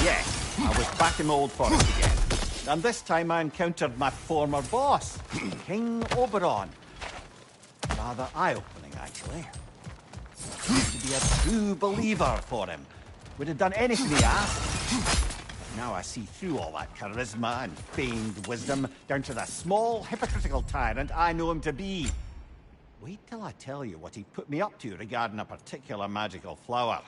Yes, I was back in Old Forest again. And this time I encountered my former boss, King Oberon. Rather eye-opening, actually. Seemed to be a true believer for him. Would have done anything he asked. Now I see through all that charisma and feigned wisdom, down to the small, hypocritical tyrant I know him to be. Wait till I tell you what he put me up to regarding a particular magical flower.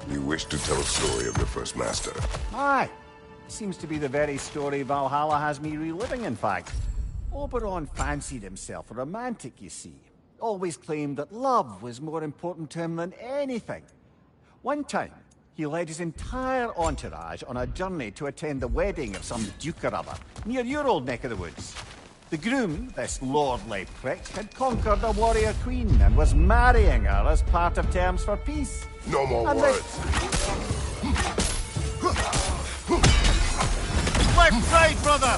You wish to tell a story of your first master? Aye. Seems to be the very story Valhalla has me reliving, in fact. Oberon fancied himself a romantic, you see. Always claimed that love was more important to him than anything. One time, he led his entire entourage on a journey to attend the wedding of some duke or other, near your old neck of the woods. The groom, this lordly prick, had conquered a warrior queen and was marrying her as part of terms for peace. No more words. Left side, brother!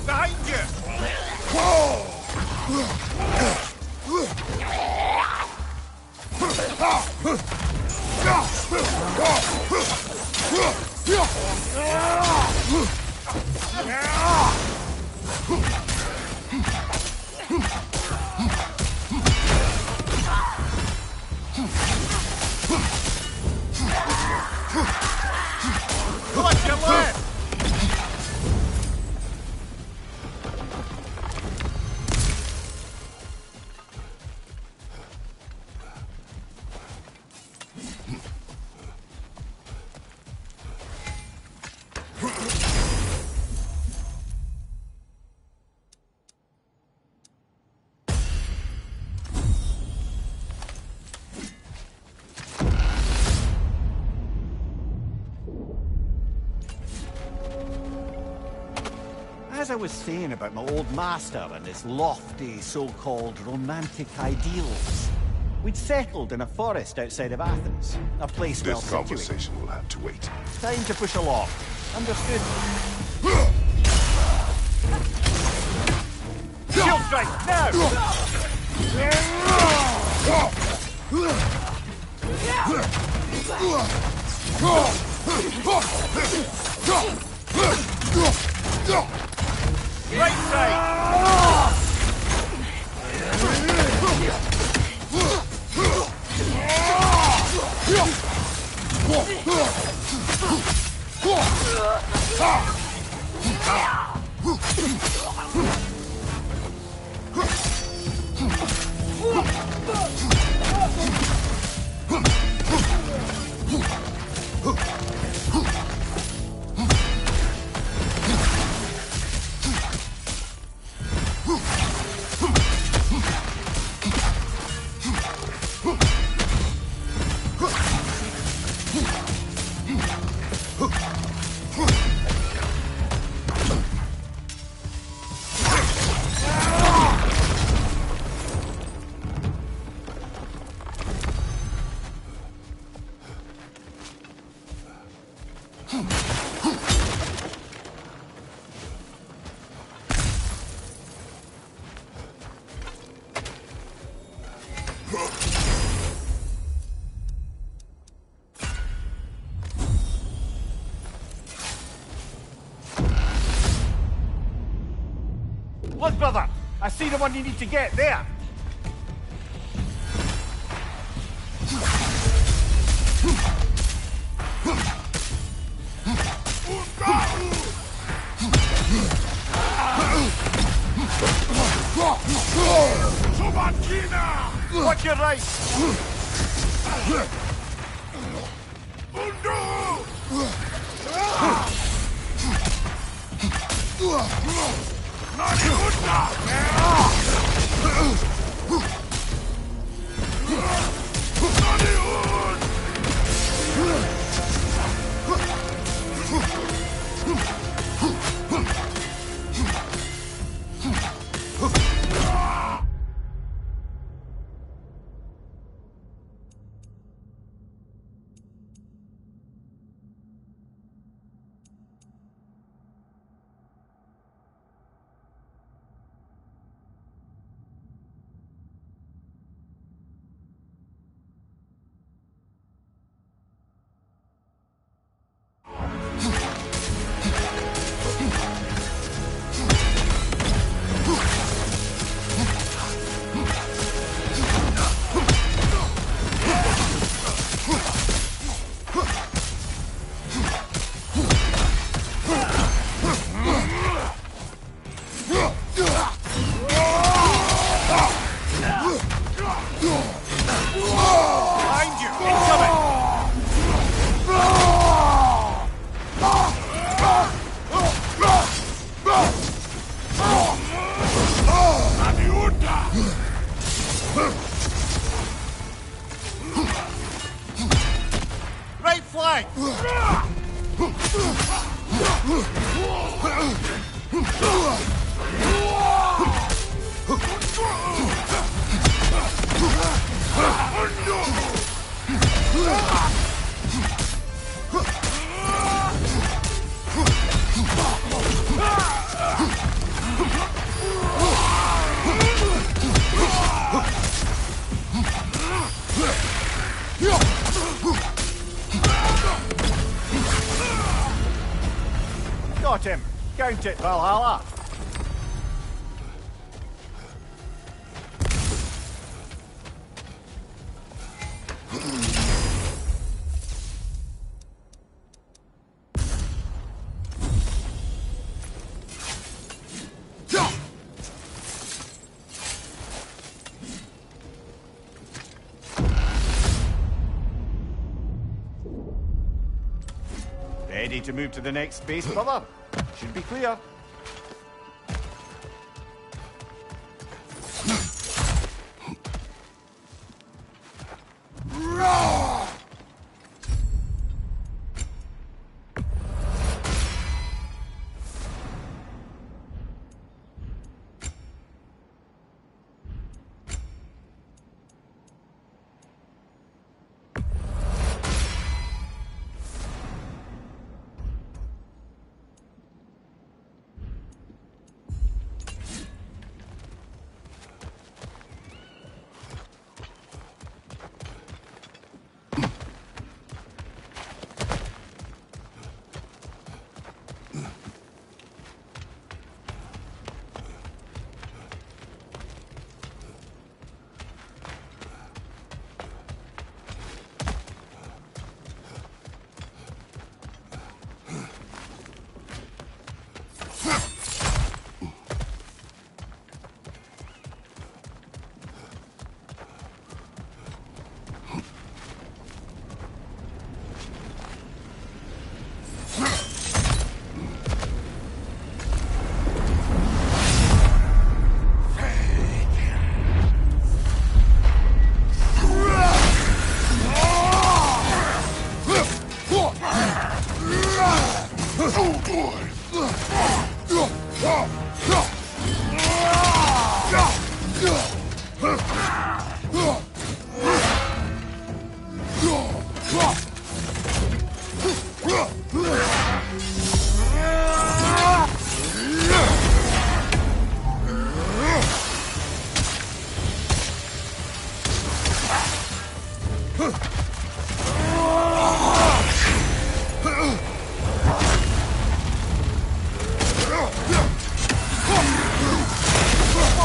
Behind you! Watch your left! As I was saying about my old master and his lofty, so-called romantic ideals, we'd settled in a forest outside of Athens, a place well This situated. conversation will have to wait. Time to push along. Understood? Shield strike, now! Right side! Look, brother! I see the one you need to get there! Watch your right! Right flank! Got him! Count it, Valhalla! Ready to move to the next space, brother? Should be clear.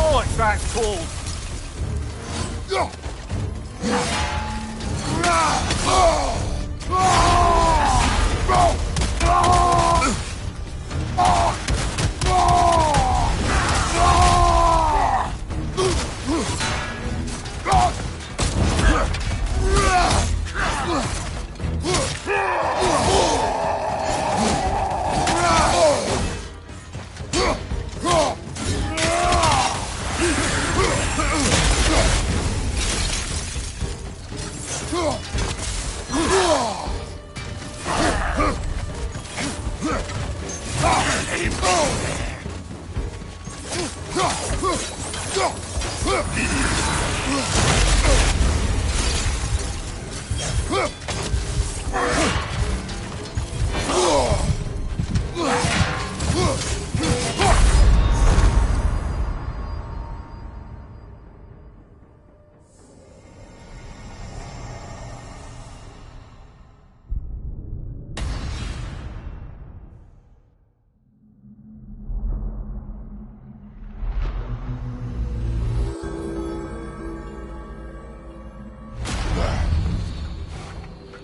Oh, it's that cold.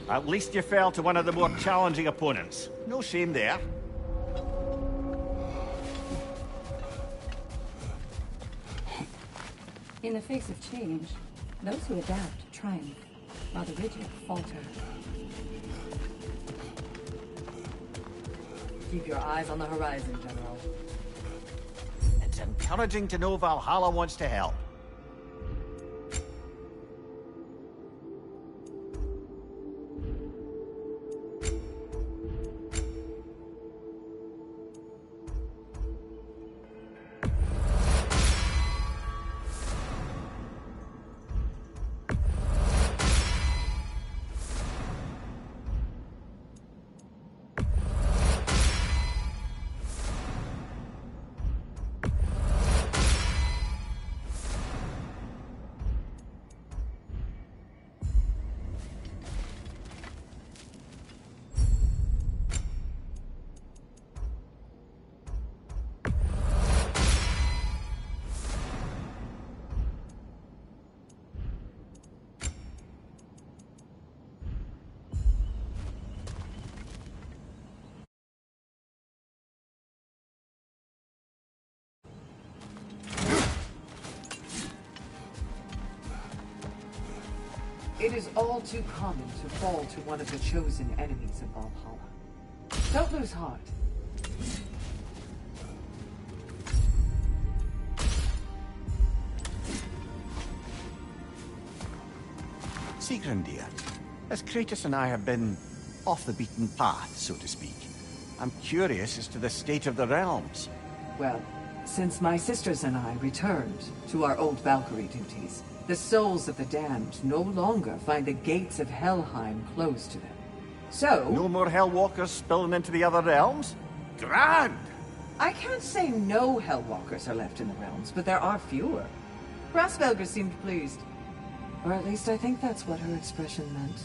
At least you fell to one of the more challenging opponents. No shame there. In the face of change, those who adapt triumph, while the rigid falter. Keep your eyes on the horizon, General. It's encouraging to know Valhalla wants to help. It is all too common to fall to one of the chosen enemies of Valhalla. Don't lose heart. Sigrun, dear, as Kratos and I have been off the beaten path, so to speak, I'm curious as to the state of the realms. Well, since my sisters and I returned to our old Valkyrie duties, the souls of the damned no longer find the gates of Helheim closed to them. So... No more Hellwalkers spilling into the other realms? Grand! I can't say no Hellwalkers are left in the realms, but there are fewer. Grasvelger seemed pleased. Or at least I think that's what her expression meant.